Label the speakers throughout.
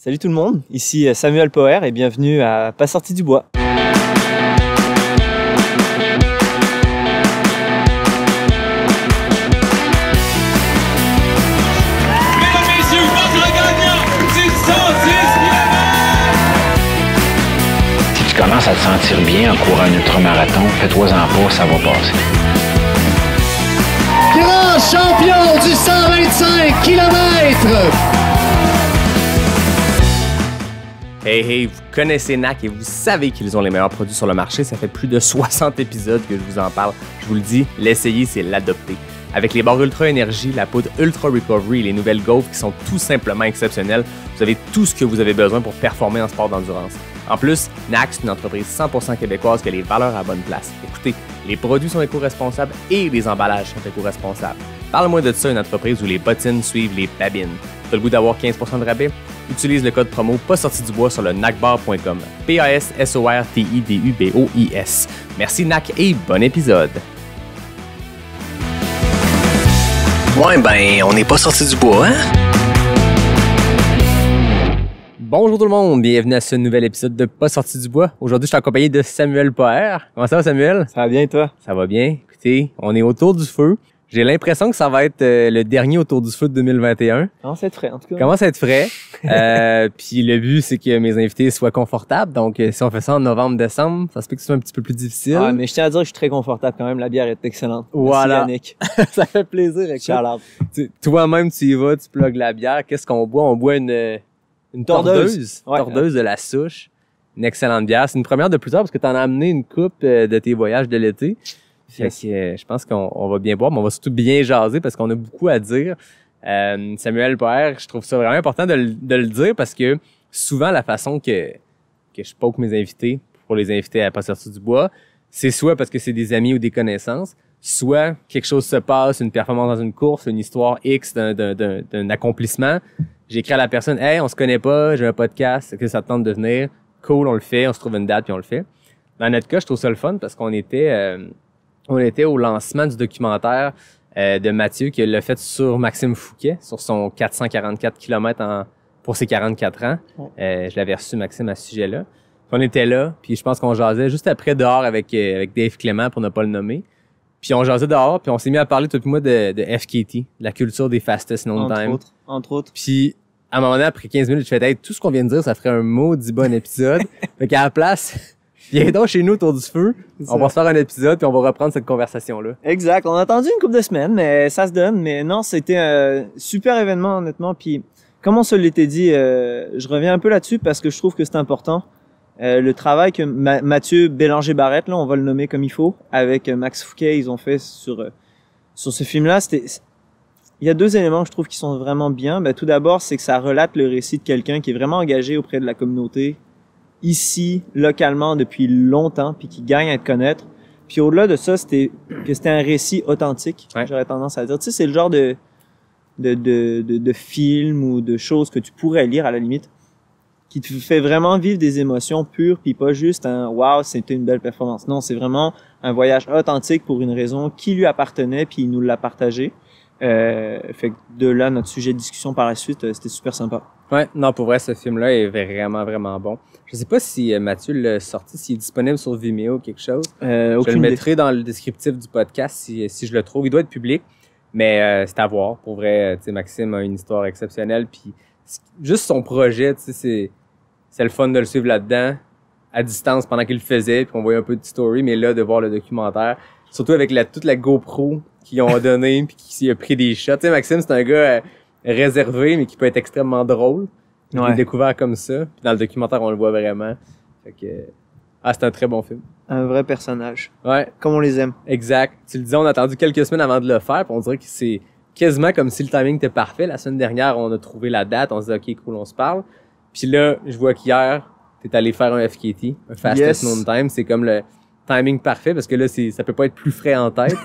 Speaker 1: Salut tout le monde, ici Samuel Poher et bienvenue à Pas sorti du bois.
Speaker 2: Si tu commences à te sentir bien en courant un ultramarathon, fais-toi-en pas, ça va passer.
Speaker 3: Grand champion du 125 km!
Speaker 4: Hey, vous connaissez NAC et vous savez qu'ils ont les meilleurs produits sur le marché. Ça fait plus de 60 épisodes que je vous en parle. Je vous le dis, l'essayer, c'est l'adopter. Avec les barres Ultra Énergie, la poudre Ultra Recovery et les nouvelles gaufres qui sont tout simplement exceptionnelles, vous avez tout ce que vous avez besoin pour performer en sport d'endurance. En plus, NAC, c'est une entreprise 100% québécoise qui a les valeurs à bonne place. Écoutez, les produits sont éco-responsables et les emballages sont éco-responsables. Parle-moi de ça, une entreprise où les bottines suivent les babines. T'as le goût d'avoir 15% de rabais? Utilise le code promo pas sorti du bois sur le nacbar.com. PASSORTIDUBOIS. Merci NAC et bon épisode.
Speaker 3: Ouais, ben, on n'est pas sorti du bois, hein?
Speaker 4: Bonjour tout le monde, bienvenue à ce nouvel épisode de Pas sorti du bois. Aujourd'hui, je suis accompagné de Samuel Poher. Comment ça va, Samuel?
Speaker 1: Ça va bien toi?
Speaker 4: Ça va bien. Écoutez, on est autour du feu. J'ai l'impression que ça va être le dernier autour du feu de 2021.
Speaker 1: Commence à être frais en tout cas.
Speaker 4: Commence à être frais. Puis le but, c'est que mes invités soient confortables. Donc, si on fait ça en novembre-décembre, ça se peut que ce soit un petit peu plus difficile.
Speaker 1: Ah, mais je tiens à dire que je suis très confortable quand même. La bière est excellente.
Speaker 4: Voilà.
Speaker 1: Merci, Yannick.
Speaker 4: Ça fait plaisir.
Speaker 1: Charles.
Speaker 4: Toi-même, tu y vas, tu plugues la bière. Qu'est-ce qu'on boit? On boit une tordeuse.
Speaker 1: Ouais.
Speaker 4: Tordeuse de la souche. Une excellente bière. C'est une première de plusieurs parce que tu en as amené une coupe de tes voyages de l'été. Fait que, je pense qu'on va bien boire, mais on va surtout bien jaser parce qu'on a beaucoup à dire. Samuel Poher, je trouve ça vraiment important de le dire parce que souvent la façon que je poke mes invités pour les inviter à Pas sorti du bois, c'est soit parce que c'est des amis ou des connaissances, soit quelque chose se passe, une performance dans une course, une histoire X d'un accomplissement. J'écris à la personne, hey, on se connaît pas, j'ai un podcast, que ça te tente de venir, cool, on le fait, on se trouve une date puis on le fait. Dans notre cas, je trouve ça le fun parce qu'on était au lancement du documentaire de Mathieu qui l'a fait sur Maxime Fouquet, sur son 444 km pour ses 44 ans. Je l'avais reçu, Maxime, à ce sujet-là. Puis on était là, puis je pense qu'on jasait juste après dehors avec Dave Clément, pour ne pas le nommer. Puis on jasait dehors, puis on s'est mis à parler tout le mois de FKT, de la culture des fastest known time.
Speaker 1: Entre autres.
Speaker 4: Puis à un moment donné, après 15 minutes, je fais hey, tout ce qu'on vient de dire, ça ferait un maudit bon épisode. Fait qu'à la place... Viens donc chez nous autour du feu. On va se faire un épisode puis on va reprendre cette conversation-là.
Speaker 1: Exact. On a attendu une couple de semaines, mais ça se donne. Mais non, c'était un super événement, honnêtement. Puis, comme on se l'était dit, je reviens un peu là-dessus parce que je trouve que c'est important. Le travail que Mathieu Bélanger-Barrette, là, on va le nommer comme il faut, avec Max Fouquet, ils ont fait sur ce film-là. Il y a deux éléments que je trouve qui sont vraiment bien. Ben, tout d'abord, c'est que ça relate le récit de quelqu'un qui est vraiment engagé auprès de la communauté, ici, localement, depuis longtemps, puis qui gagne à te connaître. Puis au-delà de ça, c'était un récit authentique,
Speaker 4: ouais.
Speaker 1: J'aurais tendance à dire. Tu sais, c'est le genre de film ou de choses que tu pourrais lire à la limite, qui te fait vraiment vivre des émotions pures, puis pas juste un « wow, c'était une belle performance ». Non, c'est vraiment un voyage authentique pour une raison qui lui appartenait, puis il nous l'a partagé. Fait que de là, notre sujet de discussion par la suite, c'était super sympa.
Speaker 4: Ouais, non, pour vrai, ce film-là est vraiment, vraiment bon. Je sais pas si Mathieu l'a sorti, s'il est disponible sur Vimeo ou quelque chose. Je le mettrai dans le descriptif du podcast si je le trouve. Il doit être public, mais c'est à voir. Pour vrai, tu sais, Maxime a une histoire exceptionnelle, puis juste son projet, tu sais, c'est le fun de le suivre là-dedans, à distance pendant qu'il le faisait, puis on voyait un peu de story, mais là, de voir le documentaire, surtout avec toute la GoPro qu'ils ont donné, puis qui a pris des shots. Tu sais, Maxime, c'est un gars réservé, mais qui peut être extrêmement drôle. Je l'ai découvert comme ça. Puis dans le documentaire, on le voit vraiment. Fait que, c'est un très bon film.
Speaker 1: Un vrai personnage.
Speaker 4: Ouais.
Speaker 1: Comme on les aime.
Speaker 4: Exact. Tu le disais, on a attendu quelques semaines avant de le faire, puis on dirait que c'est quasiment comme si le timing était parfait. La semaine dernière, on a trouvé la date, on se dit, OK, cool, on se parle. Puis là, je vois qu'hier, t'es allé faire un FKT, un Fastest Known Time. C'est comme le timing parfait, parce que là, ça peut pas être plus frais en tête.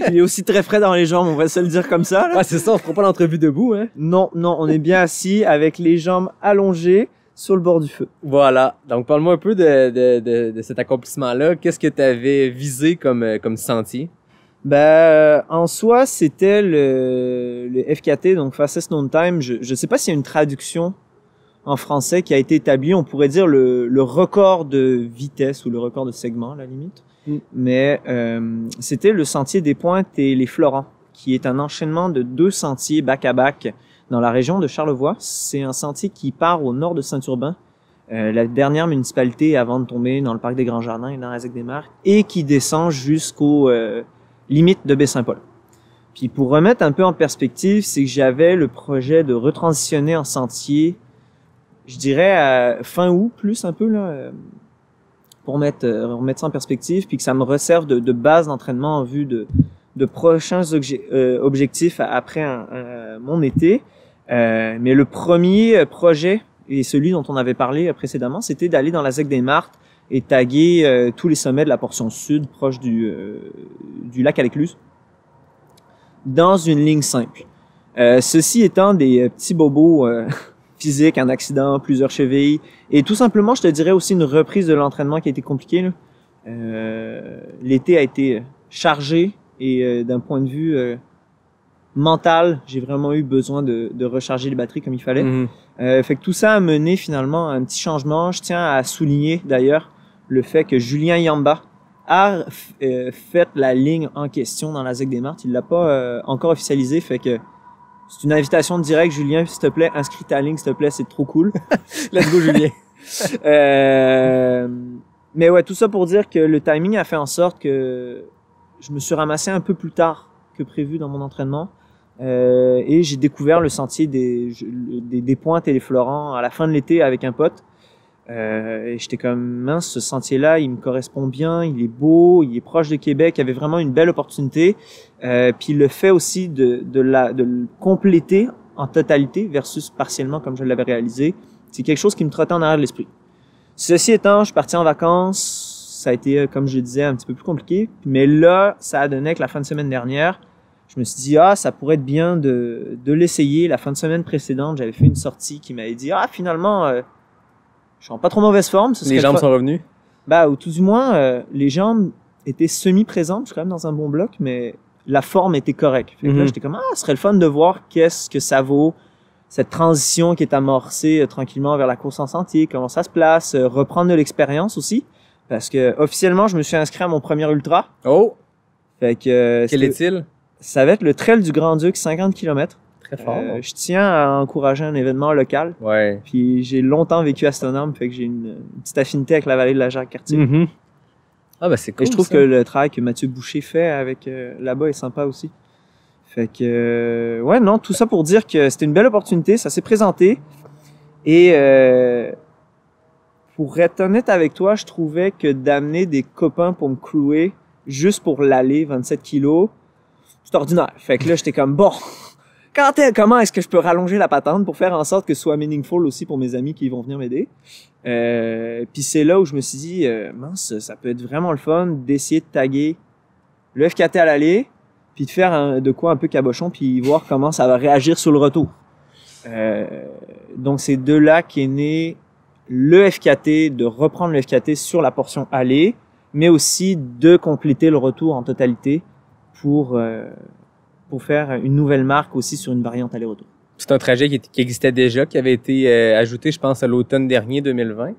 Speaker 1: Il est aussi très frais dans les jambes, on va se le dire comme ça, là.
Speaker 4: Ouais, c'est ça, on fera pas l'entrevue debout, hein.
Speaker 1: Non, on est bien assis avec les jambes allongées sur le bord du feu.
Speaker 4: Voilà. Donc, parle-moi un peu de cet accomplissement-là. Qu'est-ce que tu avais visé comme sentier?
Speaker 1: En soi, c'était le FKT, donc Fastest Known Time. Je sais pas s'il y a une traduction en français qui a été établi, on pourrait dire le record de vitesse ou le record de segment à la limite. Mais c'était le sentier des Pointes et les Florents, qui est un enchaînement de 2 sentiers back-à-back dans la région de Charlevoix. C'est un sentier qui part au nord de Saint-Urbain, la dernière municipalité avant de tomber dans le parc des Grands Jardins et dans la ZEC-des-Marques, et qui descend jusqu'aux limites de Baie-Saint-Paul. Puis pour remettre un peu en perspective, c'est que j'avais le projet de retransitionner en sentier, je dirais à fin août, plus un peu là, pour remettre ça en perspective, puis que ça me resserve de base d'entraînement en vue de prochains objectifs après mon été. Mais le premier projet, et celui dont on avait parlé précédemment, c'était d'aller dans la ZEC-des-Marques et taguer tous les sommets de la portion sud, proche du lac à l'Écluse, dans une ligne simple. Ceci étant des petits bobos physiques, un accident, plusieurs chevilles, et tout simplement, je te dirais aussi une reprise de l'entraînement qui a été compliquée, là. L'été a été chargé, et d'un point de vue mental, j'ai vraiment eu besoin de recharger les batteries comme il fallait. Fait que tout ça a mené finalement à un petit changement. Je tiens à souligner d'ailleurs le fait que Julien Yamba a fait la ligne en question dans la ZEC-des-Marques. Il l'a pas encore officialisé, fait que c'est une invitation directe. Julien, s'il te plaît, inscris ta ligne, s'il te plaît, c'est trop cool.
Speaker 4: Let's go, Julien.
Speaker 1: Mais ouais, tout ça pour dire que le timing a fait en sorte que je me suis ramassé un peu plus tard que prévu dans mon entraînement. Et j'ai découvert le sentier des Pointes et les Florents à la fin de l'été avec un pote. Et j'étais comme, mince, ce sentier-là, il me correspond bien, il est beau, il est proche de Québec, il y avait vraiment une belle opportunité. Puis le fait aussi de le compléter en totalité versus partiellement comme je l'avais réalisé, c'est quelque chose qui me trottait en arrière de l'esprit. Ceci étant, je suis parti en vacances, ça a été, comme je disais, un petit peu plus compliqué. Mais là, ça a donné que la fin de semaine dernière, je me suis dit, ça pourrait être bien de l'essayer. La fin de semaine précédente, j'avais fait une sortie qui m'avait dit, finalement, je suis en pas trop mauvaise forme.
Speaker 4: Les jambes sont revenues?
Speaker 1: Ou tout du moins, les jambes étaient semi-présentes. Je suis quand même dans un bon bloc, mais la forme était correcte. Fait que là, j'étais comme, ce serait le fun de voir qu'est-ce que ça vaut, cette transition qui est amorcée tranquillement vers la course en sentier, comment ça se place, reprendre de l'expérience aussi. Parce que officiellement, je me suis inscrit à mon premier ultra.
Speaker 4: Oh!
Speaker 1: Fait que
Speaker 4: quel est-il?
Speaker 1: Ça va être le Trail du Grand-Duc, 50 km.
Speaker 4: Très fort.
Speaker 1: Je tiens à encourager un événement local.
Speaker 4: Ouais.
Speaker 1: Puis j'ai longtemps vécu à Stoneham, fait que j'ai une petite affinité avec la vallée de la Jacques-Cartier.
Speaker 4: C'est cool.
Speaker 1: Et je trouve que le travail que Mathieu Boucher fait avec là-bas est sympa aussi. Fait que tout ça pour dire que c'était une belle opportunité, ça s'est présenté. Et pour être honnête avec toi, je trouvais que d'amener des copains pour me clouer juste pour l'aller, 27 kilos, c'est ordinaire. Fait que là, j'étais comme, comment est-ce que je peux rallonger la patente pour faire en sorte que ce soit meaningful aussi pour mes amis qui vont venir m'aider? Puis c'est là où je me suis dit, mince, ça peut être vraiment le fun d'essayer de taguer le FKT à l'aller, puis de faire de quoi un peu cabochon, puis voir comment ça va réagir sur le retour. Donc c'est de là qu'est né le FKT, de reprendre le FKT sur la portion aller, mais aussi de compléter le retour en totalité pour faire une nouvelle marque aussi sur une variante aller-retour.
Speaker 4: C'est un trajet qui existait déjà, qui avait été ajouté, je pense, à l'automne dernier 2020,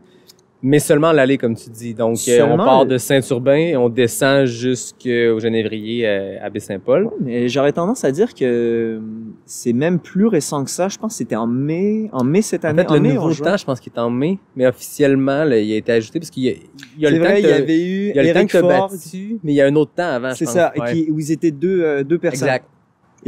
Speaker 4: mais seulement l'aller, comme tu dis. Donc, on part de Saint-Urbain et on descend jusqu'au Genévrier à Baie-Saint-Paul.
Speaker 1: Mais j'aurais tendance à dire que c'est même plus récent que ça. Je pense que c'était en mai cette année.
Speaker 4: En fait, le nouveau temps, je pense qu'il est en mai, mais officiellement, là, il a été ajouté parce qu'il y a le temps
Speaker 1: il y avait eu Eric Forgue,
Speaker 4: mais il y a un autre temps avant, je pense.
Speaker 1: C'est ça, où ils étaient deux personnes.
Speaker 4: Exact.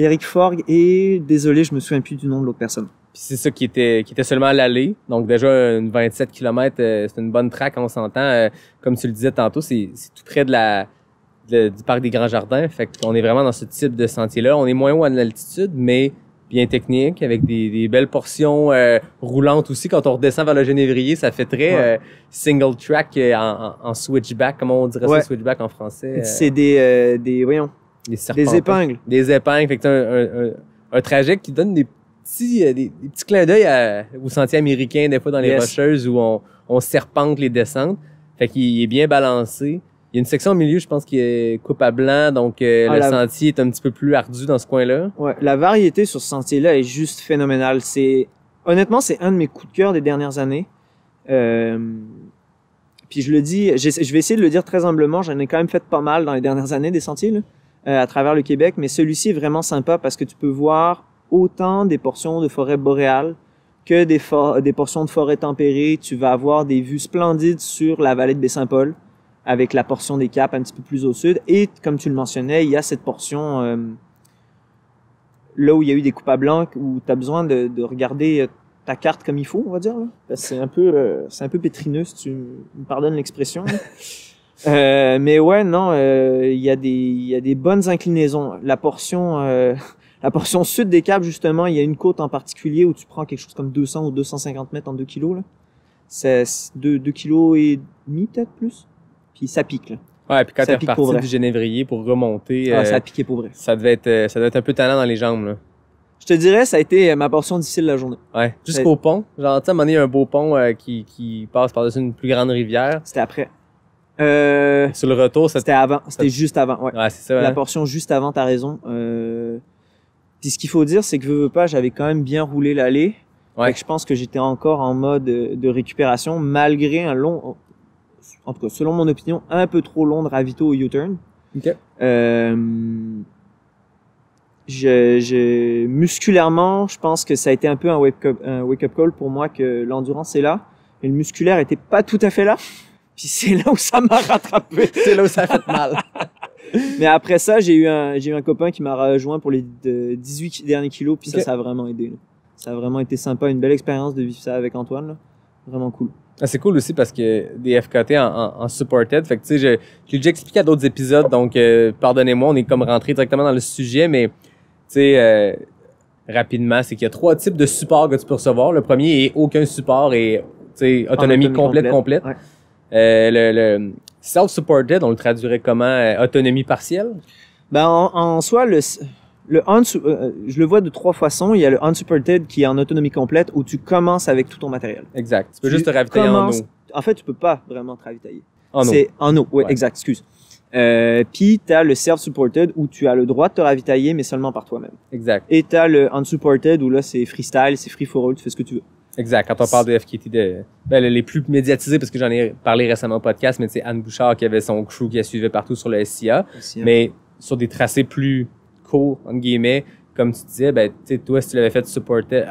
Speaker 1: Eric Forgue et, désolé, je me souviens plus du nom de l'autre personne.
Speaker 4: Puis c'est ça qui était seulement à l'aller. Donc déjà, une 27 km, c'est une bonne track, on s'entend. Comme tu le disais tantôt, c'est tout près du parc des Grands Jardins. Fait qu'on est vraiment dans ce type de sentier-là. On est moins haut en altitude, mais bien technique, avec des belles portions roulantes aussi. Quand on redescend vers le Genévrier, ça fait très single track en switchback, comment on dirait ça, switchback en français?
Speaker 1: C'est des épingles.
Speaker 4: Des épingles. Fait que un trajet qui donne des petits clins d'œil au sentier américain, des fois dans les Rocheuses, où on serpente les descentes. Fait qu'il est bien balancé. Il y a une section au milieu, je pense, qui est coupe à blanc, donc le sentier est un petit peu plus ardu dans ce coin-là.
Speaker 1: Ouais, la variété sur ce sentier-là est juste phénoménale. C'est honnêtement, c'est un de mes coups de cœur des dernières années. Puis je le dis, je vais essayer de le dire très humblement, j'en ai quand même fait pas mal dans les dernières années des sentiers là, à travers le Québec, mais celui-ci est vraiment sympa parce que tu peux voir autant des portions de forêt boréale que des portions de forêt tempérée. Tu vas avoir des vues splendides sur la vallée de Baie-Saint-Paul avec la portion des Caps un petit peu plus au sud. Et comme tu le mentionnais, il y a cette portion là où il y a eu des coupes à blanc où tu as besoin de regarder ta carte comme il faut, on va dire. Là. Parce que c'est un peu pétrineux, si tu me pardonnes l'expression. Mais ouais, non, il y a des bonnes inclinaisons. La portion sud des Caps, justement, il y a une côte en particulier où tu prends quelque chose comme 200 ou 250 mètres en 2 kilos. Là. C'est 2 kilos et demi, peut-être plus. Puis ça pique, là.
Speaker 4: Ouais, puis quand
Speaker 1: ça
Speaker 4: t'es reparti du Génévrier pour remonter,
Speaker 1: ça a piqué pour vrai.
Speaker 4: Ça devait être un peu tannant dans les jambes, là.
Speaker 1: Je te dirais, ça a été ma portion difficile de la journée.
Speaker 4: Ouais, jusqu'au pont. Genre, tu sais, à un moment donné, il y a un beau pont qui passe par-dessus une plus grande rivière.
Speaker 1: C'était après.
Speaker 4: Sur le retour,
Speaker 1: c'était avant. C'était juste avant, ouais.
Speaker 4: Ouais, c'est ça.
Speaker 1: La portion juste avant, t'as raison. Puis ce qu'il faut dire, c'est que veux pas, j'avais quand même bien roulé l'allée. Ouais. Je pense que j'étais encore en mode de récupération, malgré un long, en tout cas, selon mon opinion, un peu trop long de ravito au U-turn.
Speaker 4: OK.
Speaker 1: Musculairement, je pense que ça a été un peu un wake-up call pour moi que l'endurance est là, mais le musculaire était pas tout à fait là. Puis c'est là où ça m'a rattrapé.
Speaker 4: C'est là où ça a fait mal.
Speaker 1: Mais après ça, j'ai eu un copain qui m'a rejoint pour les 18 derniers kilos, puis ça a vraiment aidé. Là. Ça a vraiment été sympa, une belle expérience de vivre ça avec Antoine. Là. Vraiment cool.
Speaker 4: Ah, c'est cool aussi parce que des FKT en supported, fait que tu sais, je l'ai déjà expliqué à d'autres épisodes, donc pardonnez-moi, on est comme rentré directement dans le sujet, mais tu sais, rapidement, c'est qu'il y a 3 types de supports que tu peux recevoir. Le premier est aucun support et tu sais, autonomie complète. Ouais. Le self-supported, on le traduirait comment? Autonomie partielle?
Speaker 1: Ben, en soi, je le vois de 3 façons. Il y a le unsupported qui est en autonomie complète où tu commences avec tout ton matériel.
Speaker 4: Exact. Tu peux juste te ravitailler en eau.
Speaker 1: En fait, tu peux pas vraiment te ravitailler.
Speaker 4: En eau.
Speaker 1: C'est en eau, oui, ouais. Exact, excuse. Puis t'as le self-supported où tu as le droit de te ravitailler, mais seulement par toi-même.
Speaker 4: Exact.
Speaker 1: Et t'as le unsupported où là, c'est freestyle, c'est free for all, tu fais ce que tu veux.
Speaker 4: Exact. Quand on parle de FKT, les plus médiatisés, parce que j'en ai parlé récemment au podcast, mais c'est Anne Bouchard qui avait son crew qui la suivait partout sur le SIA. Mais sur des tracés plus courts, entre guillemets, comme tu disais, ben, tu sais, toi, si tu l'avais fait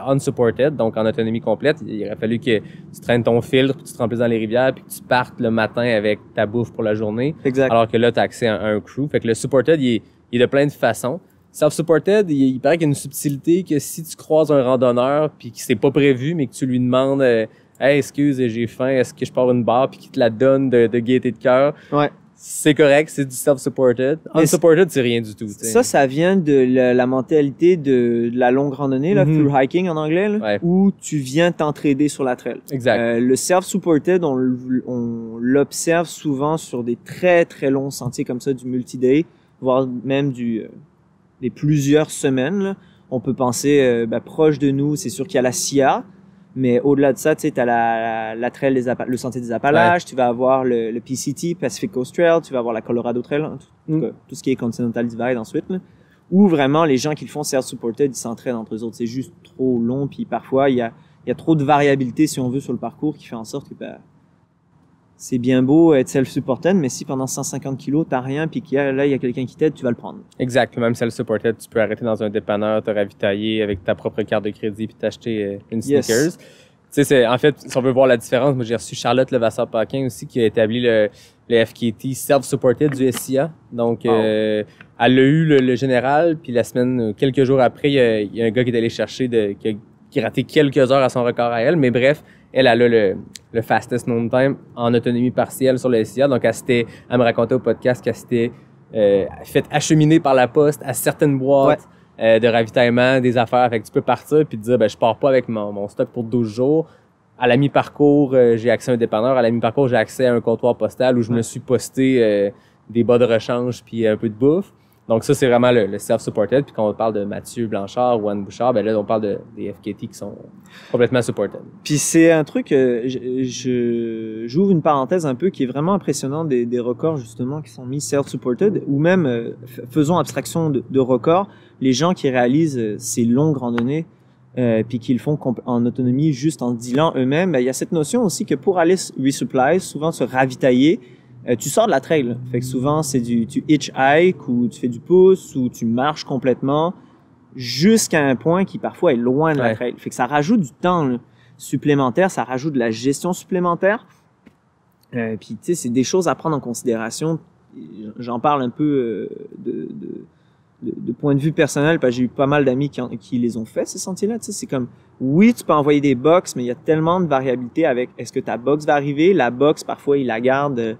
Speaker 4: unsupported, donc en autonomie complète, il aurait fallu que tu traînes ton filtre, puis tu te remplisses dans les rivières, puis que tu partes le matin avec ta bouffe pour la journée.
Speaker 1: Exact.
Speaker 4: Alors que là, tu as accès à un crew. Fait que le supported, il est de plein de façons. Self-supported, il paraît qu'il y a une subtilité que si tu croises un randonneur puis que c'est pas prévu, mais que tu lui demandes hey, excuse, j'ai faim, est-ce que je pars une barre puis qu'il te la donne de gaieté de cœur.
Speaker 1: Ouais.
Speaker 4: C'est correct, c'est du self-supported. Unsupported, c'est rien du tout. T'sais.
Speaker 1: Ça vient de la mentalité de la longue randonnée, là, through hiking en anglais, là,
Speaker 4: ouais.
Speaker 1: Où tu viens t'entraider sur la trail.
Speaker 4: Exact.
Speaker 1: Le self-supported, on l'observe souvent sur des très très longs sentiers comme ça, du multi-day, voire même des plusieurs semaines. Là. On peut penser proche de nous, c'est sûr qu'il y a la SIA, mais au-delà de ça, tu sais, t'as la trail le sentier des Appalaches, ouais. Tu vas avoir le PCT, Pacific Coast Trail, tu vas avoir la Colorado Trail, tout ce qui est Continental Divide ensuite, là, où vraiment les gens qui le font self-supported, ils s'entraident entre eux autres. C'est juste trop long, puis parfois il y a trop de variabilité, si on veut, sur le parcours qui fait en sorte que c'est bien beau être self-supported, mais si pendant 150 kilos, t'as rien, puis il y a quelqu'un qui t'aide, tu vas le prendre.
Speaker 4: Exact. Même self-supported, tu peux arrêter dans un dépanneur, te ravitailler avec ta propre carte de crédit puis t'acheter une Snickers. Yes. Tu sais, en fait, si on veut voir la différence, moi, j'ai reçu Charlotte Levasseur-Paquin aussi, qui a établi le FKT self-supported du SIA. Donc, elle a eu le général, puis quelques jours après, il y a un gars qui est allé chercher qui a raté quelques heures à son record à elle, mais bref, elle a le fastest known time en autonomie partielle sur le SIA. Donc, elle me racontait au podcast qu'elle s'était fait acheminer par la poste à certaines boîtes de ravitaillement, des affaires. Fait que tu peux partir puis te dire, je pars pas avec mon stock pour 12 jours. À la mi-parcours, j'ai accès à un dépanneur. À la mi-parcours, j'ai accès à un comptoir postal où je me suis posté des bas de rechange puis un peu de bouffe. Donc ça, c'est vraiment le self-supported. Puis quand on parle de Mathieu Blanchard ou Anne Bouchard, là, on parle des FKT qui sont complètement supported. Puis
Speaker 1: c'est un truc, j'ouvre une parenthèse un peu qui est vraiment impressionnant des records justement qui sont mis self-supported, ou même, faisons abstraction de records, les gens qui réalisent ces longues randonnées, puis qui le font en autonomie juste en dealant eux-mêmes. Il y a cette notion aussi que pour aller resupply, souvent se ravitailler, tu sors de la trail. Là. Fait que souvent, c'est tu hitchhike ou tu fais du pouce ou tu marches complètement jusqu'à un point qui parfois est loin de la trail. Fait que ça rajoute du temps là, supplémentaire, ça rajoute de la gestion supplémentaire. Puis tu sais, c'est des choses à prendre en considération. J'en parle un peu de point de vue personnel parce que j'ai eu pas mal d'amis qui les ont fait ces sentiers-là. Tu sais, c'est comme oui, tu peux envoyer des box, mais il y a tellement de variabilité avec est-ce que ta box va arriver. La box parfois il la garde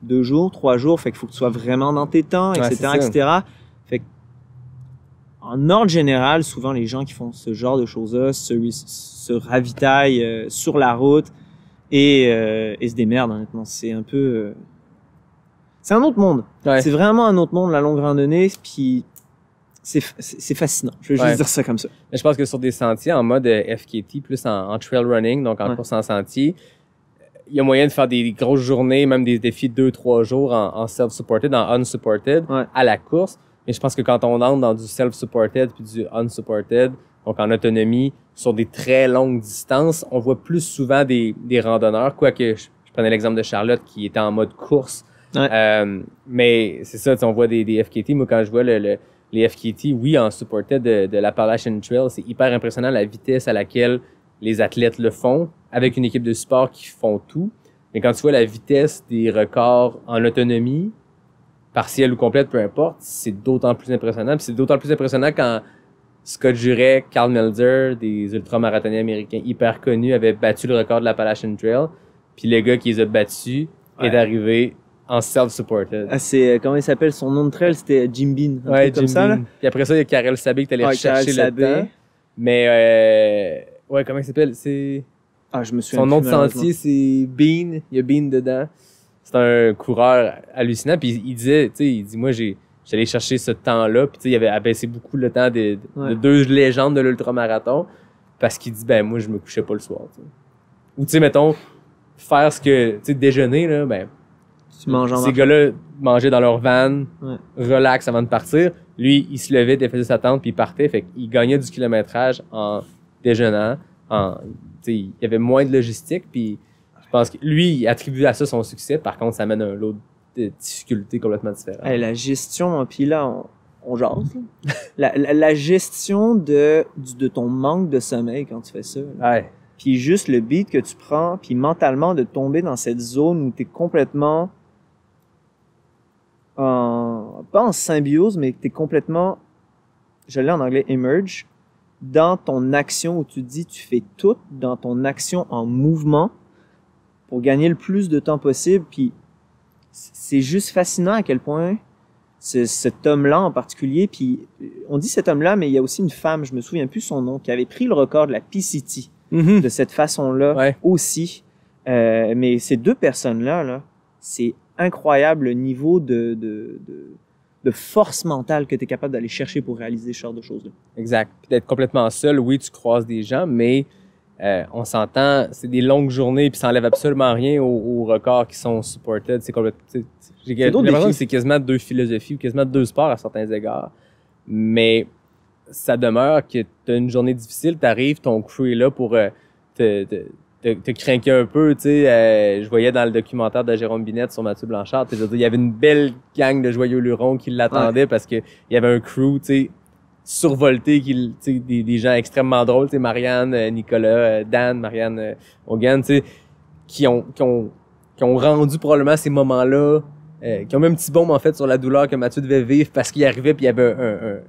Speaker 1: 2 jours, 3 jours, fait qu'il faut que tu sois vraiment dans tes temps, etc., etc. Fait que, en ordre général, souvent les gens qui font ce genre de choses-là se ravitaillent sur la route et se démerdent. Honnêtement, c'est un peu, c'est un autre monde. Ouais. C'est vraiment un autre monde la longue randonnée, puis c'est fascinant. Je vais juste dire ça comme ça.
Speaker 4: Mais je pense que sur des sentiers en mode FKT, plus en trail running, donc en course en sentier, il y a moyen de faire des grosses journées, même des défis de 2-3 jours en self-supported, en unsupported, à la course. Mais je pense que quand on entre dans du self-supported puis du unsupported, donc en autonomie, sur des très longues distances, on voit plus souvent des randonneurs, quoique je prenais l'exemple de Charlotte qui était en mode course. Mais c'est ça, on voit des FKT. Moi, quand je vois les FKT, oui, en supported de l'Appalachian Trail, c'est hyper impressionnant la vitesse à laquelle les athlètes le font, avec une équipe de support qui font tout. Mais quand tu vois la vitesse des records en autonomie, partielle ou complète, peu importe, c'est d'autant plus impressionnant. Puis c'est d'autant plus impressionnant quand Scott Jurek, Karl Melzer, des ultramarathoniens américains hyper connus, avaient battu le record de l'Appalachian Trail. Puis le gars qui les a battus est arrivé en self-supported.
Speaker 1: Ah, c'est, comment il s'appelle? Son nom de trail, c'était Jim Bean.
Speaker 4: Ouais,
Speaker 1: comme ça, là.
Speaker 4: Puis après ça, il y a Karel Sabé qui est allé chercher le temps. Mais, ouais, comment il s'appelle?
Speaker 1: Je me souviens.
Speaker 4: Son nom de sentier, c'est Bean. Il y a Bean dedans. C'est un coureur hallucinant. Puis il disait, tu sais, moi, j'allais chercher ce temps-là. Puis tu sais, il avait abaissé beaucoup le temps de 2 légendes de l'ultramarathon. Parce qu'il dit, moi, je me couchais pas le soir, t'sais. Ou tu sais, mettons, faire ce que, tu sais, déjeuner, là,
Speaker 1: tu manges en
Speaker 4: ces gars-là mangeaient dans leur van, relax avant de partir. Lui, il se levait, défaisait sa tente, puis il partait. Fait qu'il gagnait du kilométrage en déjeunant. Il y avait moins de logistique, puis je pense que lui, il attribue à ça son succès. Par contre, ça amène un lot de difficultés complètement différentes.
Speaker 1: Hey, la gestion, puis là, on jase. la gestion de ton manque de sommeil quand tu fais ça. Puis juste le beat que tu prends, puis mentalement de tomber dans cette zone où tu es complètement pas en symbiose, mais tu es complètement, je l'ai en anglais, emerge, dans ton action où tu dis tu fais tout, dans ton action en mouvement pour gagner le plus de temps possible. Puis c'est juste fascinant à quel point cet homme-là en particulier, puis on dit cet homme-là, mais il y a aussi une femme, je me souviens plus son nom, qui avait pris le record de la PCT de cette façon-là aussi. Mais ces 2 personnes-là, là, c'est incroyable le niveau de force mentale que tu es capable d'aller chercher pour réaliser ce genre de choses-là.
Speaker 4: Exact. Puis d'être complètement seul, oui, tu croises des gens, mais on s'entend, c'est des longues journées, puis ça enlève absolument rien aux records qui sont supported. C'est complètement... J'ai l'impression que c'est quasiment 2 philosophies ou quasiment 2 sports à certains égards. Mais ça demeure que tu as une journée difficile, t'arrives, ton crew est là pour te craquer un peu, tu sais. Je voyais dans le documentaire de Jérôme Binette sur Mathieu Blanchard, je veux dire, il y avait une belle gang de joyeux lurons qui l'attendaient parce que il y avait un crew, tu sais, survolté, des gens extrêmement drôles, tu sais, Marianne, Nicolas, Dan, Marianne, Hogan, tu sais, qui ont rendu probablement ces moments-là, qui ont mis un petit baume en fait sur la douleur que Mathieu devait vivre parce qu'il arrivait puis il y avait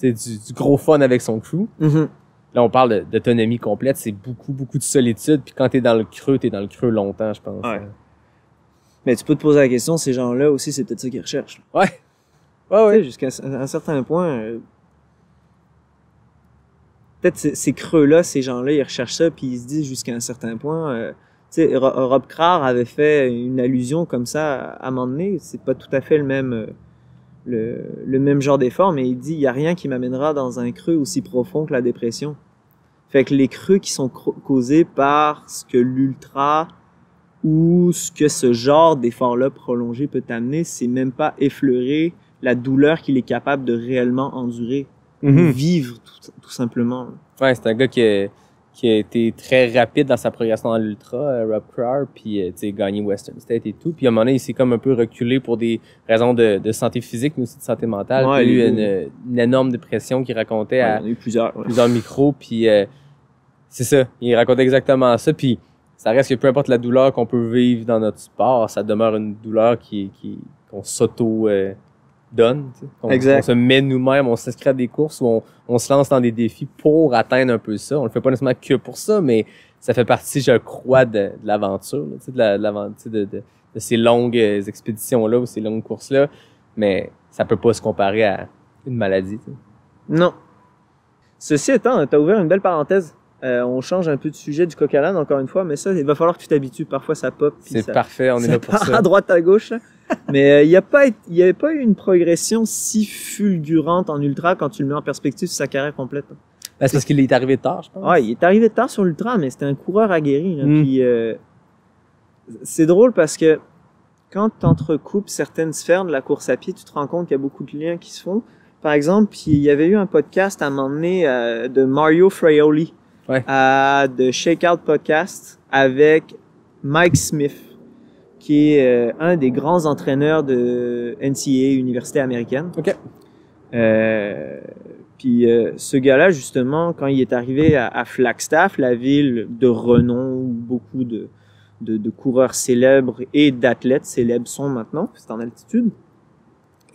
Speaker 4: du gros fun avec son crew. Là, on parle d'autonomie complète, c'est beaucoup de solitude. Puis quand t'es dans le creux longtemps, je pense.
Speaker 1: Mais tu peux te poser la question, ces gens-là aussi, c'est peut-être ça qu'ils recherchent.
Speaker 4: Ouais.
Speaker 1: Jusqu'à un certain point, peut-être ces creux-là, ces gens-là, ils recherchent ça, puis ils se disent jusqu'à un certain point... tu sais, Rob Krah avait fait une allusion comme ça à un moment donné. C'est pas tout à fait le même genre d'effort, mais il dit il y a rien qui m'amènera dans un creux aussi profond que la dépression. Fait que les creux qui sont causés par ce que l'ultra ou ce que ce genre d'effort-là prolongé peut t'amener, c'est même pas effleurer la douleur qu'il est capable de réellement endurer, ou vivre tout simplement.
Speaker 4: Ouais, c'est un gars qui a été très rapide dans sa progression dans l'ultra, Rob Crowder, puis tu sais, gagné Western State et tout. Puis à un moment donné, il s'est comme un peu reculé pour des raisons de santé physique, mais aussi de santé mentale.
Speaker 1: Ouais,
Speaker 4: il a eu une énorme dépression qu'il racontait à
Speaker 1: il y en a eu plusieurs
Speaker 4: micros, puis c'est ça, il racontait exactement ça, puis ça reste que peu importe la douleur qu'on peut vivre dans notre sport, ça demeure une douleur qu'on s'auto donne, tu sais. On se met nous-mêmes, on s'inscrit à des courses où on se lance dans des défis pour atteindre un peu ça. On le fait pas nécessairement que pour ça, mais ça fait partie, je crois, de l'aventure, là, tu sais, de ces longues expéditions-là ou ces longues courses-là. Mais ça peut pas se comparer à une maladie, tu sais.
Speaker 1: Non. Ceci étant, t'as ouvert une belle parenthèse. On change un peu de sujet du coq à l'âne, encore une fois, mais ça, il va falloir que tu t'habitues. Parfois, ça pop.
Speaker 4: C'est parfait, on est là pour ça.
Speaker 1: À droite, à gauche, là. Mais il y avait pas eu une progression si fulgurante en ultra quand tu le mets en perspective sur sa carrière complète.
Speaker 4: Ben, c'est parce qu'il est arrivé tard, je pense.
Speaker 1: Ouais, il est arrivé tard sur l'ultra, mais c'était un coureur aguerri. Là. Puis c'est drôle parce que quand tu entrecoupes certaines sphères de la course à pied, tu te rends compte qu'il y a beaucoup de liens qui se font. Par exemple, puis il y avait eu un podcast à un moment donné de Mario Fraioli de Shakeout Podcast avec Mike Smith, qui est un des grands entraîneurs de NCAA, université américaine.
Speaker 4: OK.
Speaker 1: Puis ce gars-là, justement, quand il est arrivé à Flagstaff, la ville de renom où beaucoup de coureurs célèbres et d'athlètes célèbres sont maintenant, c'est en altitude,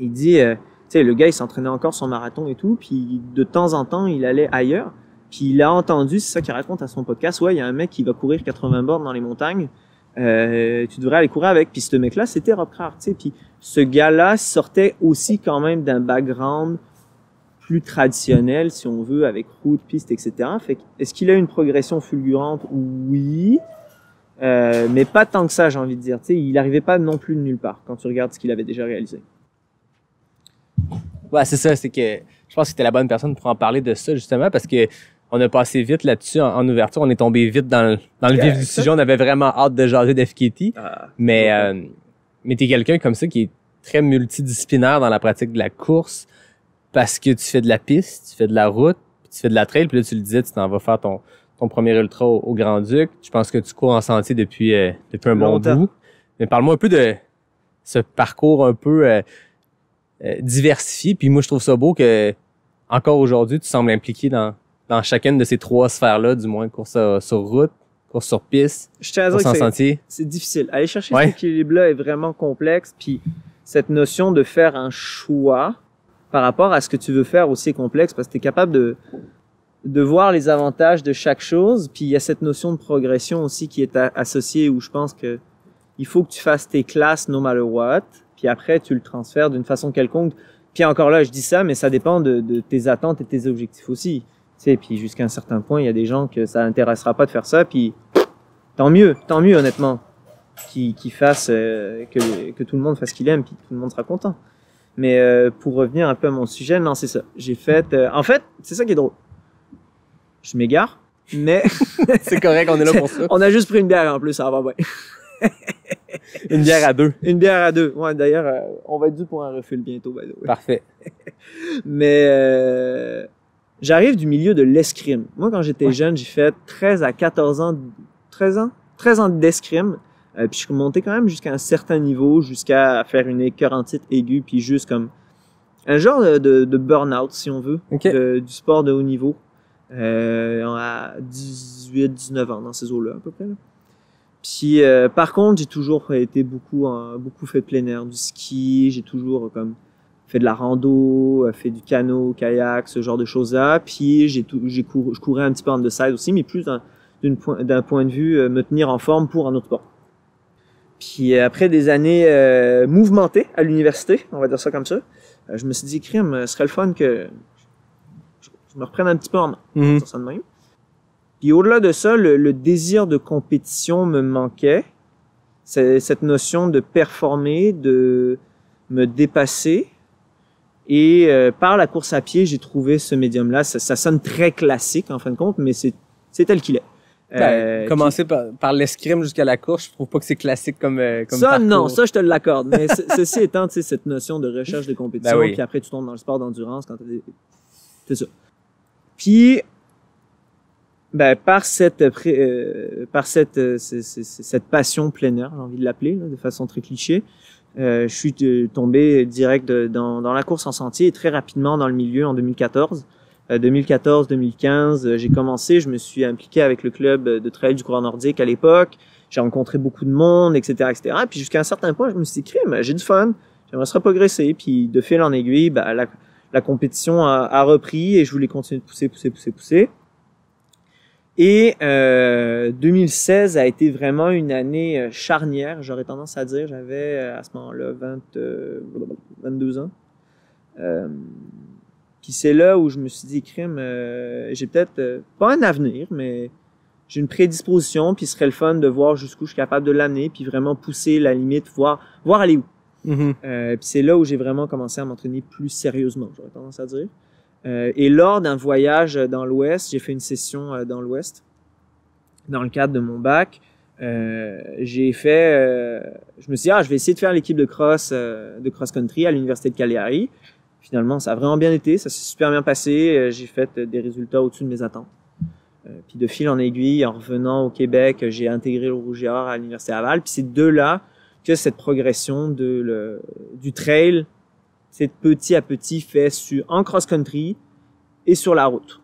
Speaker 1: il dit, tu sais, le gars, il s'entraînait encore son marathon et tout, puis de temps en temps, il allait ailleurs, puis il a entendu, c'est ça qu'il raconte à son podcast, ouais, il y a un mec qui va courir 80 bornes dans les montagnes, tu devrais aller courir avec. Puis ce mec-là, c'était Rob Crowder, tu sais. Puis ce gars-là sortait aussi quand même d'un background plus traditionnel, si on veut, avec route, piste, etc. Fait que, est-ce qu'il a une progression fulgurante? Oui. Mais pas tant que ça, j'ai envie de dire. Tu sais, il n'arrivait pas non plus de nulle part quand tu regardes ce qu'il avait déjà réalisé.
Speaker 4: Ouais, c'est ça. C'est que je pense que c'était la bonne personne pour en parler de ça, justement, parce que on a passé vite là-dessus en ouverture. On est tombé vite dans le vif du sujet. On avait vraiment hâte de jaser d'FKT. Mais t'es quelqu'un comme ça qui est très multidisciplinaire dans la pratique de la course parce que tu fais de la piste, tu fais de la route, puis tu fais de la trail. Puis là, tu le disais, tu t'en vas faire ton premier ultra au Grand-Duc. Je pense que tu cours en sentier depuis un bon bout. Mais parle-moi un peu de ce parcours un peu diversifié. Puis moi, je trouve ça beau que encore aujourd'hui, tu sembles impliqué dans chacune de ces trois sphères-là, du moins course sur route, course sur piste, course en sentier.
Speaker 1: C'est difficile. Aller chercher cet équilibre-là est vraiment complexe. Puis cette notion de faire un choix par rapport à ce que tu veux faire aussi est complexe parce que tu es capable de voir les avantages de chaque chose. Puis il y a cette notion de progression aussi qui est associée où je pense que il faut que tu fasses tes classes no matter what. Puis après, tu le transfères d'une façon quelconque. Puis encore là, je dis ça, mais ça dépend de tes attentes et tes objectifs aussi. Puis jusqu'à un certain point, il y a des gens que ça intéressera pas de faire ça, puis tant mieux honnêtement, qui fassent que tout le monde fasse ce qu'il aime, puis tout le monde sera content. Mais pour revenir un peu à mon sujet, non, c'est ça. J'ai fait, en fait, c'est ça qui est drôle. Je m'égare, mais
Speaker 4: c'est correct, on est là pour ça.
Speaker 1: On a juste pris une bière en plus, ça va bien.
Speaker 4: Une bière à deux.
Speaker 1: Une bière à deux. Ouais, d'ailleurs, on va être dû pour un refill bientôt. By the way.
Speaker 4: Parfait.
Speaker 1: Mais j'arrive du milieu de l'escrime. Moi, quand j'étais jeune, j'ai fait 13 à 14 ans, 13 ans d'escrime. Puis je suis monté quand même jusqu'à un certain niveau, jusqu'à faire une écœurantite aiguë, puis juste comme un genre de burn-out, si on veut, du sport de haut niveau. À 18-19 ans, dans ces eaux-là, à peu près. Là. Puis, par contre, j'ai toujours été beaucoup fait de plein air, du ski, j'ai toujours comme fait de la rando, fait du canot, kayak, ce genre de choses-là. Puis je courais un petit peu en side aussi, mais plus d'un point de vue me tenir en forme pour un autre sport. Puis après des années mouvementées à l'université, on va dire ça comme ça, je me suis dit, crime, ce serait le fun que je me reprenne un petit peu en main, ça de même. Puis au-delà de ça, le désir de compétition me manquait. C'est cette notion de performer, de me dépasser. Et par la course à pied, j'ai trouvé ce médium-là. Ça sonne très classique en fin de compte, mais c'est tel qu'il est.
Speaker 4: Commencer par l'escrime jusqu'à la course, je trouve pas que c'est classique comme
Speaker 1: ça,
Speaker 4: parcours.
Speaker 1: Non, ça je te l'accorde. Mais ceci étant, tu sais, cette notion de recherche de compétition, puis après tu tombes dans le sport d'endurance quand c'est ça. Puis par cette passion plein air, j'ai envie de l'appeler, là, de façon très cliché, je suis tombé direct dans la course en sentier et très rapidement dans le milieu en 2014. 2014-2015, j'ai commencé, je me suis impliqué avec le club de trail du coureur nordique à l'époque. J'ai rencontré beaucoup de monde, etc., etc. Puis jusqu'à un certain point, je me suis dit, crime, j'ai du fun, j'aimerais se progresser. Puis de fil en aiguille, la compétition a repris et je voulais continuer de pousser. Et 2016 a été vraiment une année charnière, j'aurais tendance à dire. J'avais à ce moment-là 22 ans. Puis c'est là où je me suis dit, crime, j'ai peut-être pas un avenir, mais j'ai une prédisposition, puis ce serait le fun de voir jusqu'où je suis capable de l'amener, puis vraiment pousser la limite, voir aller où.
Speaker 4: Mm-hmm.
Speaker 1: Puis c'est là où j'ai vraiment commencé à m'entraîner plus sérieusement, j'aurais tendance à dire. Et lors d'un voyage dans l'Ouest, j'ai fait une session dans l'Ouest, dans le cadre de mon bac. Je me suis dit, je vais essayer de faire l'équipe de cross-country à l'Université de Cagliari. Finalement, ça a vraiment bien été, ça s'est super bien passé. J'ai fait des résultats au-dessus de mes attentes. Puis de fil en aiguille, en revenant au Québec, j'ai intégré le Rouge et Or à l'Université Laval. Puis c'est de là que cette progression du trail, c'est petit à petit fait en cross-country et sur la route.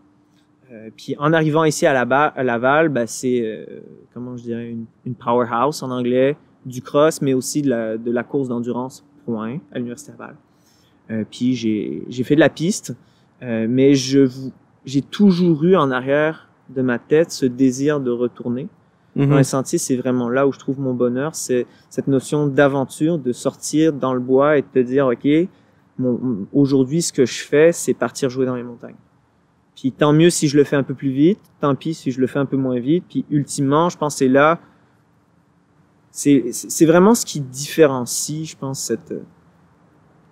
Speaker 1: Puis en arrivant ici à Laval, c'est, comment je dirais, une powerhouse en anglais, du cross, mais aussi de la course d'endurance point à l'Université Laval. Puis j'ai fait de la piste, mais j'ai toujours eu en arrière de ma tête ce désir de retourner. Dans les sentiers, c'est vraiment là où je trouve mon bonheur, c'est cette notion d'aventure, de sortir dans le bois et de te dire, OK, aujourd'hui, ce que je fais, c'est partir jouer dans les montagnes. Puis tant mieux si je le fais un peu plus vite, tant pis si je le fais un peu moins vite. Puis ultimement, je pense que c'est là, c'est vraiment ce qui différencie, je pense,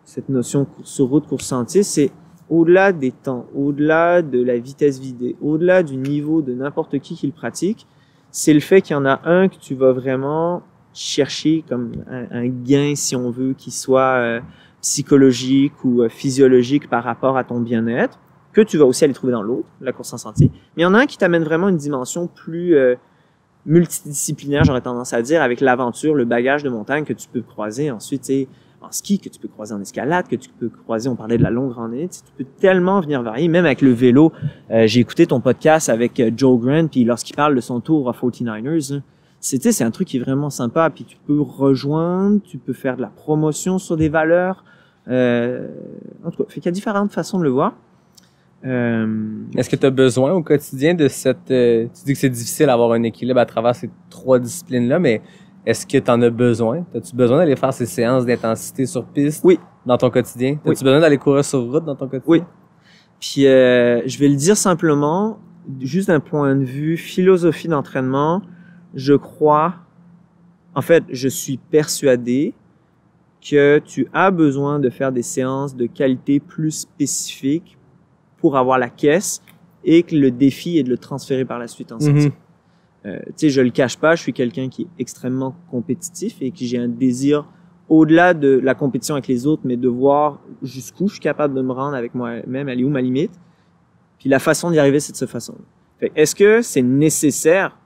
Speaker 1: cette notion course sur route, course sentier, c'est au-delà des temps, au-delà de la vitesse vidée, au-delà du niveau de n'importe qui le pratique, c'est le fait qu'il y en a un que tu vas vraiment chercher comme un gain, si on veut, qui soit psychologique ou physiologique par rapport à ton bien-être, que tu vas aussi aller trouver dans l'autre, la course en sentier. Mais il y en a un qui t'amène vraiment une dimension plus multidisciplinaire, j'aurais tendance à dire, avec l'aventure, le bagage de montagne que tu peux croiser ensuite, tu sais, en ski, que tu peux croiser en escalade, que tu peux croiser, on parlait de la longue randonnée, tu peux tellement venir varier, même avec le vélo. J'ai écouté ton podcast avec Joe Grant, puis lorsqu'il parle de son tour à 49ers, c'est un truc qui est vraiment sympa, puis tu peux rejoindre, tu peux faire de la promotion sur des valeurs, en tout cas, fait qu'il y a différentes façons de le voir.
Speaker 4: Est-ce que tu as besoin au quotidien de cette... tu dis que c'est difficile d'avoir un équilibre à travers ces trois disciplines-là, mais est-ce que tu en as besoin? As-tu besoin d'aller faire ces séances d'intensité sur piste dans ton quotidien? As-tu besoin d'aller courir sur route dans ton quotidien?
Speaker 1: Oui. Puis je vais le dire simplement, juste d'un point de vue philosophie d'entraînement, je suis persuadé que tu as besoin de faire des séances de qualité plus spécifiques pour avoir la caisse et que le défi est de le transférer par la suite en sentier. Tu sais, je le cache pas, je suis quelqu'un qui est extrêmement compétitif et que j'ai un désir au-delà de la compétition avec les autres, mais de voir jusqu'où je suis capable de me rendre avec moi-même, aller où ma limite. Puis la façon d'y arriver, c'est de cette façon-là. Fait, est-ce que c'est nécessaire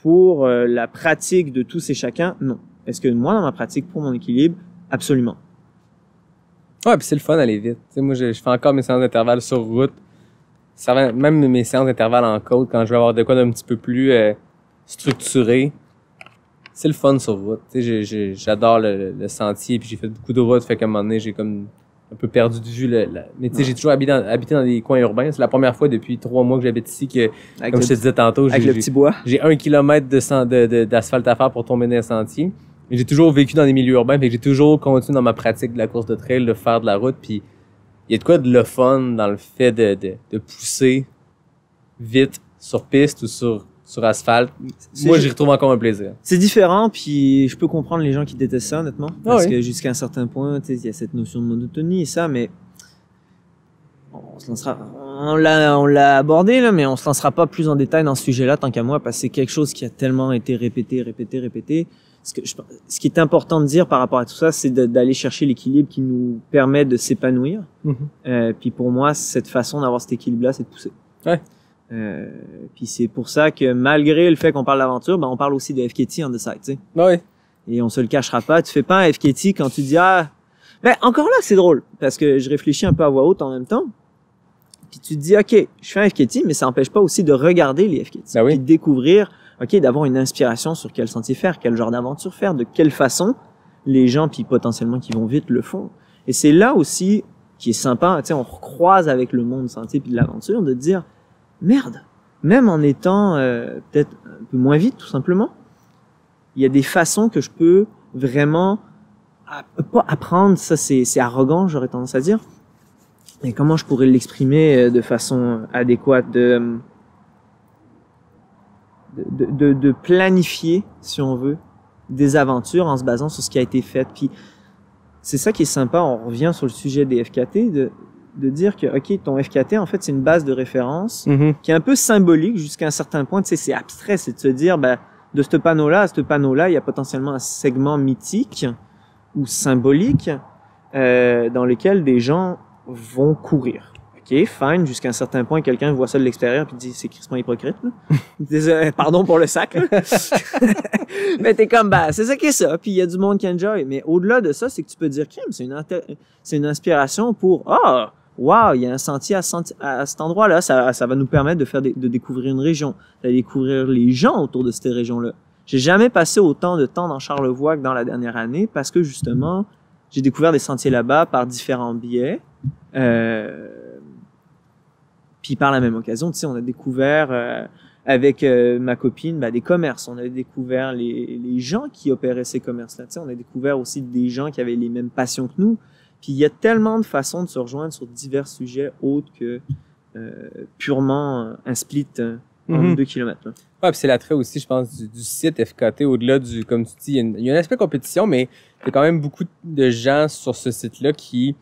Speaker 1: pour la pratique de tous et chacun? Non. Est-ce que moi, dans ma pratique, pour mon équilibre? Absolument.
Speaker 4: Ouais, puis c'est le fun d'aller vite. Tu sais, moi, je fais encore mes séances d'intervalle sur route. Ça va, même mes séances d'intervalle en côte, quand je vais avoir de quoi d'un petit peu plus structuré, c'est le fun sur route. Tu sais, j'adore le sentier, puis j'ai fait beaucoup de routes, fait qu'à un moment donné, j'ai comme un peu perdu de vue mais tu sais, j'ai toujours habité dans des coins urbains. C'est la première fois depuis 3 mois que j'habite ici que, comme je te disais tantôt,
Speaker 1: avec le petit bois.
Speaker 4: J'ai 1 kilomètre d'asphalte à faire pour tomber dans un sentier. Mais j'ai toujours vécu dans des milieux urbains, fait que j'ai toujours continué dans ma pratique de la course de trail, de faire de la route, puis il y a de quoi de le fun dans le fait de pousser vite sur piste ou sur asphalte. Moi, j'y retrouve encore un plaisir.
Speaker 1: C'est différent, puis je peux comprendre les gens qui détestent ça, honnêtement. Parce que jusqu'à un certain point, tu sais, il y a cette notion de monotonie et ça, mais on l'a abordé, là, mais on se lancera pas plus en détail dans ce sujet-là tant qu'à moi, parce que c'est quelque chose qui a tellement été répété. Ce qui est important de dire par rapport à tout ça, c'est d'aller chercher l'équilibre qui nous permet de s'épanouir. Puis pour moi, cette façon d'avoir cet équilibre-là, c'est de pousser.
Speaker 4: Ouais.
Speaker 1: Puis c'est pour ça que malgré le fait qu'on parle d'aventure, ben on parle aussi de FKT on the side, tu sais.
Speaker 4: Oui.
Speaker 1: Et on se le cachera pas, tu fais pas un FKT quand tu dis ben encore là c'est drôle parce que je réfléchis un peu à voix haute en même temps. Puis tu te dis OK, je fais un FKT mais ça n'empêche pas aussi de regarder les FKT
Speaker 4: Ben oui.
Speaker 1: puis de découvrir d'avoir une inspiration sur quel sentier faire, quel genre d'aventure faire, de quelle façon les gens puis potentiellement qui vont vite le font. Et c'est là aussi qui est sympa, tu sais, on recroise avec le monde sentier puis de l'aventure de dire merde, même en étant peut-être un peu moins vite tout simplement, il y a des façons que je peux vraiment pas apprendre, ça c'est arrogant, j'aurais tendance à dire. Et comment je pourrais l'exprimer de façon adéquate, de planifier, si on veut, des aventures en se basant sur ce qui a été fait. Puis c'est ça qui est sympa, on revient sur le sujet des FKT, de dire que OK, ton FKT en fait c'est une base de référence qui est un peu symbolique jusqu'à un certain point, tu sais, c'est abstrait, c'est de se dire de ce panneau-là à ce panneau-là, il y a potentiellement un segment mythique ou symbolique dans lequel des gens vont courir. OK, fine, jusqu'à un certain point, quelqu'un voit ça de l'extérieur puis dit c'est crissement hypocrite. Désolé, pardon pour le sac. Mais t'es comme c'est ça qui est ça, puis il y a du monde qui enjoy. Mais au-delà de ça, c'est que tu peux dire c'est une inspiration pour wow, il y a un sentier à cet endroit-là, ça va nous permettre de découvrir une région, de découvrir les gens autour de cette région-là. J'ai jamais passé autant de temps dans Charlevoix que dans la dernière année parce que justement, j'ai découvert des sentiers là-bas par différents biais. Puis par la même occasion, tu sais, on a découvert avec ma copine des commerces. On a découvert les gens qui opéraient ces commerces-là. Tu sais, on a découvert aussi des gens qui avaient les mêmes passions que nous. Puis il y a tellement de façons de se rejoindre sur divers sujets autres que purement un split en 2 kilomètres. Là.
Speaker 4: Ouais, puis c'est l'attrait aussi, je pense, du site FKT, au-delà du, comme tu dis, il y a un aspect compétition, mais il y a quand même beaucoup de gens sur ce site-là qui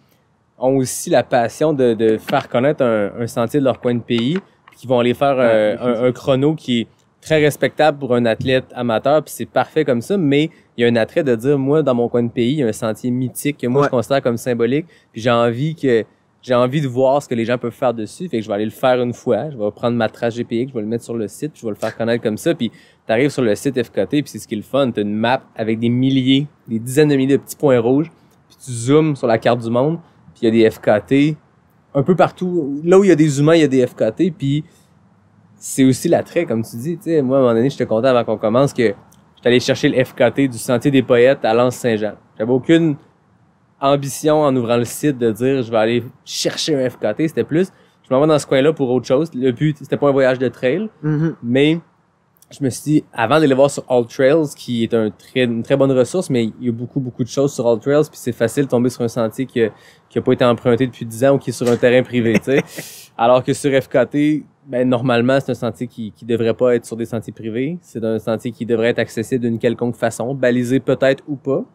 Speaker 4: ont aussi la passion de faire connaître un sentier de leur coin de pays, puis qui vont aller faire un chrono qui est très respectable pour un athlète amateur, puis c'est parfait comme ça, mais il y a un attrait de dire, moi, dans mon coin de pays, il y a un sentier mythique que moi, je considère comme symbolique, puis j'ai envie de voir ce que les gens peuvent faire dessus, fait que je vais aller le faire une fois, je vais prendre ma trace GPX, je vais le mettre sur le site, puis je vais le faire connaître comme ça, puis t'arrives sur le site FKT, puis c'est ce qui est le fun, t'as une map avec des dizaines de milliers de petits points rouges, puis tu zoomes sur la carte du monde, puis il y a des FKT un peu partout, là où il y a des humains, il y a des FKT, puis c'est aussi l'attrait, comme tu dis, tu sais, moi, à un moment donné, j'étais content avant qu'on commence que j'étais allé chercher le FKT du Sentier des Poètes à Lens-Saint-Jean. J'avais aucune ambition en ouvrant le site de dire je vais aller chercher un FKT, c'était plus je m'en vais dans ce coin-là pour autre chose. Le but, c'était pas un voyage de trail, mais je me suis dit, avant d'aller voir sur All Trails, qui est une très bonne ressource, mais il y a beaucoup de choses sur All Trails, puis c'est facile de tomber sur un sentier qui a pas été emprunté depuis 10 ans ou qui est sur un terrain privé, tu sais. Alors que sur FKT, normalement, c'est un sentier qui devrait pas être sur des sentiers privés. C'est un sentier qui devrait être accessible d'une quelconque façon, balisé peut-être ou pas.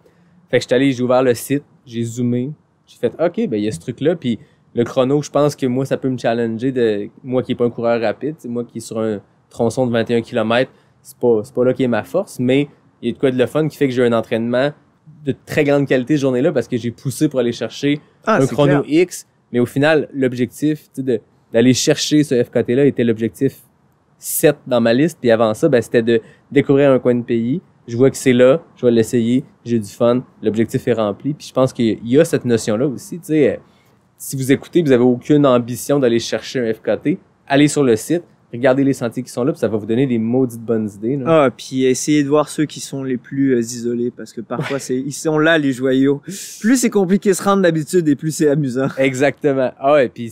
Speaker 4: Fait que j'ai ouvert le site, j'ai zoomé, j'ai fait, OK, il y a ce truc-là, puis le chrono, je pense que moi, ça peut me challenger moi qui est pas un coureur rapide, moi qui est sur un tronçon de 21 km, c'est pas là qui est ma force, mais il y a de quoi de le fun qui fait que j'ai un entraînement de très grande qualité ce journée-là parce que j'ai poussé pour aller chercher un chrono clair. X, mais au final, l'objectif, d'aller chercher ce FKT-là était l'objectif 7 dans ma liste, puis avant ça, c'était de découvrir un coin de pays. Je vois que c'est là, je vais l'essayer, j'ai du fun, l'objectif est rempli, puis je pense qu'il y a cette notion-là aussi, tu sais, si vous écoutez, vous avez aucune ambition d'aller chercher un FKT, allez sur le site, regardez les sentiers qui sont là, puis ça va vous donner des maudites bonnes idées. Là.
Speaker 1: Puis essayez de voir ceux qui sont les plus isolés, parce que parfois ils sont là les joyaux. Plus c'est compliqué de se rendre d'habitude, et plus c'est amusant.
Speaker 4: Exactement. Puis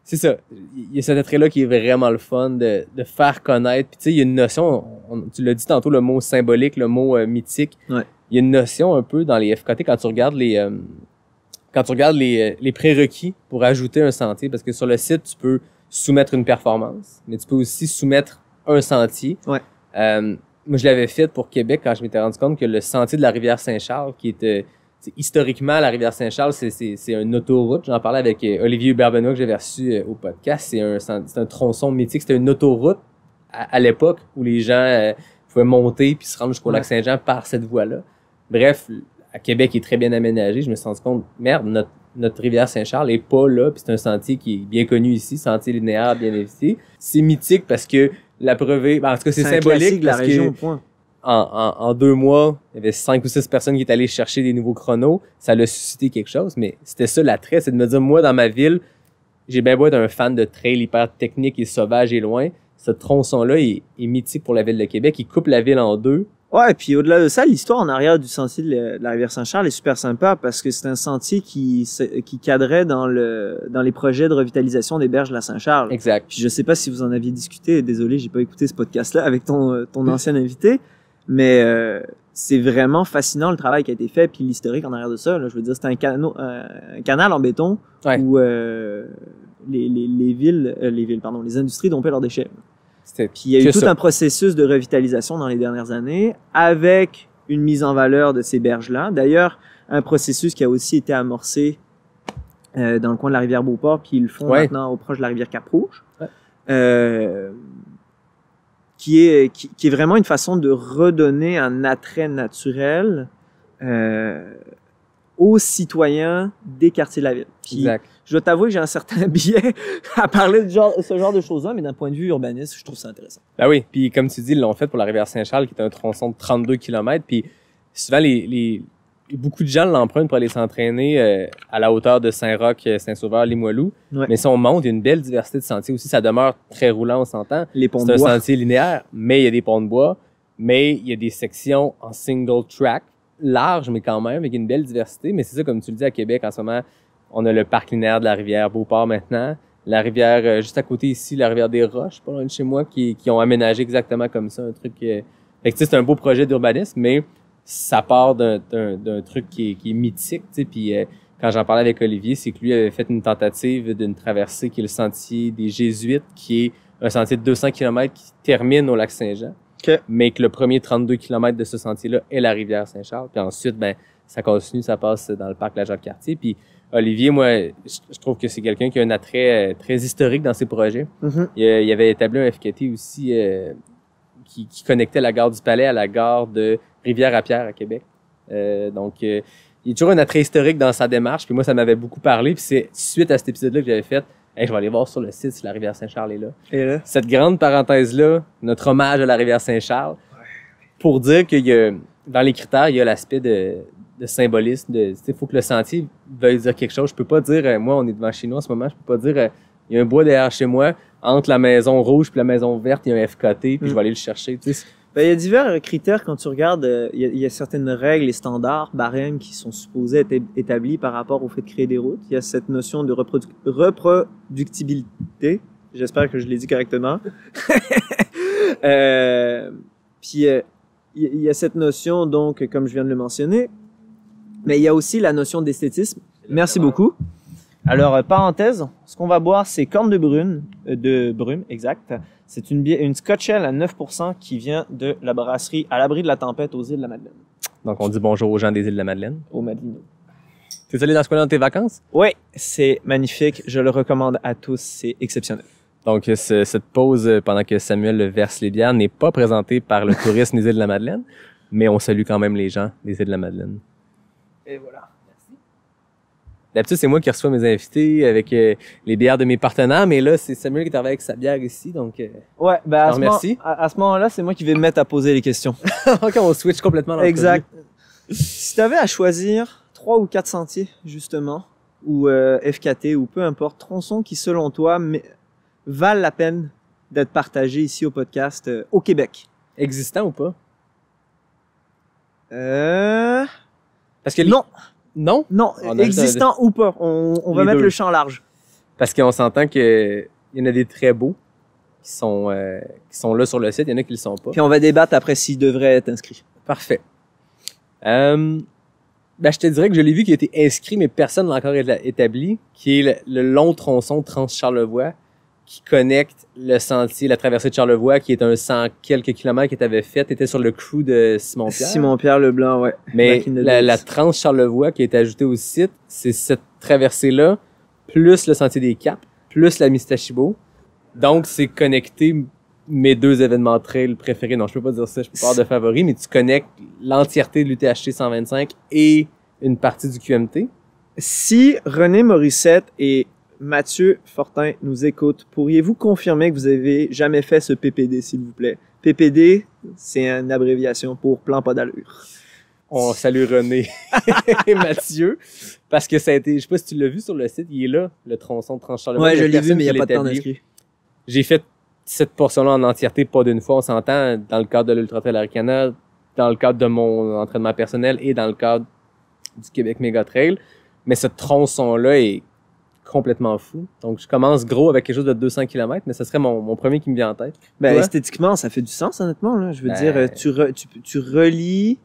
Speaker 4: c'est ça. Il y a cet attrait-là qui est vraiment le fun de faire connaître. Puis tu sais, il y a une notion, tu l'as dit tantôt, le mot symbolique, le mot mythique.
Speaker 1: Ouais.
Speaker 4: Il y a une notion un peu dans les FKT quand tu regardes les prérequis pour ajouter un sentier, parce que sur le site, tu peux soumettre une performance, mais tu peux aussi soumettre un sentier.
Speaker 1: Ouais.
Speaker 4: Moi, je l'avais fait pour Québec quand je m'étais rendu compte que le sentier de la rivière Saint-Charles, qui était historiquement la rivière Saint-Charles, c'est une autoroute. J'en parlais avec Olivier Hubert-Benoît que j'avais reçu au podcast. C'est un tronçon mythique. C'était une autoroute à l'époque où les gens pouvaient monter puis se rendre jusqu'au lac Saint-Jean par cette voie-là. Bref, à Québec, il est très bien aménagé. Je me suis rendu compte, merde, notre rivière Saint-Charles est pas là, puis c'est un sentier qui est bien connu ici, sentier linéaire, bien investi. C'est mythique parce que la preuve est, en tout cas, c'est symbolique
Speaker 1: de la
Speaker 4: parce
Speaker 1: région,
Speaker 4: que
Speaker 1: point.
Speaker 4: en 2 mois, il y avait 5 ou 6 personnes qui étaient allées chercher des nouveaux chronos. Ça l'a suscité quelque chose, mais c'était ça l'attrait, c'est de me dire, moi, dans ma ville, j'ai bien beau être un fan de trail hyper technique et sauvage et loin. Ce tronçon-là est mythique pour la ville de Québec. Il coupe la ville en 2.
Speaker 1: Ouais, et puis au-delà de ça, l'histoire en arrière du sentier de la rivière Saint-Charles est super sympa parce que c'est un sentier qui cadrait dans les projets de revitalisation des berges de la Saint-Charles.
Speaker 4: Exact.
Speaker 1: Puis je sais pas si vous en aviez discuté, désolé, j'ai pas écouté ce podcast-là avec ton ancien invité, mais c'est vraiment fascinant le travail qui a été fait puis l'historique en arrière de ça. Là, je veux dire, c'est un canal en béton
Speaker 4: Ouais.
Speaker 1: où les industries dompaient leurs déchets. Puis il y a eu tout un processus de revitalisation dans les dernières années avec une mise en valeur de ces berges-là. D'ailleurs, un processus qui a aussi été amorcé dans le coin de la rivière Beauport, puis ils le font maintenant au proche de la rivière Cap-Rouge, qui est vraiment une façon de redonner un attrait naturel aux citoyens des quartiers de la ville. Puis,
Speaker 4: Exact.
Speaker 1: je dois t'avouer que j'ai un certain biais à parler de ce genre de choses-là, mais d'un point de vue urbaniste, je trouve ça intéressant.
Speaker 4: Ben oui, puis comme tu dis, ils l'ont fait pour la rivière Saint-Charles, qui est un tronçon de 32 km, puis souvent, beaucoup de gens l'empruntent pour aller s'entraîner à la hauteur de Saint-Roch, Saint-Sauveur, Limoilou. Ouais. Mais si on monte, il y a une belle diversité de sentiers aussi. Ça demeure très roulant, on s'entend.
Speaker 1: Les ponts de bois.
Speaker 4: C'est un sentier linéaire, mais il y a des ponts de bois, mais il y a des sections en single track, large, mais quand même, avec une belle diversité. Mais c'est ça, comme tu le dis, à Québec, en ce moment, on a le parc linéaire de la rivière Beauport maintenant. La rivière, juste à côté ici, la rivière des Roches, pas loin de chez moi, qui ont aménagé exactement comme ça, un truc... Fait que, c'est un beau projet d'urbanisme, mais ça part d'un truc qui est mythique, tu sais. Puis quand j'en parlais avec Olivier, c'est que lui avait fait une tentative d'une traversée qui est le sentier des Jésuites, qui est un sentier de 200 km qui termine au lac Saint-Jean.
Speaker 1: Okay.
Speaker 4: Mais que le premier 32 km de ce sentier-là est la rivière Saint-Charles. Puis ensuite, ça continue, ça passe dans le parc La Jacques-Cartier. Puis Olivier, moi, je trouve que c'est quelqu'un qui a un attrait très historique dans ses projets.
Speaker 1: Mm-hmm.
Speaker 4: Il avait établi un FKT aussi qui connectait la gare du Palais à la gare de Rivière-à-Pierre à Québec. Donc, il y a toujours un attrait historique dans sa démarche. Puis moi, ça m'avait beaucoup parlé. Puis c'est suite à cet épisode-là que j'avais fait, je vais aller voir sur le site si la rivière Saint-Charles est là.
Speaker 1: Et là?
Speaker 4: Cette grande parenthèse-là, notre hommage à la rivière Saint-Charles, pour dire qu'il y a, dans les critères, il y a l'aspect de symbolisme. Il faut que le sentier veuille dire quelque chose. Je peux pas dire, moi, on est devant chez nous en ce moment, je peux pas dire, il y a un bois derrière chez moi, entre la maison rouge et la maison verte, il y a un FKT, puis je vais aller le chercher. Tu sais.
Speaker 1: Il y a divers critères quand tu regardes. Il y a certaines règles et standards, barèmes qui sont supposés être établis par rapport au fait de créer des routes. Il y a cette notion de reproductibilité. J'espère que je l'ai dit correctement. Puis il y a cette notion, donc, comme je viens de le mentionner, mais il y a aussi la notion d'esthétisme. Merci beaucoup. Alors, parenthèse, ce qu'on va boire, c'est Corne de Brume, exact. C'est une Scotch Ale à 9% qui vient de la brasserie À l'abri de la tempête aux îles de la Madeleine.
Speaker 4: Donc, on dit bonjour aux gens des îles de la Madeleine.
Speaker 1: Au Madelino.
Speaker 4: T'es allé dans ce coin dans tes vacances?
Speaker 1: Oui, c'est magnifique. Je le recommande à tous. C'est exceptionnel.
Speaker 4: Donc, cette pause pendant que Samuel verse les bières n'est pas présentée par le tourisme des îles de la Madeleine, mais on salue quand même les gens des îles de la Madeleine.
Speaker 1: Et voilà. Merci.
Speaker 4: D'habitude, c'est moi qui reçois mes invités avec les bières de mes partenaires, mais là, c'est Samuel qui travaille avec sa bière ici, donc
Speaker 1: ouais, ben
Speaker 4: à
Speaker 1: ce moment-là, c'est moi qui vais me mettre à poser les questions.
Speaker 4: OK, on switch complètement l'entrevue.
Speaker 1: Exact. Si tu avais à choisir 3 ou 4 sentiers, justement, ou FKT, ou peu importe, tronçons qui, selon toi, valent la peine d'être partagés ici au podcast au Québec.
Speaker 4: Existant ou pas?
Speaker 1: Parce que non. Non, existant ou pas. On va mettre le champ large.
Speaker 4: Parce qu'on s'entend qu'il y en a des très beaux qui sont là sur le site, il y en a qui le sont pas.
Speaker 1: Puis on va débattre après s'ils devraient être inscrits.
Speaker 4: Parfait. Je te dirais que je l'ai vu qui a été inscrit, mais personne ne l'a encore établi, qui est le long tronçon Trans-Charlevoix qui connecte le sentier, la traversée de Charlevoix, qui est un 100 quelques kilomètres que tu avais fait, était sur le crew de Simon-Pierre.
Speaker 1: Simon-Pierre Leblanc, ouais.
Speaker 4: Mais la Trans-Charlevoix qui a été ajoutée au site, c'est cette traversée-là, plus le sentier des Caps, plus la Mistachibo. Donc, c'est connecté mes 2 événements trail préférés. Non, je peux pas dire ça, je peux pas avoir de favoris, mais tu connectes l'entièreté de l'UTHC 125 et une partie du QMT.
Speaker 1: Si René Morissette et Mathieu Fortin nous écoutent, pourriez-vous confirmer que vous avez jamais fait ce PPD, s'il vous plaît? PPD, c'est une abréviation pour plan pas d'allure.
Speaker 4: On salue René et Mathieu, parce que ça a été, je sais pas si tu l'as vu sur le site, il est là, le tronçon de Tranche-Charlemagne.
Speaker 1: Ouais, je l'ai vu, mais il
Speaker 4: n'y
Speaker 1: n'y a pas de temps d'inscrit.
Speaker 4: J'ai fait cette portion-là en entièreté, pas d'une fois, on s'entend, dans le cadre de l'Ultra Trail Arikana, dans le cadre de mon entraînement personnel et dans le cadre du Québec Méga Trail. Mais ce tronçon-là est complètement fou. Donc, je commence gros avec quelque chose de 200 km, mais ce serait mon premier qui me vient en tête.
Speaker 1: Ben,
Speaker 4: Toi?
Speaker 1: esthétiquement, ça fait du sens, honnêtement, là. Je veux dire, tu relis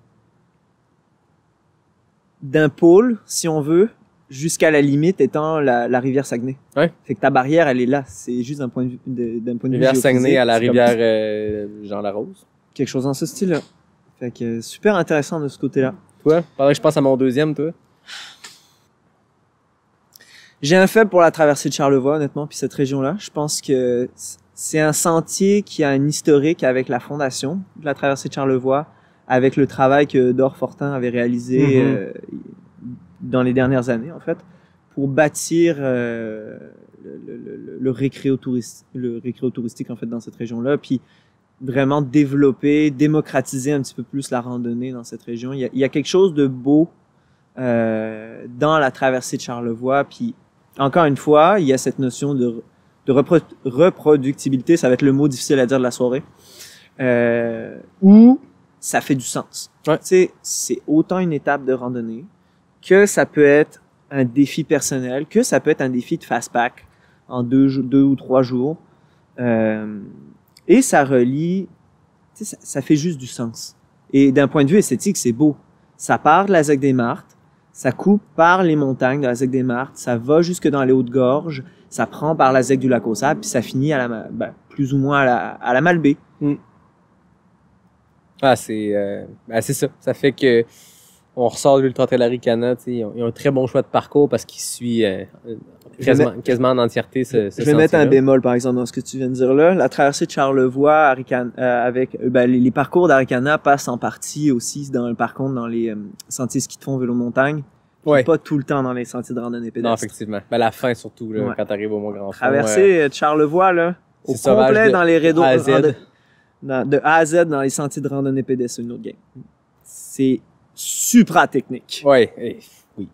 Speaker 1: d'un pôle, si on veut, jusqu'à la limite étant la rivière Saguenay.
Speaker 4: Ouais.
Speaker 1: Fait que ta barrière, elle est là. C'est juste d'un point de vue, d'un point de vue
Speaker 4: Rivière Saguenay
Speaker 1: géophysique,
Speaker 4: à la
Speaker 1: c'est comme
Speaker 4: rivière Jean-Larose.
Speaker 1: quelque chose dans ce style-là. Fait que super intéressant de ce côté-là.
Speaker 4: Toi? Pendant que je passe à mon deuxième, toi?
Speaker 1: J'ai un faible pour la traversée de Charlevoix, honnêtement, puis cette région-là. Je pense que c'est un sentier qui a un historique avec la fondation de la traversée de Charlevoix, avec le travail que Dore Fortin avait réalisé dans les dernières années, en fait, pour bâtir le récréo touristique, en fait, dans cette région-là, puis vraiment développer, démocratiser un petit peu plus la randonnée dans cette région. Il y a quelque chose de beau dans la traversée de Charlevoix, puis encore une fois, il y a cette notion de reproductibilité, ça va être le mot difficile à dire de la soirée, où ça fait du sens.
Speaker 4: Ouais.
Speaker 1: Tu sais, c'est autant une étape de randonnée que ça peut être un défi personnel, que ça peut être un défi de fast-pack en 2 ou 3 jours. Et ça relie, tu sais, ça fait juste du sens. Et d'un point de vue esthétique, c'est beau. Ça part de la ZEC des Martres, ça coupe par les montagnes de la ZEC des Martres, ça va jusque dans les Hautes-Gorges, ça prend par la ZEC du Lac-aux-Sables, puis ça finit à plus ou moins à la Malbaie.
Speaker 4: Ah, c'est ça. Ça fait que on ressort de l'Ultra Trail Arikana, tu sais, ils ont un très bon choix de parcours parce qu'ils suivent quasiment en entièreté ce
Speaker 1: Je vais mettre un bémol, par exemple, dans ce que tu viens de dire là. La traversée de Charlevoix avec les parcours d'Arikana passent en partie aussi par contre dans les sentiers ski de fond vélo-montagne.
Speaker 4: Ouais.
Speaker 1: Pas tout le temps dans les sentiers de randonnée pédestre.
Speaker 4: Non, effectivement. Ben, la fin surtout, là,
Speaker 1: Ouais.
Speaker 4: quand t'arrives au Mont-Grand-Fond.
Speaker 1: Traversée de Charlevoix, là, au
Speaker 4: c'est sauvage
Speaker 1: complet
Speaker 4: de
Speaker 1: dans les rideaux
Speaker 4: A à Z.
Speaker 1: de A à Z dans les sentiers de randonnée pédestre, c'est une autre game. C'est supra technique.
Speaker 4: Ouais, oui.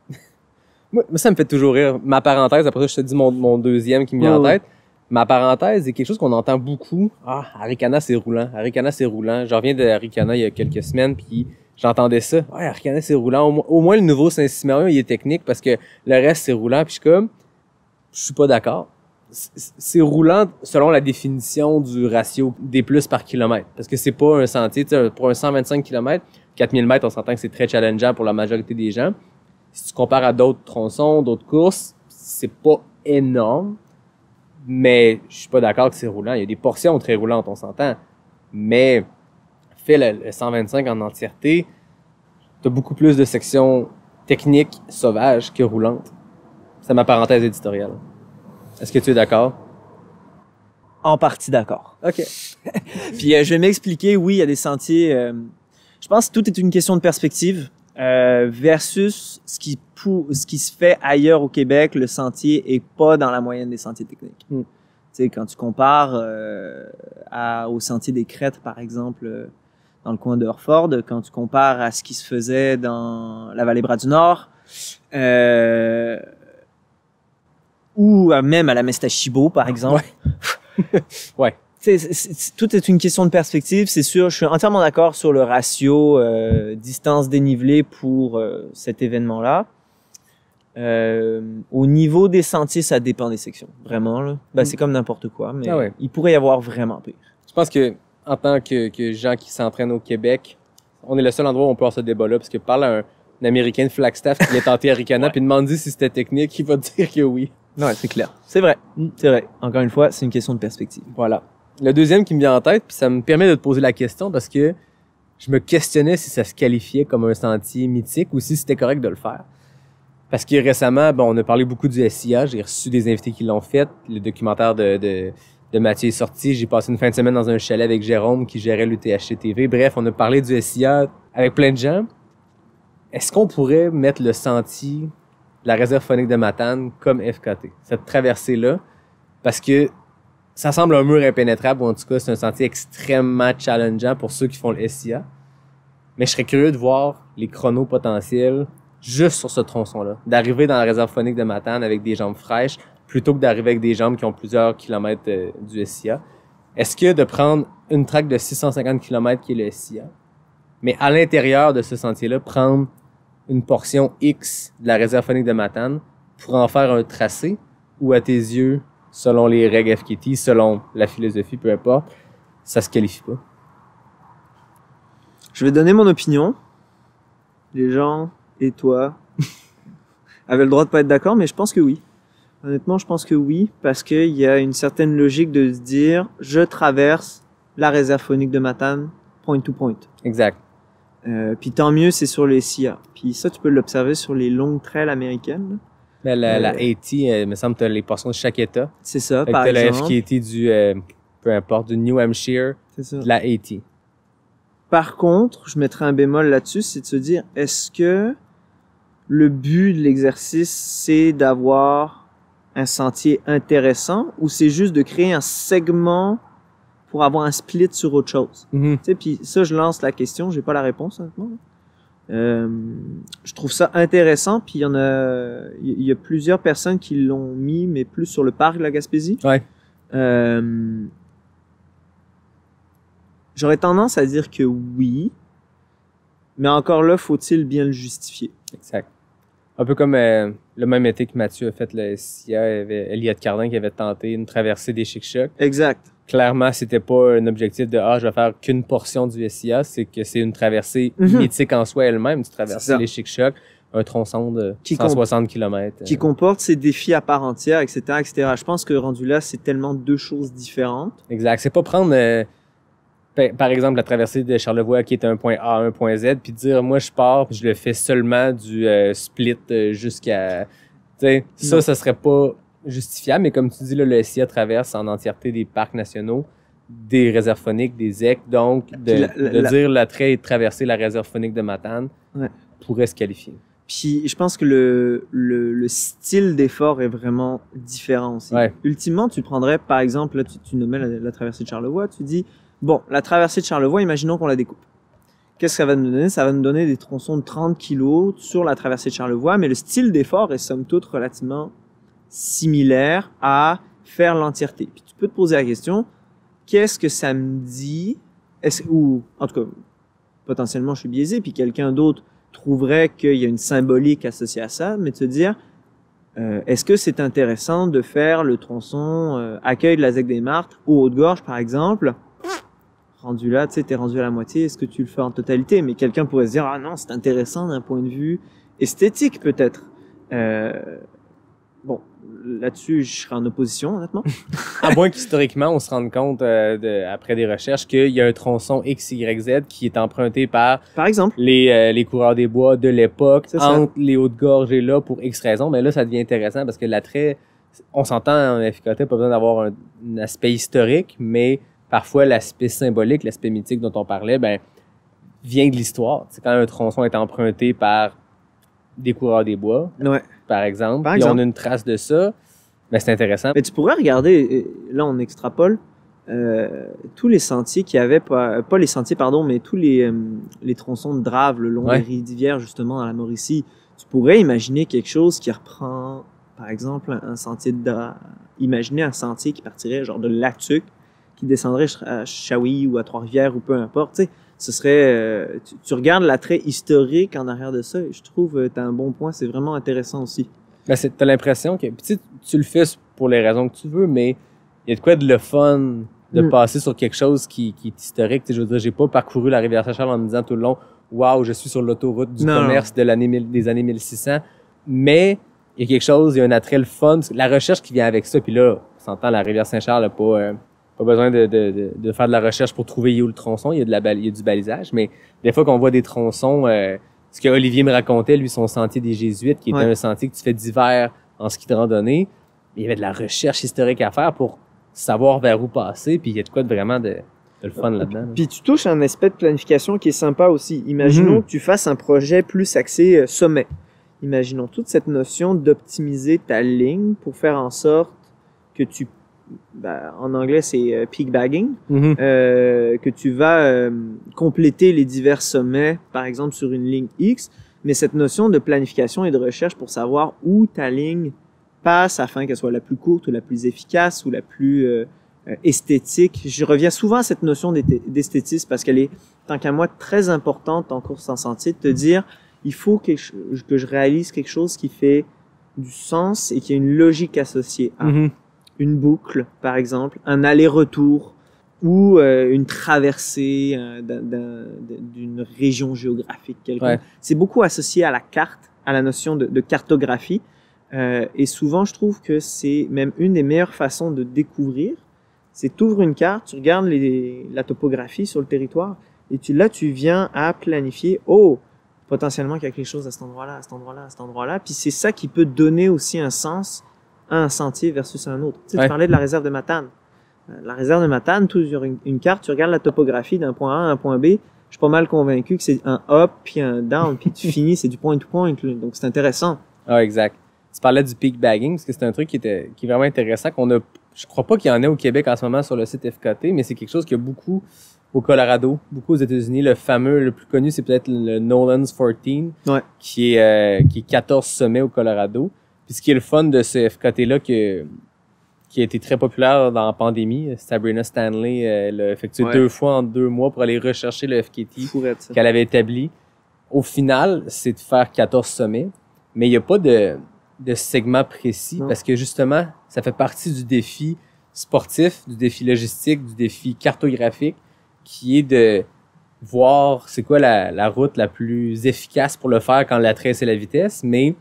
Speaker 4: Moi, ça me fait toujours rire. Ma parenthèse, après ça, je te dis mon deuxième qui me vient en
Speaker 1: Ouais.
Speaker 4: tête. Ma parenthèse est quelque chose qu'on entend beaucoup. Ah, Arikana, c'est roulant. Arikana, c'est roulant. Je reviens de Arikana il y a quelques semaines, puis j'entendais ça. Ouais, Arikana, c'est roulant. Au moins, le nouveau Saint-Siméon, il est technique parce que le reste, c'est roulant. Puis je suis pas d'accord. C'est roulant selon la définition du ratio des plus par kilomètre. Parce que c'est pas un sentier, tu sais, pour un 125 km, 4000 mètres, on s'entend que c'est très challengeant pour la majorité des gens. Si tu compares à d'autres tronçons, d'autres courses, c'est pas énorme. Mais je suis pas d'accord que c'est roulant. Il y a des portions très roulantes, on s'entend. Mais fais le 125 en entièreté, t'as beaucoup plus de sections techniques, sauvages que roulantes. C'est ma parenthèse éditoriale. Est-ce que tu es d'accord?
Speaker 1: En partie d'accord.
Speaker 4: OK.
Speaker 1: Puis je vais m'expliquer, oui, il y a des sentiers. Je pense que tout est une question de perspective versus ce qui se fait ailleurs au Québec. Le sentier est pas dans la moyenne des sentiers techniques. Tu sais, quand tu compares au sentier des Crêtes, par exemple, dans le coin de Herford, quand tu compares à ce qui se faisait dans la vallée Bras-du-Nord, ou même à la Mestachibo, par exemple.
Speaker 4: Ouais.
Speaker 1: Tout est une question de perspective, c'est sûr. Je suis entièrement d'accord sur le ratio distance dénivelée pour cet événement-là. Au niveau des sentiers, ça dépend des sections, vraiment là. C'est comme n'importe quoi, mais
Speaker 4: Ah ouais.
Speaker 1: il pourrait y avoir vraiment pire.
Speaker 4: Je pense que en tant que gens qui s'entraînent au Québec, on est le seul endroit où on peut avoir ce débat-là, parce que parle à un Américain de Flagstaff qui vient tenter Arikana, puis demande-lui si c'était technique, il va te dire que oui.
Speaker 1: Non, c'est clair. C'est vrai. C'est vrai. Encore une fois, c'est une question de perspective.
Speaker 4: Voilà. Le deuxième qui me vient en tête, puis ça me permet de te poser la question parce que je me questionnais si ça se qualifiait comme un sentier mythique ou si c'était correct de le faire. Parce que récemment, on a parlé beaucoup du SIA, j'ai reçu des invités qui l'ont fait, le documentaire de Mathieu est sorti, j'ai passé une fin de semaine dans un chalet avec Jérôme qui gérait l'UTHC TV. Bref, on a parlé du SIA avec plein de gens. Est-ce qu'on pourrait mettre le sentier, la réserve phonique de Matane comme FKT. Cette traversée-là, parce que ça semble un mur impénétrable, ou en tout cas, c'est un sentier extrêmement challengeant pour ceux qui font le SIA. Mais je serais curieux de voir les chronos potentiels juste sur ce tronçon-là. D'arriver dans la réserve phonique de Matane avec des jambes fraîches, plutôt que d'arriver avec des jambes qui ont plusieurs kilomètres du SIA. Est-ce que de prendre une track de 650 km qui est le SIA, mais à l'intérieur de ce sentier-là, prendre une portion X de la réserve phonique de Matane pour en faire un tracé, ou à tes yeux, selon les règles FKT, selon la philosophie, peu importe, ça se qualifie pas?
Speaker 1: Je vais donner mon opinion. Les gens et toi avaient le droit de pas être d'accord, mais je pense que oui. Honnêtement, je pense que oui, parce qu'il y a une certaine logique de se dire, je traverse la réserve phonique de Matane, point to point.
Speaker 4: Exact.
Speaker 1: Puis tant mieux, c'est sur les SIA. Puis ça, tu peux l'observer sur les longues trails américaines.
Speaker 4: Mais la AT, il me semble que tu as les portions de chaque État.
Speaker 1: C'est ça,
Speaker 4: Fait
Speaker 1: par
Speaker 4: que
Speaker 1: exemple.
Speaker 4: t'as la FKT du, peu importe, du New Hampshire,
Speaker 1: C'est ça.
Speaker 4: de la AT.
Speaker 1: Par contre, je mettrais un bémol là-dessus, c'est de se dire, est-ce que le but de l'exercice, c'est d'avoir un sentier intéressant ou c'est juste de créer un segment pour avoir un split sur autre chose?
Speaker 4: Mhm.
Speaker 1: Tu sais, puis ça, je lance la question, j'ai pas la réponse honnêtement. Je trouve ça intéressant, puis il y a plusieurs personnes qui l'ont mis, mais plus sur le parc de la Gaspésie.
Speaker 4: Ouais.
Speaker 1: J'aurais tendance à dire que oui, mais encore là, faut-il bien le justifier?
Speaker 4: Exact. Un peu comme le même été que Mathieu a fait le SIA, il y avait Elliot Cardin qui avait tenté une traversée des Chic-Chocs.
Speaker 1: Exact.
Speaker 4: Clairement, c'était pas un objectif de je vais faire qu'une portion du SIA, c'est que c'est une traversée mythique en soi elle-même. Tu traverses les Chic-Chocs, un tronçon de 160 km.
Speaker 1: Qui comporte ses défis à part entière, etc., etc. Je pense que rendu là, c'est tellement deux choses différentes.
Speaker 4: Exact. C'est pas prendre, par exemple, la traversée de Charlevoix qui est un point A, un point Z, puis dire, moi, je pars, puis je le fais seulement du split jusqu'à... Tu sais, ça serait pas justifiable, mais comme tu dis, là, le SIA traverse en entièreté des parcs nationaux, des réserves phoniques, des EC, donc de dire l'attrait et de traverser la réserve phonique de Matane pourrait se qualifier.
Speaker 1: Puis je pense que le style d'effort est vraiment différent aussi.
Speaker 4: Ouais.
Speaker 1: Ultimement, tu prendrais, par exemple, là, tu nommais la traversée de Charlevoix, tu dis, bon, la traversée de Charlevoix, imaginons qu'on la découpe. Qu'est-ce que ça va nous donner? Ça va nous donner des tronçons de 30 kilos sur la traversée de Charlevoix, mais le style d'effort est somme toute relativement similaire à faire l'entièreté. Puis tu peux te poser la question, qu'est-ce que ça me dit? Ou, en tout cas, potentiellement, je suis biaisé, puis quelqu'un d'autre trouverait qu'il y a une symbolique associée à ça, mais de se dire, est-ce que c'est intéressant de faire le tronçon accueil de la ZEC des Martres ou Haute-Gorge, par exemple? Rendu là, tu sais, t'es rendu à la moitié, est-ce que tu le fais en totalité? Mais quelqu'un pourrait se dire, ah non, c'est intéressant d'un point de vue esthétique, peut-être. Bon, là-dessus, je serais en opposition, honnêtement.
Speaker 4: À moins qu'historiquement, on se rende compte, après des recherches, qu'il y a un tronçon X, Y, Z qui est emprunté par
Speaker 1: exemple,
Speaker 4: les coureurs des bois de l'époque,
Speaker 1: C'est ça.
Speaker 4: entre les Hautes-Gorges et là, pour X raisons. Mais là, ça devient intéressant parce que l'attrait, on s'entend en FKT, pas besoin d'avoir un aspect historique, mais parfois l'aspect symbolique, l'aspect mythique dont on parlait, vient de l'histoire. C'est quand un tronçon est emprunté par des coureurs des bois,
Speaker 1: ouais.
Speaker 4: par exemple,
Speaker 1: Par
Speaker 4: puis
Speaker 1: exemple.
Speaker 4: on a une trace de ça, c'est intéressant.
Speaker 1: Mais tu pourrais regarder, là on extrapole, tous les sentiers qu'il y avait, pas les sentiers, pardon, mais tous les tronçons de drave le long des rivières, justement, dans la Mauricie. Tu pourrais imaginer quelque chose qui reprend, par exemple, un sentier de drave. Imaginez un sentier qui partirait genre de Latuc, qui descendrait à Shawi ou à Trois-Rivières ou peu importe, tu sais. Ce serait, tu regardes l'attrait historique en arrière de ça, et je trouve, t'as un bon point, c'est vraiment intéressant aussi.
Speaker 4: T'as l'impression que, tu le fais pour les raisons que tu veux, mais il y a de quoi de le fun de passer sur quelque chose qui est historique. Je veux dire, j'ai pas parcouru la rivière Saint-Charles en me disant tout le long, waouh, je suis sur l'autoroute du commerce de des années 1600. Mais il y a quelque chose, il y a un attrait le fun. La recherche qui vient avec ça, puis là, on s'entend, la rivière Saint-Charles n'a pas besoin de faire de la recherche pour trouver où le tronçon. Il y a du balisage, mais des fois qu'on voit des tronçons, ce que Olivier me racontait, lui, son sentier des Jésuites, qui était un sentier que tu fais d'hiver en ski de randonnée, il y avait de la recherche historique à faire pour savoir vers où passer, puis il y a de quoi de vraiment de le fun là-dedans.
Speaker 1: Puis tu touches à un aspect de planification qui est sympa aussi. Imaginons que tu fasses un projet plus axé sommet. imaginons toute cette notion d'optimiser ta ligne pour faire en sorte que en anglais c'est peak bagging, que tu vas compléter les divers sommets, par exemple sur une ligne X, mais cette notion de planification et de recherche pour savoir où ta ligne passe afin qu'elle soit la plus courte ou la plus efficace ou la plus esthétique. Je reviens souvent à cette notion d'esthétisme parce qu'elle est, tant qu'à moi, très importante en course en sentier, de te dire, il faut que je réalise quelque chose qui fait du sens et qui a une logique associée à une boucle, par exemple, un aller-retour ou une traversée d'une région géographique quelconque. Ouais. C'est beaucoup associé à la carte, à la notion de cartographie. Et souvent, je trouve que c'est même une des meilleures façons de découvrir. C'est t'ouvres une carte, tu regardes la topographie sur le territoire et là, tu viens à planifier, potentiellement qu'il y a quelque chose à cet endroit-là, à cet endroit-là, à cet endroit-là. Puis c'est ça qui peut donner aussi un sens à un sentier versus un autre. Tu sais, tu parlais de la réserve de Matane. La réserve de Matane, tu sur une carte, tu regardes la topographie d'un point A à un point B. Je suis pas mal convaincu que c'est un up puis un down puis tu finis, c'est du point to point. Donc c'est intéressant.
Speaker 4: Ah, exact. Tu parlais du peak bagging parce que c'est un truc qui est vraiment intéressant je crois pas qu'il y en ait au Québec en ce moment sur le site FKT, mais c'est quelque chose qu'il y a beaucoup au Colorado, beaucoup aux États-Unis. Le plus connu, c'est peut-être le Nolan's 14, qui est 14 sommets au Colorado. Puis ce qui est le fun de ce FKT-là qui a été très populaire dans la pandémie, Sabrina Stanley elle a effectué 2 fois en 2 mois pour aller rechercher le FKT qu'elle avait établi. Au final, c'est de faire 14 sommets, mais il n'y a pas de segment précis parce que justement, ça fait partie du défi sportif, du défi logistique, du défi cartographique qui est de voir c'est quoi la route la plus efficace pour le faire quand l'attrait c'est la vitesse, mais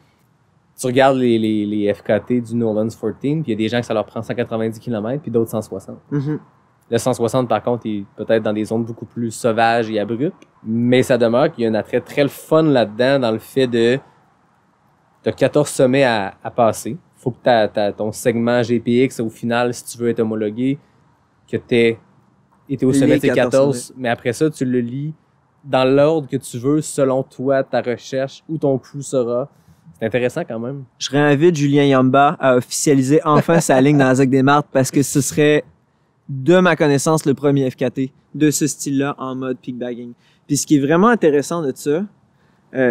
Speaker 4: tu regardes les FKT du Nolan's 14, puis il y a des gens que ça leur prend 190 km puis d'autres 160. Le 160 par contre est peut-être dans des zones beaucoup plus sauvages et abruptes, mais ça demeure qu'il y a un attrait très fun là-dedans dans le fait de t'as 14 sommets à passer. Faut que t'as ton segment GPX au final, si tu veux être homologué, que t'aies été au sommet de 14. Mais après ça, tu le lis dans l'ordre que tu veux, selon toi, ta recherche, où ton crew sera. C'est intéressant quand même.
Speaker 1: Je réinvite Julien Yamba à officialiser enfin sa ligne dans la ZEC des Martres parce que ce serait, de ma connaissance, le premier FKT de ce style-là en mode peak bagging. Puis ce qui est vraiment intéressant de ça,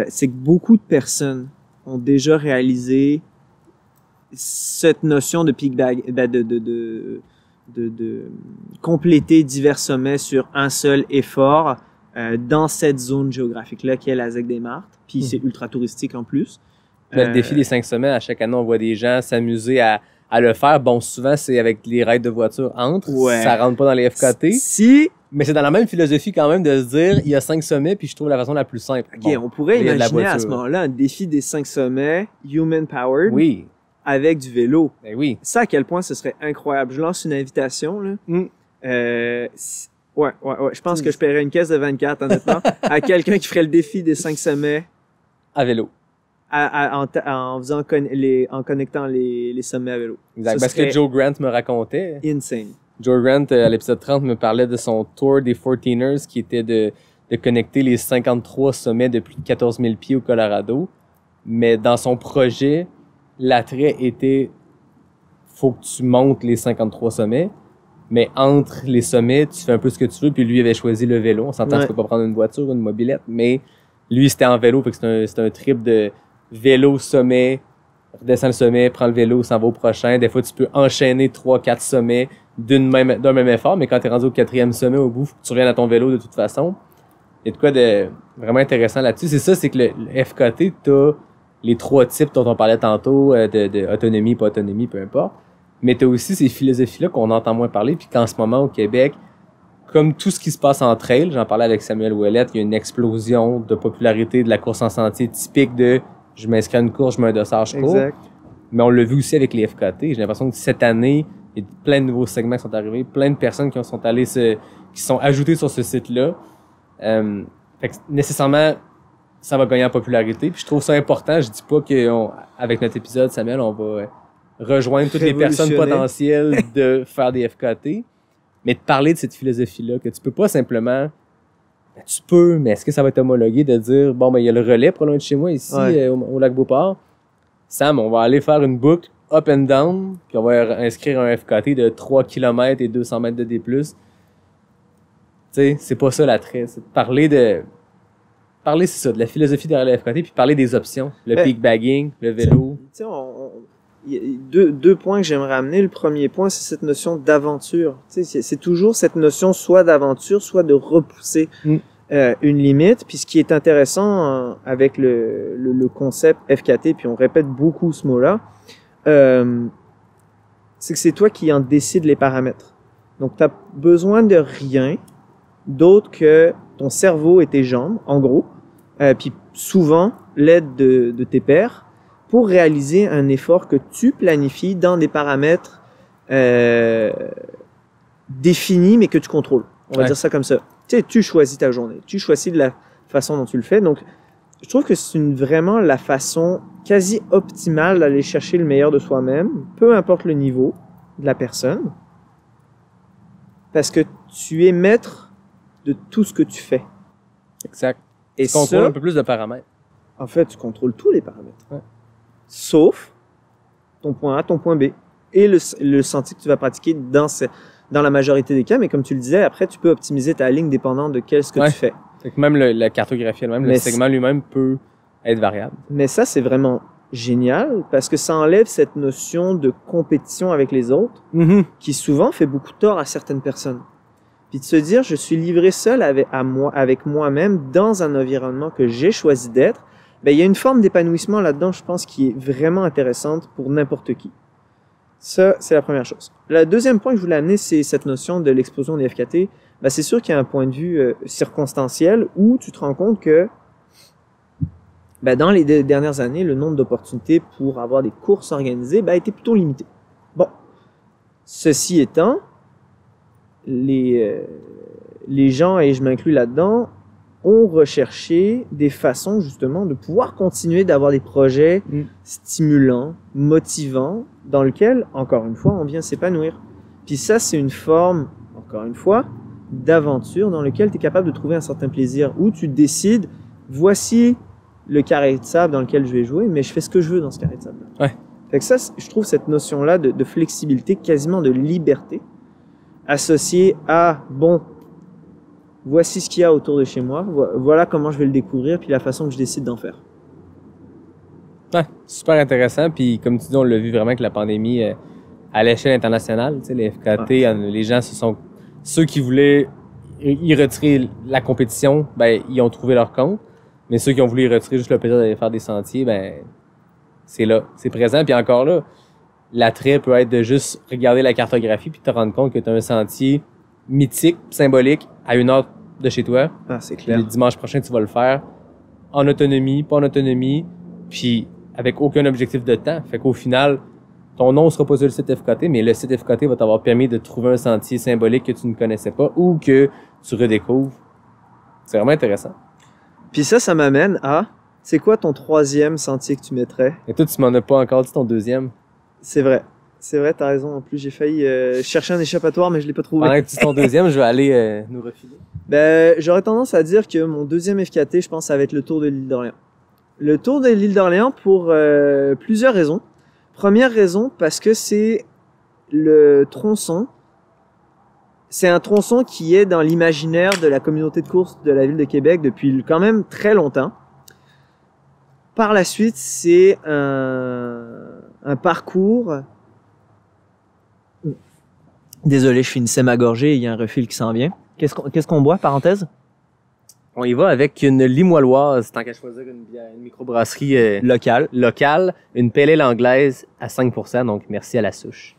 Speaker 1: c'est que beaucoup de personnes ont déjà réalisé cette notion de peak bag, de compléter divers sommets sur un seul effort dans cette zone géographique-là qui est la ZEC des Martres. Puis c'est ultra touristique en plus.
Speaker 4: Le défi des 5 sommets, à chaque année, on voit des gens s'amuser à le faire. Bon, souvent, c'est avec les raids de voiture entre. Ouais. Ça rentre pas dans les FKT. Mais c'est dans la même philosophie quand même de se dire, il y a 5 sommets, puis je trouve la façon la plus simple.
Speaker 1: OK, on pourrait imaginer à ce moment-là un défi des 5 sommets, human-powered, avec du vélo.
Speaker 4: Ben oui.
Speaker 1: Ça, à quel point ce serait incroyable. Je lance une invitation, là. Ouais. Je pense que je paierais une caisse de 24, honnêtement, à quelqu'un qui ferait le défi des 5 sommets.
Speaker 4: À vélo.
Speaker 1: En connectant les sommets à vélo.
Speaker 4: Exact. Parce que Joe Grant me racontait.
Speaker 1: Insane.
Speaker 4: Joe Grant, à l'épisode 30, me parlait de son tour des 14ers qui était de connecter les 53 sommets de plus de 14 000 pieds au Colorado. Mais dans son projet, l'attrait était faut que tu montes les 53 sommets, mais entre les sommets, tu fais un peu ce que tu veux. Puis lui avait choisi le vélo. On s'entend que tu peux pas prendre une voiture ou une mobilette, mais lui, c'était en vélo. Fait que c'est un trip de vélo, sommet, redescend le sommet, prend le vélo, s'en va au prochain. Des fois, tu peux enchaîner 3-4 sommets d'un même effort, mais quand tu es rendu au 4e sommet au bout, tu reviens à ton vélo de toute façon. Il y a de quoi de vraiment intéressant là-dessus. C'est ça, c'est que le FKT, t'as les 3 types dont on parlait tantôt, de autonomie, pas autonomie, peu importe. Mais t'as aussi ces philosophies-là qu'on entend moins parler, puis qu'en ce moment, au Québec, comme tout ce qui se passe en trail, j'en parlais avec Samuel Ouellette, il y a une explosion de popularité de la course en sentier typique de je m'inscris à une course, je mets un dossard, je cours. Exact. Mais on l'a vu aussi avec les FKT. J'ai l'impression que cette année, il y a plein de nouveaux segments qui sont arrivés, plein de personnes qui sont ajoutées sur ce site-là. Fait que nécessairement, ça va gagner en popularité. Puis je trouve ça important. Je dis pas qu'avec notre épisode, Samuel, on va rejoindre toutes les personnes potentielles de faire des FKT, mais de parler de cette philosophie-là, que tu peux pas simplement Ben, tu peux, mais est-ce que ça va être homologué de dire, bon, ben, il y a le relais pas loin de chez moi, ici, au lac Beauport. Sam, on va aller faire une boucle up and down, puis on va inscrire un FKT de 3 km et 200 mètres de D+. Tu sais, c'est pas ça l'attrait. C'est de parler, c'est ça, de la philosophie derrière le FKT, puis parler des options. Le peak bagging, le vélo.
Speaker 1: Tu sais, il y a deux points que j'aimerais amener. Le premier point, c'est cette notion d'aventure. Tu sais, c'est toujours cette notion soit d'aventure, soit de repousser une limite. Puis ce qui est intéressant avec le concept FKT, puis on répète beaucoup ce mot-là, c'est que c'est toi qui en décides les paramètres. Donc, tu as besoin de rien d'autre que ton cerveau et tes jambes, en gros, puis souvent l'aide de tes pairs, pour réaliser un effort que tu planifies dans des paramètres définis, mais que tu contrôles. On va dire ça comme ça. Tu sais, tu choisis ta journée, tu choisis de la façon dont tu le fais. Donc, je trouve que c'est vraiment la façon quasi optimale d'aller chercher le meilleur de soi-même, peu importe le niveau de la personne, parce que tu es maître de tout ce que tu fais.
Speaker 4: Exact.
Speaker 1: Et
Speaker 4: tu contrôles un peu plus de paramètres.
Speaker 1: En fait, tu contrôles tous les paramètres.
Speaker 4: Ouais.
Speaker 1: Sauf ton point A, ton point B et le sentier que tu vas pratiquer dans la majorité des cas. Mais comme tu le disais, après, tu peux optimiser ta ligne dépendant de ce que tu fais.
Speaker 4: Fait que même la cartographie elle-même, le segment lui-même peut être variable.
Speaker 1: Mais ça, c'est vraiment génial parce que ça enlève cette notion de compétition avec les autres qui souvent fait beaucoup de tort à certaines personnes. Puis de se dire, je suis livré seul avec moi-même dans un environnement que j'ai choisi d'être, ben, il y a une forme d'épanouissement là-dedans, je pense, qui est vraiment intéressante pour n'importe qui. Ça, c'est la première chose. Le deuxième point que je voulais amener, c'est cette notion de l'explosion des FKT. Ben, c'est sûr qu'il y a un point de vue circonstanciel où tu te rends compte que ben, dans les dernières années, le nombre d'opportunités pour avoir des courses organisées ben, a été plutôt limité. Bon, ceci étant, les gens, et je m'inclus là-dedans, ont recherché des façons justement de pouvoir continuer d'avoir des projets stimulants, motivants, dans lesquels, encore une fois, on vient s'épanouir. Puis ça, c'est une forme, encore une fois, d'aventure dans lequel tu es capable de trouver un certain plaisir, où tu décides, voici le carré de sable dans lequel je vais jouer, mais je fais ce que je veux dans ce carré de sable.
Speaker 4: Ouais.
Speaker 1: Fait que ça, je trouve cette notion-là de flexibilité, quasiment de liberté, associée à, bon, voici ce qu'il y a autour de chez moi, voilà comment je vais le découvrir, puis la façon que je décide d'en faire.
Speaker 4: Ouais, super intéressant. Puis comme tu dis, on l'a vu vraiment avec la pandémie à l'échelle internationale. Tu sais, les FKT, les gens ceux qui voulaient y retirer la compétition, ben ils ont trouvé leur compte. Mais ceux qui ont voulu y retirer juste le plaisir d'aller faire des sentiers, ben c'est là, c'est présent. Puis encore là, l'attrait peut être de juste regarder la cartographie puis te rendre compte que tu as un sentier mythique, symbolique, à 1 heure de chez toi.
Speaker 1: Ah, c'est clair.
Speaker 4: Le dimanche prochain, tu vas le faire en autonomie, pas en autonomie, puis avec aucun objectif de temps. Fait qu'au final, ton nom sera pas sur le site FKT, mais le site FKT va t'avoir permis de trouver un sentier symbolique que tu ne connaissais pas ou que tu redécouvres. C'est vraiment intéressant.
Speaker 1: Puis ça m'amène à, c'est quoi ton 3e sentier que tu mettrais?
Speaker 4: Et toi, tu m'en as pas encore dit ton 2e.
Speaker 1: C'est vrai, t'as raison. En plus, j'ai failli chercher un échappatoire, mais je l'ai pas trouvé.
Speaker 4: Pendant que tu dis ton 2e, je vais aller nous refiler.
Speaker 1: Ben, j'aurais tendance à dire que mon 2e FKT, je pense, ça va être le Tour de l'île d'Orléans. Le Tour de l'île d'Orléans pour plusieurs raisons. Première raison, parce que c'est le tronçon. C'est un tronçon qui est dans l'imaginaire de la communauté de course de la ville de Québec depuis quand même très longtemps. Par la suite, c'est un parcours. Désolé, je finissais ma gorgée, il y a un refill qui s'en vient. Qu'est-ce qu'on boit, parenthèse?
Speaker 4: On y va avec une limoilloise, tant qu'à choisir une microbrasserie locale, une pale ale anglaise à 5%, donc merci à la souche.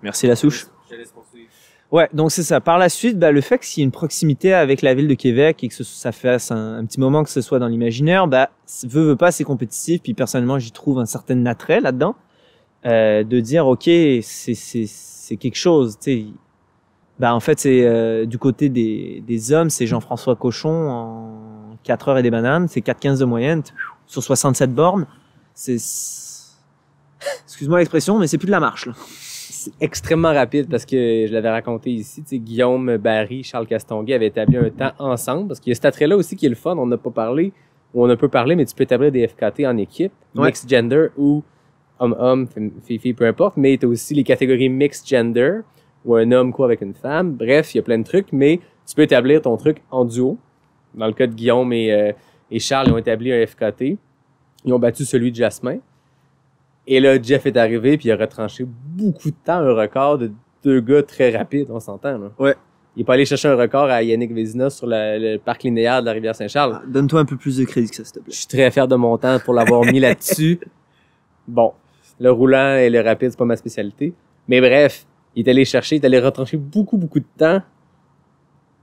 Speaker 1: Merci la souche.
Speaker 4: Je laisse poursuivre.
Speaker 1: Ouais, donc c'est ça. Par la suite, le fait qu'il y ait une proximité avec la ville de Québec et que ça fasse un petit moment que ce soit dans l'imaginaire, veut pas, c'est compétitif. Puis personnellement, j'y trouve un certain attrait là-dedans, de dire ok, c'est quelque chose. Tu sais, en fait, c'est du côté des hommes, c'est Jean-François Cochon en 4 heures et des bananes, c'est 4,15 de moyenne sur 67 bornes. C'est excuse-moi l'expression, mais c'est plus de la marche là.
Speaker 4: c'est extrêmement rapide parce que je l'avais raconté ici, tu sais, Guillaume Barry, Charles Castonguay avaient établi un temps ensemble parce qu'il y a cet attrait-là aussi qui est le fun, on n'a pas parlé, ou on a peu parlé, mais tu peux établir des FKT en équipe, mixed gender ou homme-homme, fille-fille, peu importe, mais tu as aussi les catégories mixed gender, ou un homme quoi avec une femme, bref, il y a plein de trucs, mais tu peux établir ton truc en duo. Dans le cas de Guillaume et Charles, ils ont établi un FKT, ils ont battu celui de Jasmin. Et là, Jeff est arrivé puis il a retranché beaucoup de temps un record de 2 gars très rapides, on s'entend, là.
Speaker 1: Ouais.
Speaker 4: Il est pas allé chercher un record à Yannick Vézina sur le parc linéaire de la Rivière-Saint-Charles.
Speaker 1: Ah, donne-toi un peu plus de crédit que ça, s'il te plaît.
Speaker 4: Je suis très fier de mon temps pour l'avoir mis là-dessus. Bon, le roulant et le rapide, c'est pas ma spécialité. Mais bref, il est allé chercher, il est allé retrancher beaucoup de temps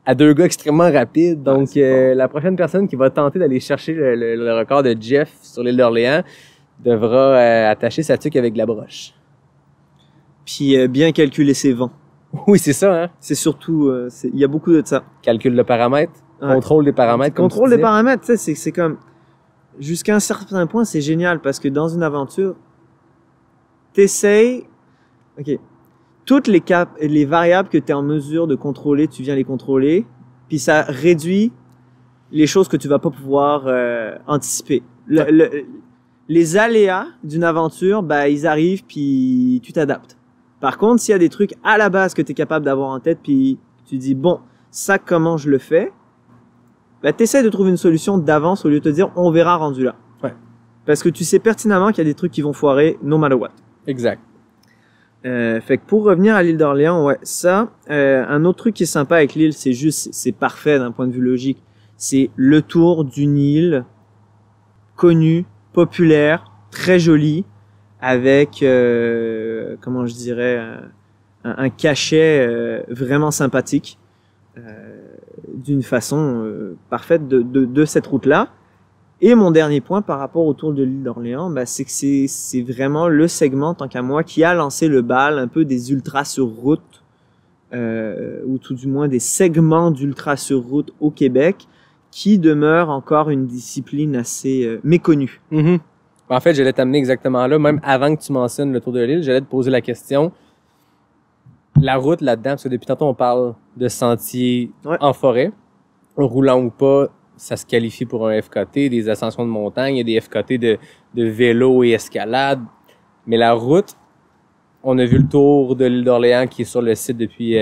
Speaker 4: à 2 gars extrêmement rapides. Donc, la prochaine personne qui va tenter d'aller chercher le record de Jeff sur l'île d'Orléans devra attacher sa tuque avec de la broche.
Speaker 1: Puis bien calculer ses vents.
Speaker 4: Oui, c'est ça, hein?
Speaker 1: C'est surtout, il y a beaucoup de ça.
Speaker 4: Calcul de paramètres, contrôle des paramètres.
Speaker 1: Contrôle des paramètres, tu sais, c'est comme, jusqu'à un certain point, c'est génial parce que dans une aventure, t'essayes, ok, toutes les variables que tu es en mesure de contrôler, tu viens les contrôler, puis ça réduit les choses que tu vas pas pouvoir anticiper. Les aléas d'une aventure, bah ils arrivent puis tu t'adaptes. Par contre, s'il y a des trucs à la base que tu es capable d'avoir en tête puis tu dis bon, ça comment je le fais, bah t'essaies de trouver une solution d'avance au lieu de te dire on verra rendu là.
Speaker 4: Ouais.
Speaker 1: Parce que tu sais pertinemment qu'il y a des trucs qui vont foirer no matter what.
Speaker 4: Exact.
Speaker 1: Fait que pour revenir à l'île d'Orléans, ouais, ça, un autre truc qui est sympa avec l'île, c'est juste, c'est parfait d'un point de vue logique. C'est le tour d'une île connue, populaire, très jolie, avec, comment je dirais, un cachet vraiment sympathique, d'une façon parfaite de cette route-là. Et mon dernier point par rapport au tour de l'île d'Orléans, bah, c'est que c'est vraiment le segment, tant qu'à moi, qui a lancé le bal un peu des ultras sur route, ou tout du moins des segments d'ultras sur route au Québec, qui demeure encore une discipline assez méconnue.
Speaker 4: Mm-hmm. En fait, j'allais t'amener exactement là, même avant que tu mentionnes le tour de l'île, j'allais te poser la question. La route là-dedans, parce que depuis tantôt on parle de sentiers en forêt, roulant ou pas, ça se qualifie pour un FKT, des ascensions de montagne, il y a des FKT de vélo et escalade. Mais la route, on a vu le tour de l'île d'Orléans qui est sur le site depuis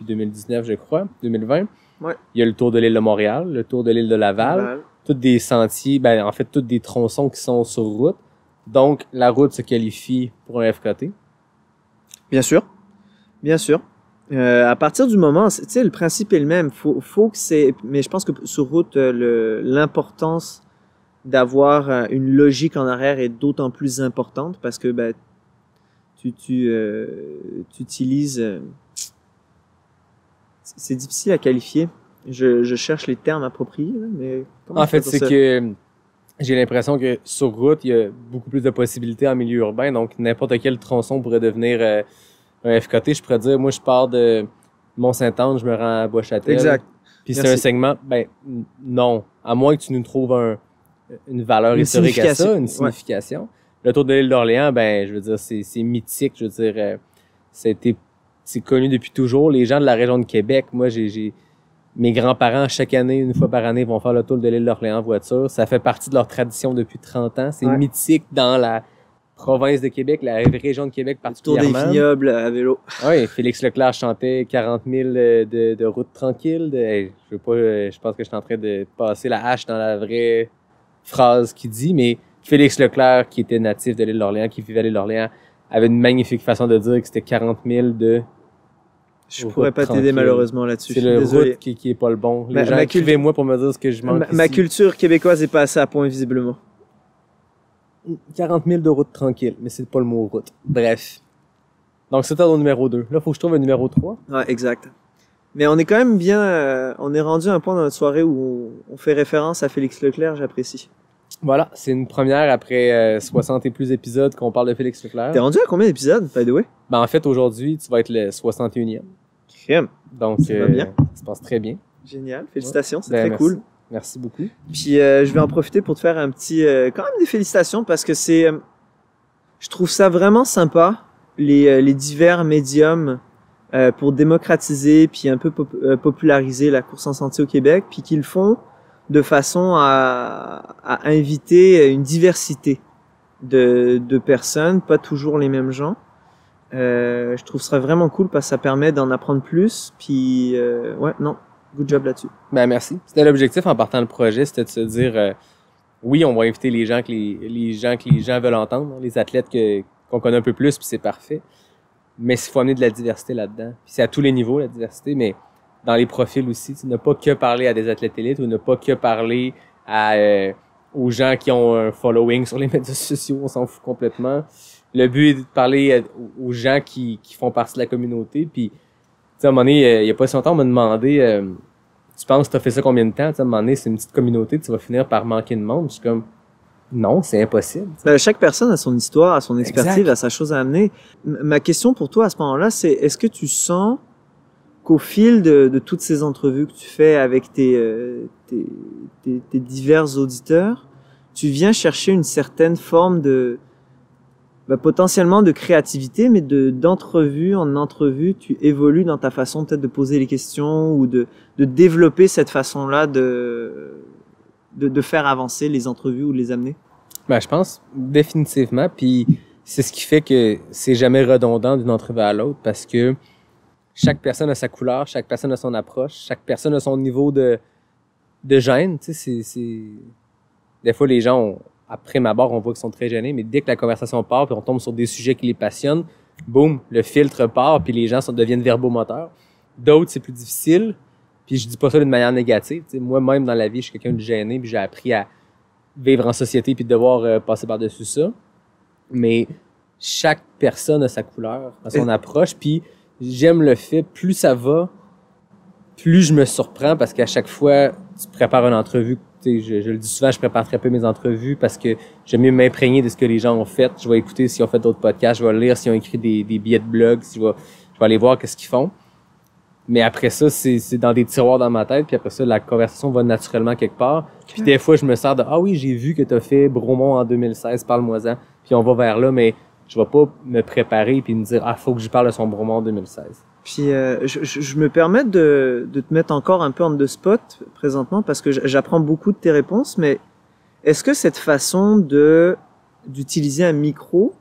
Speaker 4: 2019, je crois, 2020.
Speaker 1: Ouais.
Speaker 4: Il y a le tour de l'île de Montréal, le tour de l'île de Laval. Tous des sentiers, ben en fait, tous des tronçons qui sont sur route. Donc, la route se qualifie pour un FKT.
Speaker 1: Bien sûr. Bien sûr. À partir du moment, tu sais, le principe est le même. Faut que c'est, mais je pense que sur route, l'importance d'avoir une logique en arrière est d'autant plus importante parce que ben, tu utilises. C'est difficile à qualifier. Je cherche les termes appropriés, mais
Speaker 4: en fait, c'est que j'ai l'impression que sur route, il y a beaucoup plus de possibilités en milieu urbain, donc n'importe quel tronçon pourrait devenir un FKT. Je pourrais dire, moi, je pars de Mont-Saint-Anne, je me rends à Bois-Châtel.
Speaker 1: Exact.
Speaker 4: Puis c'est un segment, ben non, à moins que tu nous trouves une valeur historique à ça, une signification. Ouais. Le tour de l'île d'Orléans, ben je veux dire, c'est mythique, je veux dire, c'est connu depuis toujours. Les gens de la région de Québec, moi, mes grands-parents, chaque année, une fois par année, vont faire le tour de l'île d'Orléans en voiture. Ça fait partie de leur tradition depuis 30 ans. C'est mythique dans la province de Québec, la région de Québec particulièrement.
Speaker 1: Le tour des vignobles à vélo.
Speaker 4: Oui, Félix Leclerc chantait 40 000 de routes tranquilles. Je pense que je suis en train de passer la hache dans la vraie phrase qu'il dit, mais Félix Leclerc, qui était natif de l'île d'Orléans, qui vivait à l'île d'Orléans, avait une magnifique façon de dire que c'était 40 000 de...
Speaker 1: Je pourrais pas t'aider malheureusement là-dessus.
Speaker 4: C'est le route qui est pas le bon. Les gens écrivez-moi pour me dire ce que je manque
Speaker 1: ma culture québécoise est pas assez à point, visiblement.
Speaker 4: 40 000 de route tranquille, mais c'est pas le mot route. Bref. Donc c'était au numéro 2. Là, faut que je trouve un numéro 3.
Speaker 1: Ouais, exact. Mais on est quand même bien... on est rendu à un point dans notre soirée où on fait référence à Félix Leclerc, j'apprécie.
Speaker 4: Voilà, c'est une première après 60 et plus épisodes qu'on parle de Félix Leclerc.
Speaker 1: T'es rendu à combien d'épisodes, by the way?
Speaker 4: Ben en fait, aujourd'hui, tu vas être le 61e.
Speaker 1: Crème.
Speaker 4: Donc, ça va bien. Ça se passe très bien.
Speaker 1: Génial, félicitations, c'est
Speaker 4: très
Speaker 1: cool.
Speaker 4: Merci beaucoup.
Speaker 1: Puis je vais en profiter pour te faire un petit... quand même des félicitations parce que c'est... je trouve ça vraiment sympa les divers médiums pour démocratiser puis un peu populariser la course en sentier au Québec, puis qu'ils le font de façon à inviter une diversité de personnes, pas toujours les mêmes gens. Je trouve ça vraiment cool parce que ça permet d'en apprendre plus. Puis ouais, non, good job là-dessus.
Speaker 4: Ben merci. C'était l'objectif en partant le projet, c'était de se dire oui, on va inviter les gens que les gens veulent entendre, les athlètes qu'on connaît un peu plus, puis c'est parfait. Mais il faut amener de la diversité là-dedans. Puis c'est à tous les niveaux la diversité, mais dans les profils aussi, tu ne pas que parler à des athlètes élites ou ne pas que parler aux gens qui ont un following sur les médias sociaux, on s'en fout complètement. Le but est de parler aux gens qui font partie de la communauté. Puis, tu sais, à un moment donné, il y a pas si longtemps, on m'a demandé, tu penses que tu as fait ça combien de temps? Tu sais, à un moment donné, c'est une petite communauté, tu vas finir par manquer de monde. Je suis comme, non, c'est impossible.
Speaker 1: Chaque personne a son histoire, a son expertise,
Speaker 4: exact.
Speaker 1: a sa chose à amener. Ma question pour toi à ce moment-là, c'est est-ce que tu sens qu'au fil de toutes ces entrevues que tu fais avec tes divers auditeurs, tu viens chercher une certaine forme de potentiellement de créativité, mais d'entrevue en entrevue, tu évolues dans ta façon peut-être de poser les questions ou de développer cette façon-là de faire avancer les entrevues ou de les amener?
Speaker 4: Ben, je pense définitivement. Puis c'est ce qui fait que c'est jamais redondant d'une entrevue à l'autre parce que chaque personne a sa couleur, chaque personne a son approche, chaque personne a son niveau de gêne. Tu sais, des fois, les gens, après ma barre, on voit qu'ils sont très gênés, mais dès que la conversation part, puis on tombe sur des sujets qui les passionnent, boum, le filtre part, puis les gens deviennent verbomoteurs. D'autres, c'est plus difficile, puis je dis pas ça d'une manière négative. Tu sais, moi-même, dans la vie, je suis quelqu'un de gêné, puis j'ai appris à vivre en société, puis de devoir passer par-dessus ça. Mais chaque personne a sa couleur, a son approche, puis j'aime le fait, plus ça va, plus je me surprends, parce qu'à chaque fois, tu prépares une entrevue. Je le dis souvent, je prépare très peu mes entrevues parce que j'aime mieux m'imprégner de ce que les gens ont fait. Je vais écouter s'ils ont fait d'autres podcasts, je vais lire s'ils ont écrit des billets de blog, je vais aller voir qu'est-ce qu'ils font. Mais après ça, c'est dans des tiroirs dans ma tête, puis après ça, la conversation va naturellement quelque part. Puis des fois, je me sers de « Ah oui, j'ai vu que tu as fait Bromont en 2016, parle-moi-en. » Puis on va vers là, mais je vais pas me préparer puis me dire « Ah, faut que je parle de son Bromont en 2016. »
Speaker 1: Puis je me permets de te mettre encore un peu on the spot présentement parce que j'apprends beaucoup de tes réponses, mais est-ce que cette façon d'utiliser un micro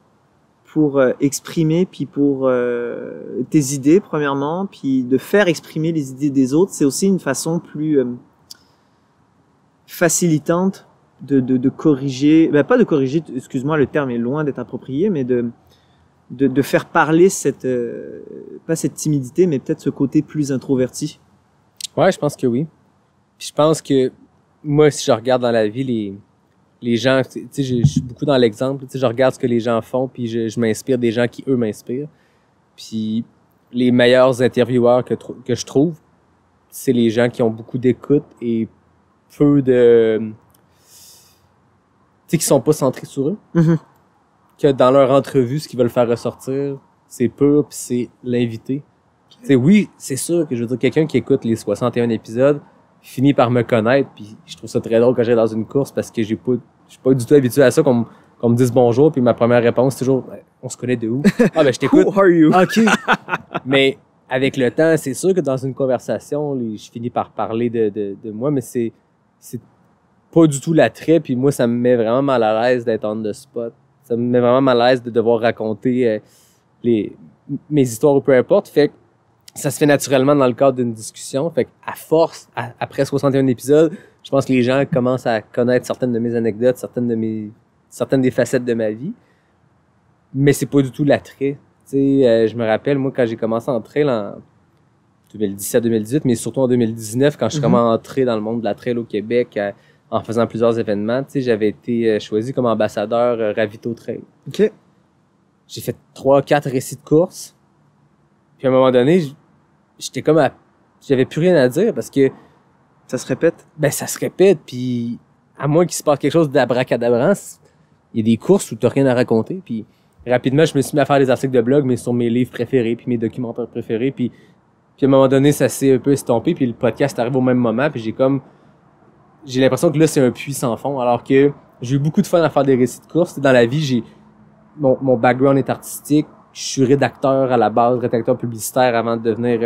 Speaker 1: pour exprimer puis pour tes idées premièrement, puis de faire exprimer les idées des autres, c'est aussi une façon plus facilitante de corriger, pas de corriger, excuse-moi, le terme est loin d'être approprié, mais de faire parler pas cette timidité, mais peut-être ce côté plus introverti?
Speaker 4: Ouais, je pense que oui. Puis je pense que moi, si je regarde dans la vie, les gens, tu sais, je suis beaucoup dans l'exemple, tu sais, je regarde ce que les gens font, puis je m'inspire des gens qui, eux, m'inspirent. Puis les meilleurs intervieweurs que je trouve, c'est les gens qui ont beaucoup d'écoute et peu de... Tu sais, qui sont pas centrés sur eux.
Speaker 1: Mm-hmm.
Speaker 4: Que dans leur entrevue, ce qu'ils veulent faire ressortir, c'est pur, puis c'est l'invité. Tu sais, oui, c'est sûr que je veux dire, quelqu'un qui écoute les 61 épisodes finit par me connaître, puis je trouve ça très drôle quand j'arrive dans une course parce que je suis pas du tout habitué à ça, qu'on me dise bonjour, puis ma première réponse, c'est toujours « On se connaît de où? » Ah, ben je t'écoute.
Speaker 1: Who are you?
Speaker 4: OK. Mais avec le temps, c'est sûr que dans une conversation, je finis par parler de moi, mais c'est pas du tout l'attrait, puis moi, ça me met vraiment mal à l'aise d'être on the spot. Ça me met vraiment mal à l'aise de devoir raconter mes histoires ou peu importe. Fait que ça se fait naturellement dans le cadre d'une discussion. Fait qu'à force, après 61 épisodes, je pense que les gens commencent à connaître certaines de mes anecdotes, certaines des facettes de ma vie. Mais c'est pas du tout l'attrait. Tu sais, je me rappelle, moi, quand j'ai commencé en trail en 2017-2018, mais surtout en 2019, quand je suis vraiment entré dans le monde de la trail au Québec, en faisant plusieurs événements, tu sais, j'avais été choisi comme ambassadeur Ravito Trail.
Speaker 1: OK.
Speaker 4: J'ai fait 3-4 récits de course. Puis à un moment donné, j'étais comme j'avais plus rien à dire parce que
Speaker 1: ça se répète.
Speaker 4: Ben ça se répète, puis à moins qu'il se passe quelque chose d'abracadabrant, il y a des courses où t'as rien à raconter. Puis rapidement, je me suis mis à faire des articles de blog, mais sur mes livres préférés, puis mes documentaires préférés. Puis à un moment donné, ça s'est un peu estompé, puis le podcast arrive au même moment, puis j'ai l'impression que là, c'est un puits sans fond, alors que j'ai eu beaucoup de fun à faire des récits de course. Dans la vie, mon background est artistique. je suis rédacteur à la base, rédacteur publicitaire avant de devenir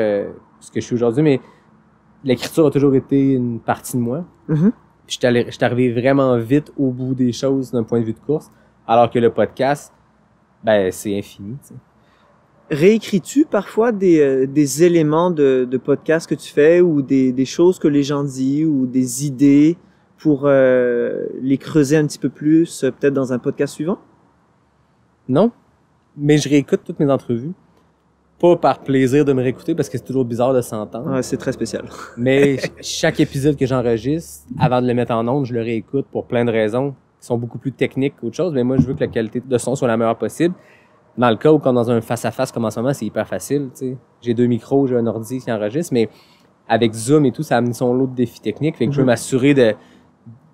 Speaker 4: ce que je suis aujourd'hui, mais l'écriture a toujours été une partie de moi.
Speaker 1: Mhm.
Speaker 4: Puis j'étais arrivé vraiment vite au bout des choses d'un point de vue de course, alors que le podcast, ben c'est infini. Tu sais.
Speaker 1: Réécris-tu parfois des éléments de podcast que tu fais ou des choses que les gens disent ou des idées pour les creuser un petit peu plus, peut-être dans un podcast suivant?
Speaker 4: Non, mais je réécoute toutes mes entrevues. Pas par plaisir de me réécouter, parce que c'est toujours bizarre de s'entendre.
Speaker 1: Ouais, c'est très spécial.
Speaker 4: Mais chaque épisode que j'enregistre, avant de le mettre en ondes, je le réécoute pour plein de raisons qui sont beaucoup plus techniques qu'autre chose. Mais moi, je veux que la qualité de son soit la meilleure possible. Dans le cas où, quand dans un face-à-face comme en ce moment, c'est hyper facile. Tu sais. J'ai 2 micros, j'ai un ordi qui enregistre, mais avec Zoom et tout, ça a amené son lot de défis techniques. Fait que je veux m'assurer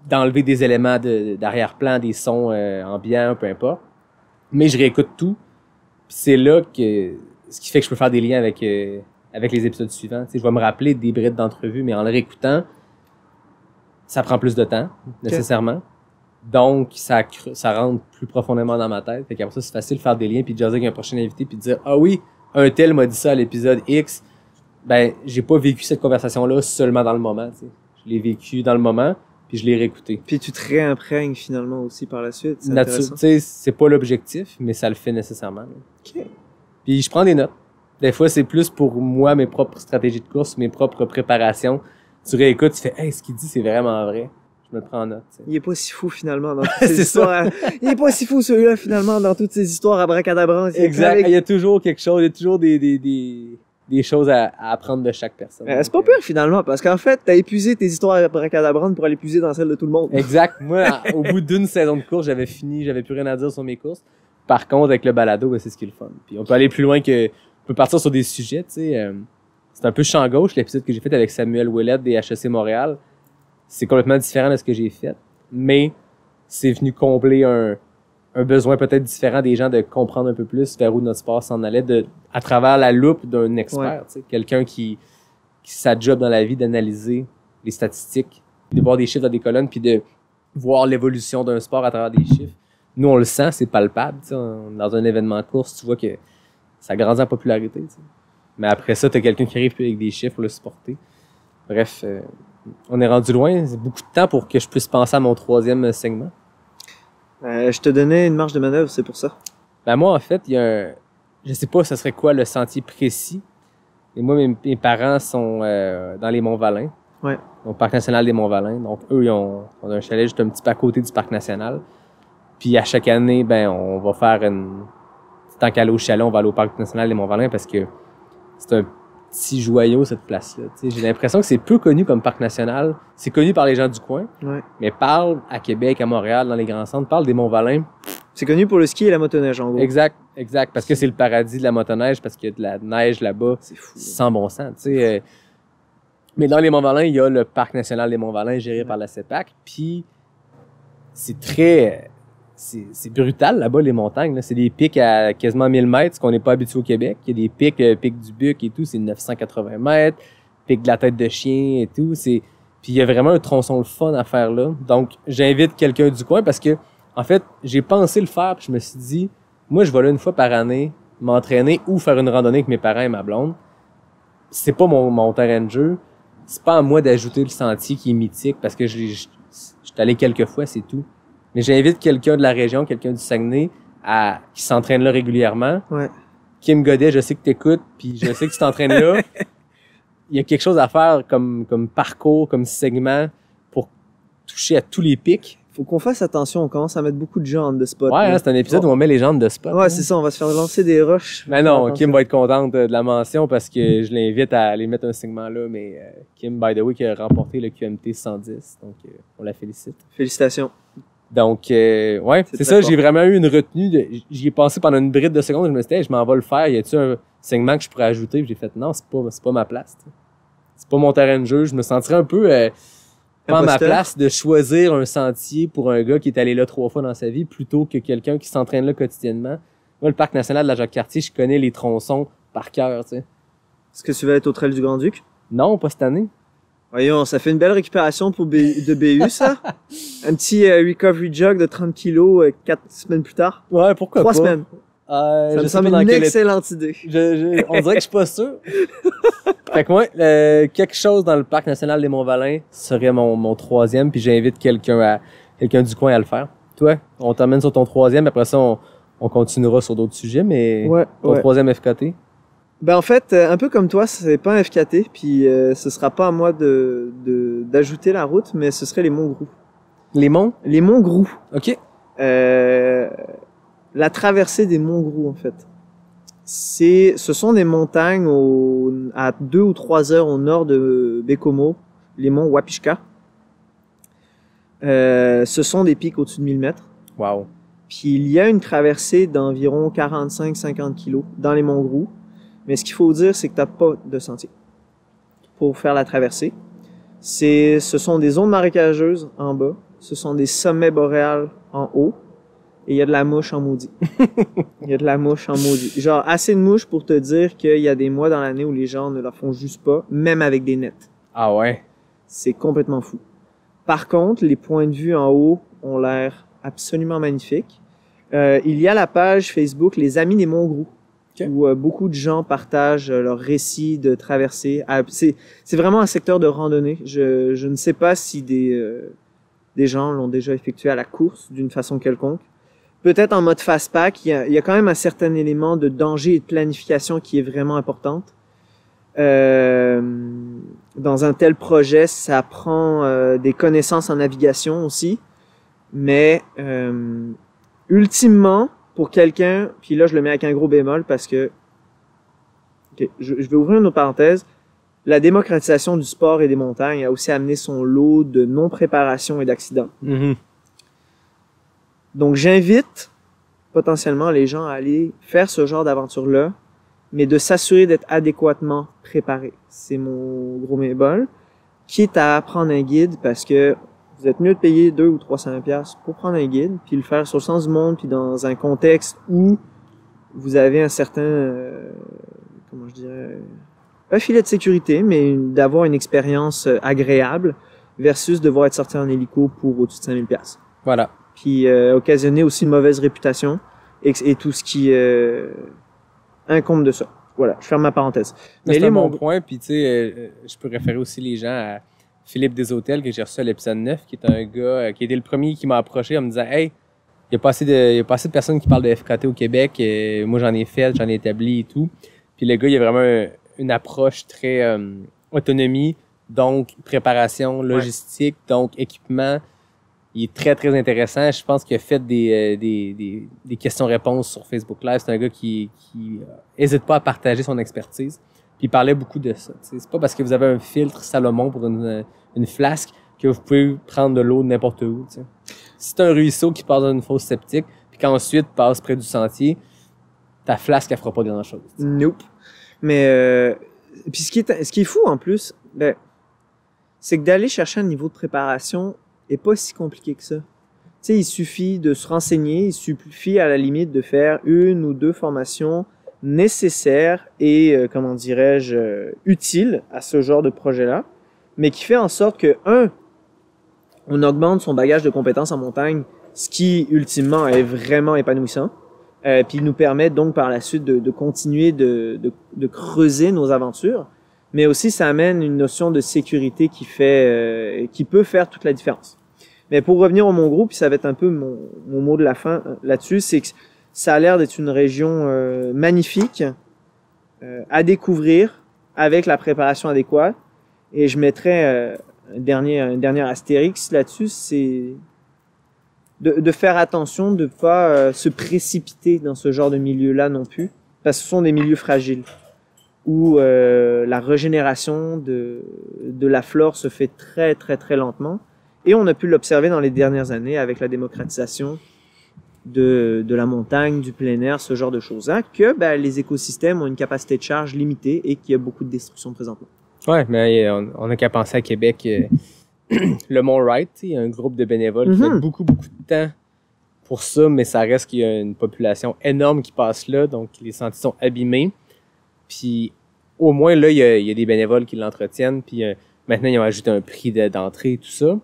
Speaker 4: d'enlever des éléments d'arrière-plan, des sons ambiants, peu importe. Mais je réécoute tout. Puis c'est là que ce qui fait que je peux faire des liens avec les épisodes suivants. Tu sais, je vais me rappeler des brides d'entrevue, mais en le réécoutant, ça prend plus de temps, nécessairement. Donc, ça rentre plus profondément dans ma tête. Fait qu'après ça, c'est facile de faire des liens, puis de jaser avec un prochain invité, puis de dire « Ah oui, un tel m'a dit ça à l'épisode X. » Ben, j'ai pas vécu cette conversation-là seulement dans le moment. Tu sais. Je l'ai vécu dans le moment, puis je l'ai réécouté.
Speaker 1: Puis tu te réimprègnes finalement aussi par la suite. C'est
Speaker 4: Tu sais, c'est pas l'objectif, mais ça le fait nécessairement. Là.
Speaker 1: OK.
Speaker 4: Puis je prends des notes. Des fois, c'est plus pour moi, mes propres stratégies de course, mes propres préparations. Tu réécoutes, tu fais « Hey, ce qu'il dit, c'est vraiment vrai. » Je me le prends en note. T'sais.
Speaker 1: Il est pas si fou finalement dans toutes ces histoires. Il est pas si fou celui-là finalement dans toutes ces histoires abracadabrantes.
Speaker 4: Exact. Il y a toujours quelque chose, il y a toujours des choses à apprendre de chaque personne.
Speaker 1: C'est pas pire finalement, parce qu'en fait, t'as épuisé tes histoires abracadabrantes pour aller puiser dans celles de tout le monde.
Speaker 4: Exact. Moi, au bout d'une saison de course, j'avais plus rien à dire sur mes courses. Par contre, avec le balado, ben, c'est ce qui est le fun. Puis on peut aller plus loin on peut partir sur des sujets, tu sais. C'est un peu champ gauche, l'épisode que j'ai fait avec Samuel Ouellette des HEC Montréal. C'est complètement différent de ce que j'ai fait, mais c'est venu combler un besoin peut-être différent des gens de comprendre un peu plus vers où notre sport s'en allait à travers la loupe d'un expert, tu sais, quelqu'un qui sa job dans la vie d'analyser les statistiques, de voir des chiffres dans des colonnes puis de voir l'évolution d'un sport à travers des chiffres. Nous, on le sent, c'est palpable, tu sais, dans un événement de course, tu vois que ça grandit en popularité, tu sais. Mais après ça, t'as quelqu'un qui arrive avec des chiffres pour le supporter. Bref, on est rendu loin. C'est beaucoup de temps pour que je puisse penser à mon 3e segment.
Speaker 1: Je te donnais une marge de manœuvre, c'est pour ça.
Speaker 4: Ben moi, en fait, je sais pas ce serait quoi le sentier précis. Et moi, mes parents sont dans les Monts-Valin.
Speaker 1: Ouais.
Speaker 4: Au Parc national des Monts-Valin. Donc, eux, on a un chalet juste un petit peu à côté du Parc national. Puis à chaque année, ben on va faire tant qu'à aller au chalet, on va aller au Parc national des Monts-Valin parce que c'est un petit joyau, cette place-là. T'sais, j'ai l'impression que c'est peu connu comme parc national. C'est connu par les gens du coin, mais parle à Québec, à Montréal, dans les grands centres, parle des Monts-Valin.
Speaker 1: C'est connu pour le ski et la motoneige, en gros.
Speaker 4: Exact, parce que c'est le paradis de la motoneige, parce qu'il y a de la neige là-bas. C'est fou. Sans bon sens, tu sais. Mais dans les Monts-Valin, il y a le parc national des Monts-Valin géré par la CEPAC, puis c'est très... C'est brutal là-bas, les montagnes. Là. C'est des pics à quasiment 1000 mètres, ce qu'on n'est pas habitué au Québec. Il y a des pics, pic du Buc et tout, c'est 980 mètres, pic de la tête de chien et tout. Puis il y a vraiment un tronçon le fun à faire là. Donc, j'invite quelqu'un du coin parce que, en fait, j'ai pensé le faire puis je me suis dit, moi, je vais là une fois par année m'entraîner ou faire une randonnée avec mes parents et ma blonde. C'est pas mon terrain de jeu. C'est pas à moi d'ajouter le sentier qui est mythique parce que je suis allé quelques fois, c'est tout. Mais j'invite quelqu'un de la région, quelqu'un du Saguenay, qui s'entraîne là régulièrement.
Speaker 1: Ouais.
Speaker 4: Kim Godet, je sais que t'écoutes, puis je sais que tu t'entraînes là. Il y a quelque chose à faire comme parcours, comme segment, pour toucher à tous les pics.
Speaker 1: Faut qu'on fasse attention, on commence à mettre beaucoup de gens en de spot.
Speaker 4: Ouais, hein, c'est un épisode où on met les gens de spot.
Speaker 1: Ouais, c'est ça, on va se faire lancer des roches.
Speaker 4: Mais non, Kim va être contente de la mention parce que je l'invite à aller mettre un segment là, mais Kim, by the way, qui a remporté le QMT 110, donc on la félicite.
Speaker 1: Félicitations.
Speaker 4: Donc, ouais, c'est ça, j'ai vraiment eu une retenue. J'y ai pensé pendant une bride de secondes, je me suis dit, hey, je m'en vais le faire, y a-tu un segment que je pourrais ajouter? Puis j'ai fait, non, c'est pas ma place. T'sais. C'est pas mon terrain de jeu. Je me sentirais un peu pas à ma place de choisir un sentier pour un gars qui est allé là 3 fois dans sa vie plutôt que quelqu'un qui s'entraîne là quotidiennement. Moi, le Parc national de la Jacques-Cartier, je connais les tronçons par cœur, tu sais.
Speaker 1: Est-ce que tu vas être au Trail du Grand-Duc?
Speaker 4: Non, pas cette année.
Speaker 1: Voyons, ça fait une belle récupération de BU, ça. Un petit recovery jog de 30 kilos 4 semaines plus tard.
Speaker 4: Ouais, pourquoi
Speaker 1: 3
Speaker 4: pas?
Speaker 1: semaines. Ça me
Speaker 4: je sais
Speaker 1: semble
Speaker 4: pas dans
Speaker 1: une
Speaker 4: quel
Speaker 1: excellente idée.
Speaker 4: on dirait que je suis pas sûr. Fait que moi, quelque chose dans le parc national des Monts-Valin serait mon troisième, puis j'invite quelqu'un du coin à le faire. Toi, on t'emmène sur ton troisième, après ça, on continuera sur d'autres sujets, mais ton troisième FKT?
Speaker 1: Ben en fait, un peu comme toi, c'est pas un FKT, puis ce sera pas à moi d'ajouter la route, mais ce serait les Monts Groux.
Speaker 4: Les monts?
Speaker 1: Les Monts Groux.
Speaker 4: OK.
Speaker 1: La traversée des Monts Groux, en fait. Ce sont des montagnes à 2 ou 3 heures au nord de Bécomo, les monts Wapishka. Ce sont des pics au-dessus de 1000 mètres.
Speaker 4: Wow.
Speaker 1: Puis il y a une traversée d'environ 45-50 kilos dans les Monts Groux. Mais ce qu'il faut dire, c'est que tu n'as pas de sentier pour faire la traversée. Ce sont des zones marécageuses en bas. Ce sont des sommets boréals en haut. Et il y a de la mouche en maudit. Il y a de la mouche en maudit. Genre, assez de mouches pour te dire qu'il y a des mois dans l'année où les gens ne la font juste pas, même avec des nets.
Speaker 4: Ah ouais?
Speaker 1: C'est complètement fou. Par contre, les points de vue en haut ont l'air absolument magnifiques. Il y a la page Facebook Les Amis des Monts Groux, où beaucoup de gens partagent leurs récits de traversée. C'est vraiment un secteur de randonnée. Je ne sais pas si des gens l'ont déjà effectué à la course d'une façon quelconque. Peut-être en mode fast-pack, il y a quand même un certain élément de danger et de planification qui est vraiment importante. Dans un tel projet, ça prend des connaissances en navigation aussi. Mais ultimement, pour quelqu'un, puis là je le mets avec un gros bémol parce que je vais ouvrir une autre parenthèse. La démocratisation du sport et des montagnes a aussi amené son lot de non-préparation et d'accidents.
Speaker 4: Mm-hmm.
Speaker 1: Donc, j'invite potentiellement les gens à aller faire ce genre d'aventure-là, mais de s'assurer d'être adéquatement préparé. C'est mon gros bémol. Quitte à prendre un guide, parce que vous êtes mieux de payer 200 ou 300 $ pour prendre un guide, puis le faire sur le sens du monde, puis dans un contexte où vous avez un certain, comment je dirais, un filet de sécurité, mais d'avoir une expérience agréable versus devoir être sorti en hélico pour au-dessus de 5000 $.
Speaker 4: Voilà.
Speaker 1: Puis occasionner aussi une mauvaise réputation et tout ce qui incombe de ça. Voilà, je ferme ma parenthèse.
Speaker 4: Mais c'est un bon point, puis tu sais, je peux référer aussi les gens à Philippe Deshôtels, que j'ai reçu à l'épisode 9, qui est un gars qui a été le premier qui m'a approché en me disant « Hey, il n'y a pas assez de personnes qui parlent de FKT au Québec, moi j'en ai fait, j'en ai établi et tout. » Puis le gars, il a vraiment une approche très autonomie, donc préparation logistique, donc équipement. Il est très, très intéressant. Je pense qu'il a fait des questions-réponses sur Facebook Live. C'est un gars qui hésite pas à partager son expertise. Puis il parlait beaucoup de ça. T'sais. C'est pas parce que vous avez un filtre Salomon pour une flasque que vous pouvez prendre de l'eau de n'importe où. T'sais. Si c'est un ruisseau qui passe dans une fosse septique, puis qu'ensuite passe près du sentier, ta flasque, elle fera pas grand-chose. T'sais.
Speaker 1: Nope. Mais puis ce qui est fou en plus, c'est que d'aller chercher un niveau de préparation est pas si compliqué que ça. Tu sais, il suffit de se renseigner, il suffit à la limite de faire 1 ou 2 formations nécessaires et, comment dirais-je, utiles à ce genre de projet-là, mais qui fait en sorte que, on augmente son bagage de compétences en montagne, ce qui, ultimement, est vraiment épanouissant, puis il nous permet donc par la suite de continuer de creuser nos aventures, mais aussi ça amène une notion de sécurité qui peut faire toute la différence. Mais pour revenir au Mont Groux, puis ça va être un peu mon mot de la fin là-dessus, c'est que ça a l'air d'être une région magnifique à découvrir avec la préparation adéquate. Et je mettrais un dernier astérix là-dessus, c'est de faire attention de pas se précipiter dans ce genre de milieu-là non plus, parce que ce sont des milieux fragiles où la régénération de la flore se fait très très très lentement. Et on a pu l'observer dans les dernières années avec la démocratisation de la montagne, du plein air, ce genre de choses-là, que les écosystèmes ont une capacité de charge limitée et qu'il y a beaucoup de destruction présentement.
Speaker 4: Ouais, mais on n'a qu'à penser à Québec, le Mont Wright, il y a un groupe de bénévoles qui fait beaucoup, beaucoup de temps pour ça, mais ça reste qu'il y a une population énorme qui passe là, donc les sentiers sont abîmés. Puis au moins là, il y a des bénévoles qui l'entretiennent, puis maintenant ils ont ajouté un prix d'entrée et tout ça.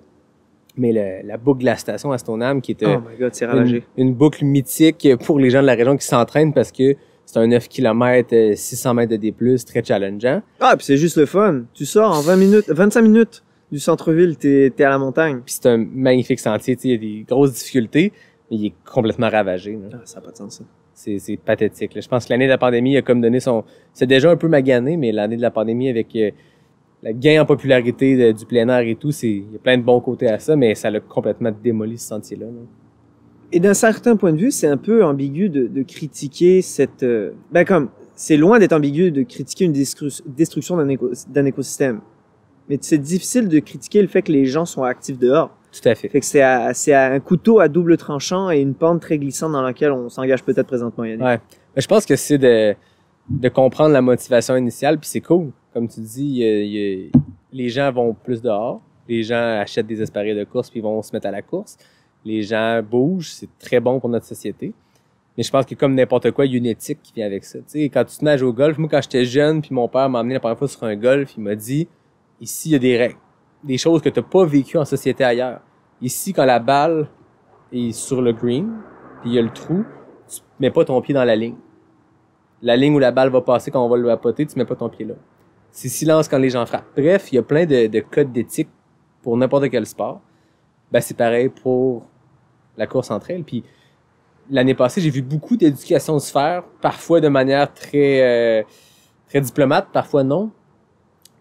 Speaker 4: Mais la boucle de la station à Stoneham, qui est
Speaker 1: Oh my God, c'est ravagé.
Speaker 4: une boucle mythique pour les gens de la région qui s'entraînent parce que c'est un 9 km, 600 mètres de D+, très challengeant.
Speaker 1: Ah, puis c'est juste le fun. Tu sors en 25 minutes du centre-ville, t'es à la montagne.
Speaker 4: Puis c'est un magnifique sentier, tu sais, il y a des grosses difficultés, mais il est complètement ravagé. Là.
Speaker 1: Ah, ça n'a pas de sens, ça.
Speaker 4: C'est pathétique. Là. Je pense que l'année de la pandémie a comme donné son... C'est déjà un peu magané, mais l'année de la pandémie avec le gain en popularité du plein air et tout, il y a plein de bons côtés à ça, mais ça l'a complètement démoli ce sentier-là. Là. Et
Speaker 1: d'un certain point de vue, c'est un peu ambigu de critiquer cette... comme c'est loin d'être ambigu de critiquer une destruction d'un écosystème. Mais c'est difficile de critiquer le fait que les gens sont actifs dehors.
Speaker 4: Tout à fait.
Speaker 1: Fait que c'est un couteau à double tranchant et une pente très glissante dans laquelle on s'engage peut-être présentement, Yannick.
Speaker 4: Ouais. Mais je pense que c'est de comprendre la motivation initiale, puis c'est cool. Comme tu dis, les gens vont plus dehors. Les gens achètent des appareils de course puis vont se mettre à la course. Les gens bougent, c'est très bon pour notre société. Mais je pense que comme n'importe quoi, il y a une éthique qui vient avec ça. Tu sais, quand tu te nages au golf, moi quand j'étais jeune, puis mon père m'a emmené la première fois sur un golf, il m'a dit ici il y a des règles, des choses que tu n'as pas vécues en société ailleurs. Ici, quand la balle est sur le green, puis il y a le trou, tu mets pas ton pied dans la ligne. La ligne où la balle va passer quand on va le vapoter, tu mets pas ton pied là. C'est silence quand les gens frappent. Bref, il y a plein de codes d'éthique pour n'importe quel sport. Ben, c'est pareil pour la course entre elles. Puis l'année passée, j'ai vu beaucoup d'éducation se faire, parfois de manière très diplomate, parfois non.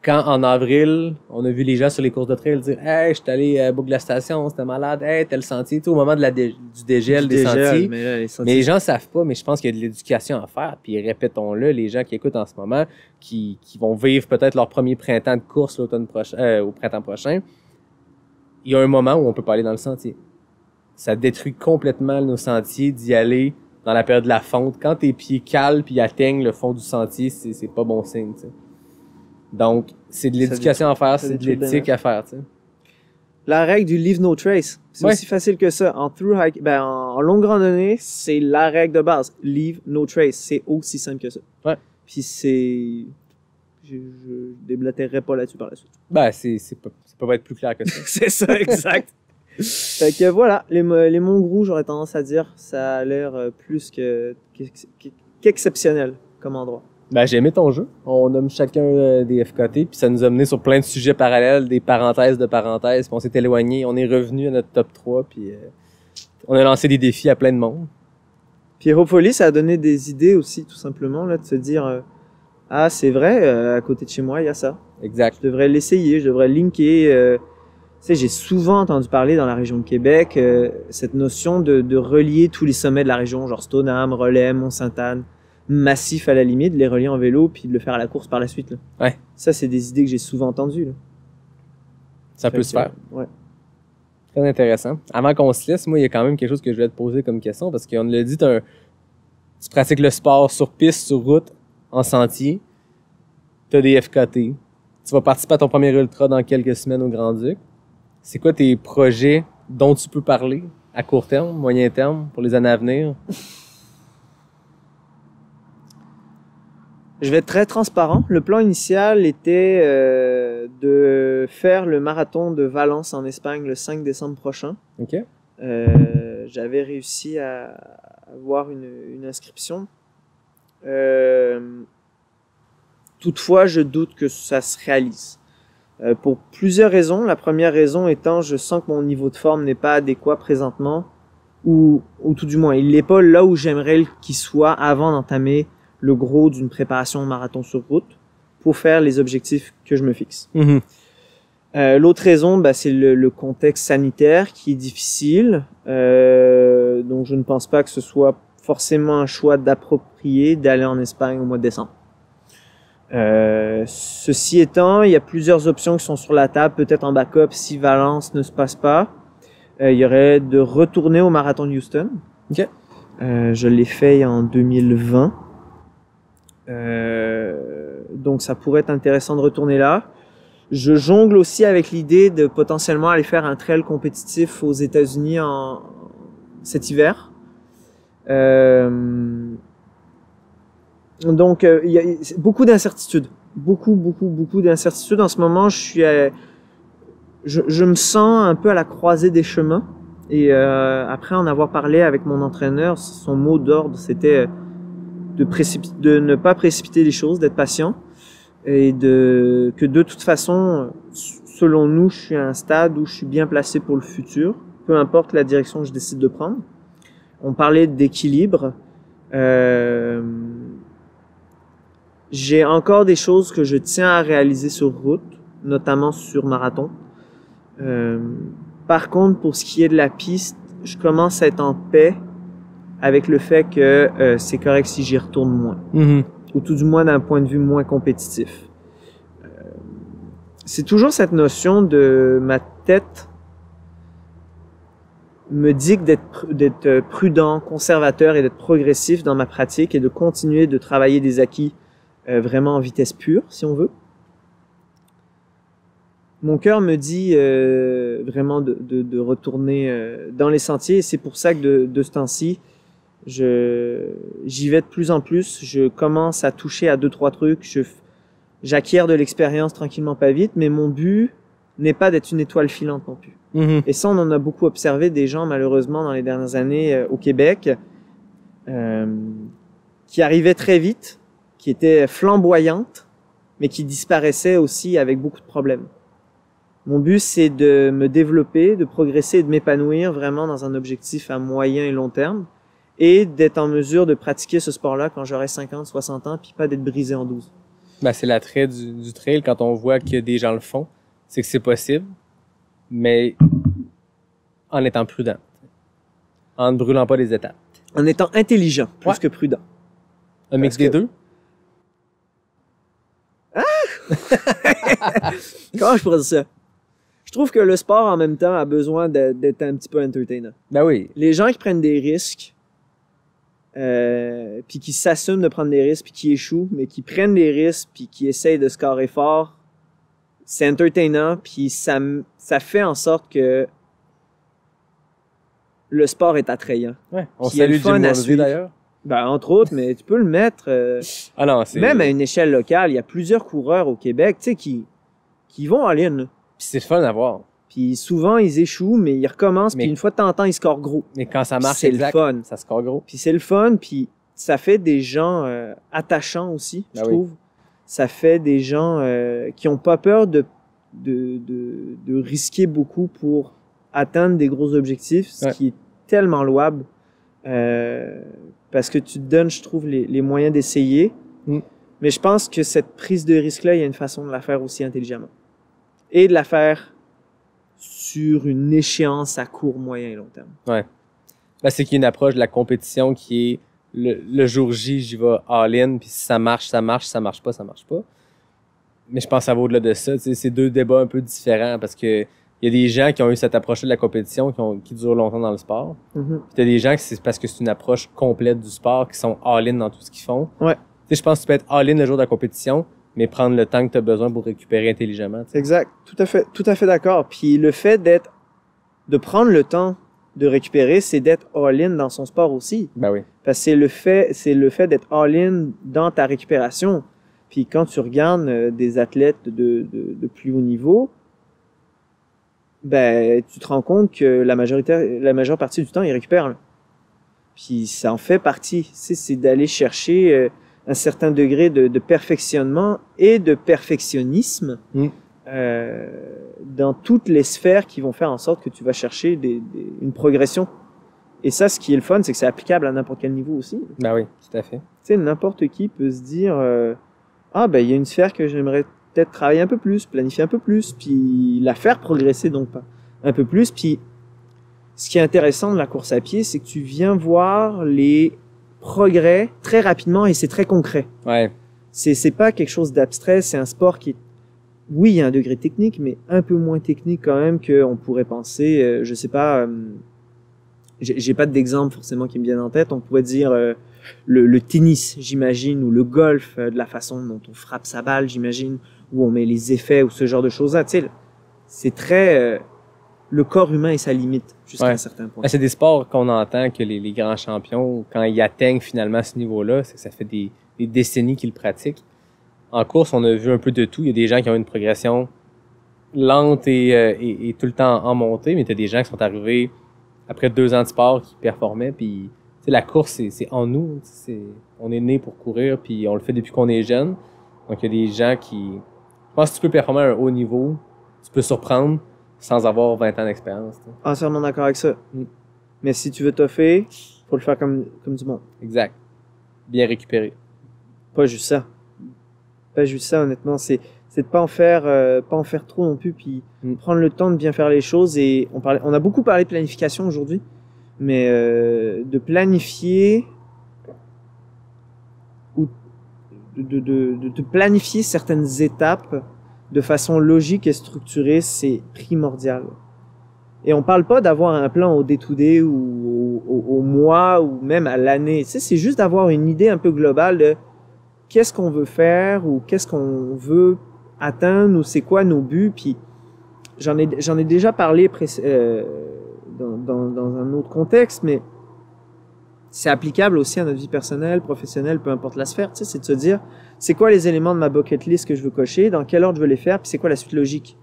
Speaker 4: Quand en avril, on a vu les gens sur les courses de trail dire « Hey, je suis allé à Boucle de la Station, c'était malade. Hey, tel sentier. » Au moment de du dégel des sentiers.
Speaker 1: Mais, là,
Speaker 4: mais les gens savent pas, mais je pense qu'il y a de l'éducation à faire. Puis répétons-le, les gens qui écoutent en ce moment, qui vont vivre peut-être leur premier printemps de course l'automne prochain, au printemps prochain, il y a un moment où on peut pas aller dans le sentier. Ça détruit complètement nos sentiers d'y aller dans la période de la fonte. Quand tes pieds calent puis atteignent le fond du sentier, c'est pas bon signe, tu sais. Donc, c'est de l'éducation à faire, c'est de l'éthique à faire, tu sais.
Speaker 1: La règle du leave no trace, c'est aussi facile que ça. En through hike, en longue randonnée, c'est la règle de base. Leave no trace, c'est aussi simple que ça.
Speaker 4: Ouais.
Speaker 1: Puis je déblatérerai pas là-dessus par la suite.
Speaker 4: Ben, ça peut pas être plus clair que ça.
Speaker 1: C'est ça, exact. Fait que voilà, les Montgrou, j'aurais tendance à dire, ça a l'air plus qu'exceptionnel comme endroit.
Speaker 4: Ben, j'ai aimé ton jeu. On nomme chacun des FKT, puis ça nous a mené sur plein de sujets parallèles, des parenthèses de parenthèses, puis on s'est éloigné, on est revenu à notre top 3, puis on a lancé des défis à plein de monde.
Speaker 1: Puis hopefully, ça a donné des idées aussi, tout simplement, là, de se dire ah, c'est vrai, à côté de chez moi, il y a ça.
Speaker 4: Exact.
Speaker 1: Je devrais l'essayer, je devrais linker. Tu sais, j'ai souvent entendu parler dans la région de Québec cette notion de relier tous les sommets de la région, genre Stoneham, Relais, Mont-Sainte-Anne, massif à la limite, de les relier en vélo puis de le faire à la course par la suite. Là.
Speaker 4: Ouais.
Speaker 1: Ça, c'est des idées que j'ai souvent entendues. Là.
Speaker 4: Ça peut se faire.
Speaker 1: Ouais.
Speaker 4: Très intéressant. Avant qu'on se laisse, moi, il y a quand même quelque chose que je voulais te poser comme question parce qu'on l'a dit, tu pratiques le sport sur piste, sur route, en sentier. Tu as des FKT. Tu vas participer à ton premier ultra dans quelques semaines au Grand-Duc. C'est quoi tes projets dont tu peux parler à court terme, moyen terme, pour les années à venir?
Speaker 1: Je vais être très transparent. Le plan initial était de faire le marathon de Valence en Espagne le 5 décembre prochain.
Speaker 4: OK.
Speaker 1: J'avais réussi à avoir une inscription. Toutefois, je doute que ça se réalise. Pour plusieurs raisons. La première raison étant, je sens que mon niveau de forme n'est pas adéquat présentement, ou tout du moins, il n'est pas là où j'aimerais qu'il soit avant d'entamer le gros d'une préparation marathon sur route pour faire les objectifs que je me fixe.
Speaker 4: Mm-hmm.
Speaker 1: L'autre raison, c'est le contexte sanitaire qui est difficile. Donc, je ne pense pas que ce soit forcément un choix d'approprié d'aller en Espagne au mois de décembre. Ceci étant, il y a plusieurs options qui sont sur la table, peut-être en backup si Valence ne se passe pas. Il y aurait de retourner au marathon de Houston.
Speaker 4: OK.
Speaker 1: Je l'ai fait en 2020. Donc ça pourrait être intéressant de retourner là. Je jongle aussi avec l'idée de potentiellement aller faire un trail compétitif aux États-Unis cet hiver. Donc il y a beaucoup d'incertitudes, beaucoup d'incertitudes en ce moment. je me sens un peu à la croisée des chemins. Et après en avoir parlé avec mon entraîneur, son mot d'ordre, c'était de ne pas précipiter les choses, d'être patient. Et que de toute façon, selon nous, je suis à un stade où je suis bien placé pour le futur, peu importe la direction que je décide de prendre. On parlait d'équilibre. J'ai encore des choses que je tiens à réaliser sur route, notamment sur marathon. Par contre, pour ce qui est de la piste, je commence à être en paix avec le fait que c'est correct si j'y retourne moins.
Speaker 4: Mm-hmm.
Speaker 1: Ou tout du moins d'un point de vue moins compétitif. C'est toujours cette notion de ma tête me dit d'être prudent, conservateur et d'être progressif dans ma pratique et de continuer de travailler des acquis vraiment en vitesse pure, si on veut. Mon cœur me dit vraiment de retourner dans les sentiers et c'est pour ça que de ce temps-ci, j'y vais de plus en plus. Je commence à toucher à 2-3 trucs. J'acquiers de l'expérience tranquillement, pas vite, mais mon but n'est pas d'être une étoile filante non plus.
Speaker 4: Mm-hmm.
Speaker 1: Et ça, on en a beaucoup observé des gens, malheureusement, dans les dernières années au Québec, qui arrivaient très vite, qui étaient flamboyantes, mais qui disparaissaient aussi avec beaucoup de problèmes. Mon but, c'est de me développer, de progresser et de m'épanouir vraiment dans un objectif à moyen et long terme et d'être en mesure de pratiquer ce sport-là quand j'aurai 50, 60 ans, puis pas d'être brisé en 12.
Speaker 4: Ben, c'est l'attrait du trail quand on voit que des gens le font. C'est que c'est possible, mais en étant prudent. En ne brûlant pas les étapes.
Speaker 1: En étant intelligent, plus
Speaker 4: Ouais.
Speaker 1: que prudent.
Speaker 4: Un mix des deux?
Speaker 1: Comment je pourrais dire ça? Je trouve que le sport, en même temps, a besoin d'être un petit peu entertainant.
Speaker 4: Ben oui.
Speaker 1: Les gens qui prennent des risques, puis qui s'assument de prendre des risques, puis qui échouent, mais qui prennent des risques, puis qui essayent de scorer fort, c'est entertainant, puis ça fait en sorte que le sport est attrayant.
Speaker 4: Ouais. On
Speaker 1: Puis il y a
Speaker 4: salue
Speaker 1: le fun
Speaker 4: Jim
Speaker 1: à
Speaker 4: Mosley
Speaker 1: suivre.
Speaker 4: d'ailleurs.
Speaker 1: Ben, entre autres, mais tu peux le mettre...
Speaker 4: Ah non, c'est...
Speaker 1: même à une échelle locale, il y a plusieurs coureurs au Québec, tu sais, qui vont en ligne.
Speaker 4: Puis c'est le fun à voir.
Speaker 1: Puis souvent, ils échouent, mais ils recommencent,
Speaker 4: Mais-
Speaker 1: puis une fois de temps en temps, ils scorent gros.
Speaker 4: Mais quand ça
Speaker 1: Puis
Speaker 4: marche,
Speaker 1: c'est le
Speaker 4: exact,
Speaker 1: fun.
Speaker 4: ça score gros.
Speaker 1: Puis c'est le fun, puis ça fait des gens attachants aussi, je
Speaker 4: Ben oui.
Speaker 1: trouve. Ça fait des gens qui ont pas peur de risquer beaucoup pour atteindre des gros objectifs, ce
Speaker 4: Ouais.
Speaker 1: qui est tellement louable. Parce que tu te donnes, je trouve, les moyens d'essayer.
Speaker 4: Mm.
Speaker 1: Mais je pense que cette prise de risque-là, il y a une façon de la faire aussi intelligemment. Et de la faire sur une échéance à court, moyen et long terme.
Speaker 4: Ouais. Ben, c'est qu'il y a une approche de la compétition qui est le jour J, j'y vais all-in, puis si ça marche, ça marche, si ça marche pas, ça marche pas. Mais je pense que ça va au-delà de ça. Tu sais, c'est deux débats un peu différents parce que il y a des gens qui ont eu cette approche de la compétition qui dure longtemps dans le sport.
Speaker 1: Mhm.
Speaker 4: Puis t'as des gens qui c'est parce que c'est une approche complète du sport, qui sont all-in dans tout ce qu'ils font.
Speaker 1: Ouais.
Speaker 4: Tu sais, je pense que tu peux être all-in le jour de la compétition, mais prendre le temps que tu as besoin pour récupérer intelligemment. Tu sais.
Speaker 1: Exact, tout à fait d'accord. Puis le fait de prendre le temps de récupérer, c'est d'être all-in dans son sport aussi.
Speaker 4: Ben oui.
Speaker 1: Parce que c'est le fait d'être all-in dans ta récupération. Puis quand tu regardes des athlètes de plus haut niveau, ben tu te rends compte que la majeure partie du temps ils récupèrent. Là. Puis ça en fait partie. C'est d'aller chercher un certain degré de perfectionnement et de perfectionnisme dans toutes les sphères qui vont faire en sorte que tu vas chercher une progression. Et ça, ce qui est le fun, c'est que c'est applicable à n'importe quel niveau aussi.
Speaker 4: Ben oui, tout à fait.
Speaker 1: Tu sais, n'importe qui peut se dire ah ben il y a une sphère que j'aimerais peut-être travailler un peu plus, planifier un peu plus, puis la faire progresser donc pas un peu plus. Puis ce qui est intéressant de la course à pied, c'est que tu viens voir les progrès très rapidement et c'est très concret.
Speaker 4: Ouais.
Speaker 1: C'est pas quelque chose d'abstrait, c'est un sport qui est, oui, il y a un degré technique, mais un peu moins technique quand même qu'on pourrait penser, je sais pas, j'ai pas d'exemple forcément qui me viennent en tête, on pourrait dire le tennis, j'imagine, ou le golf, de la façon dont on frappe sa balle, j'imagine, où on met les effets ou ce genre de choses-là, tu sais, c'est très, le corps humain est sa limite jusqu'à un certain point.
Speaker 4: Ben, c'est des sports qu'on entend que les grands champions, quand ils atteignent finalement ce niveau-là, c'est que ça fait des décennies qu'ils le pratiquent. En course, on a vu un peu de tout. Il y a des gens qui ont une progression lente et tout le temps en montée, mais t'as des gens qui sont arrivés après 2 ans de sport qui performaient, puis la course, c'est en nous. On est né pour courir, puis on le fait depuis qu'on est jeune. Donc, il y a des gens qui... Je pense que tu peux performer à un haut niveau, tu peux surprendre sans avoir 20 ans d'expérience. T'sais.
Speaker 1: Entièrement d'accord avec ça. Mais si tu veux toffer, faut le faire comme du monde.
Speaker 4: Exact. Bien récupéré.
Speaker 1: Pas juste ça. Pas juste ça, honnêtement. C'est de pas en faire trop non plus, puis prendre le temps de bien faire les choses. Et on a beaucoup parlé de planification aujourd'hui, mais de planifier ou de planifier certaines étapes de façon logique et structurée, c'est primordial. Et on parle pas d'avoir un plan au day-to-day ou au mois ou même à l'année. Tu sais, c'est juste d'avoir une idée un peu globale de qu'est-ce qu'on veut faire ou qu'est-ce qu'on veut atteindre ou c'est quoi nos buts. Puis j'en ai déjà parlé dans un autre contexte, mais c'est applicable aussi à notre vie personnelle, professionnelle, peu importe la sphère. Tu sais, c'est de se dire, c'est quoi les éléments de ma bucket list que je veux cocher, dans quel ordre je veux les faire, puis c'est quoi la suite logique.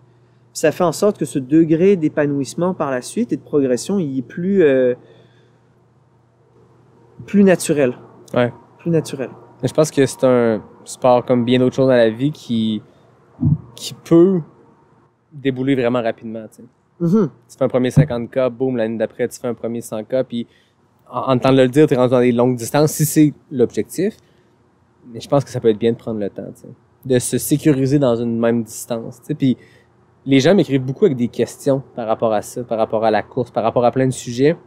Speaker 1: Puis ça fait en sorte que ce degré d'épanouissement par la suite et de progression, il est plus naturel.
Speaker 4: Ouais.
Speaker 1: Plus naturel.
Speaker 4: Mais je pense que c'est un sport comme bien d'autres choses dans la vie qui peut débouler vraiment rapidement. Tu sais.
Speaker 1: Mm-hmm.
Speaker 4: Tu fais un premier 50K, boum, l'année d'après, tu fais un premier 100K, puis en temps de le dire, tu es rendu dans des longues distances, si c'est l'objectif. Mais je pense que ça peut être bien de prendre le temps, tu sais, de se sécuriser dans une même distance. Tu sais. Puis les gens m'écrivent beaucoup avec des questions par rapport à ça, par rapport à la course, par rapport à plein de sujets. Tu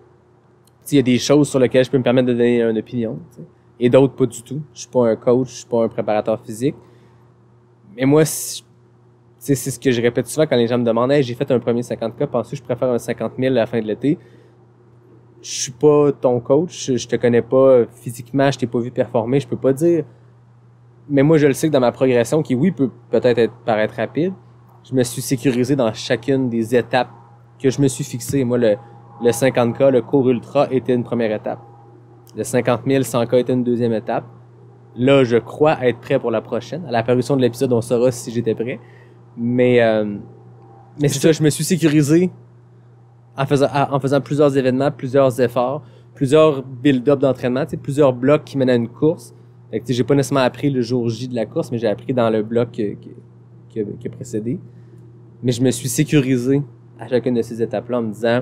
Speaker 4: sais, il y a des choses sur lesquelles je peux me permettre de donner une opinion, tu sais, et d'autres pas du tout. Je suis pas un coach, je suis pas un préparateur physique. Mais moi, c'est ce que je répète souvent quand les gens me demandent « Hey, j'ai fait un premier 50K, penses-tu que je préfère un 50 000 à la fin de l'été? » Je suis pas ton coach, je te connais pas physiquement, je t'ai pas vu performer, je peux pas dire. Mais moi, je le sais que dans ma progression, qui oui, peut peut-être paraître rapide, je me suis sécurisé dans chacune des étapes que je me suis fixé. Moi, le 50K, le court ultra était une première étape. Le 50 000, 100K était une deuxième étape. Là, je crois être prêt pour la prochaine. À l'apparition de l'épisode, on saura si j'étais prêt. Mais c'est ça, je me suis sécurisé en faisant plusieurs événements, plusieurs efforts, plusieurs build-up d'entraînement, tu sais, plusieurs blocs qui mènent à une course. Fait que, tu sais, j'ai pas nécessairement appris le jour J de la course, mais j'ai appris dans le bloc qui a précédé. Mais je me suis sécurisé à chacune de ces étapes-là en me disant,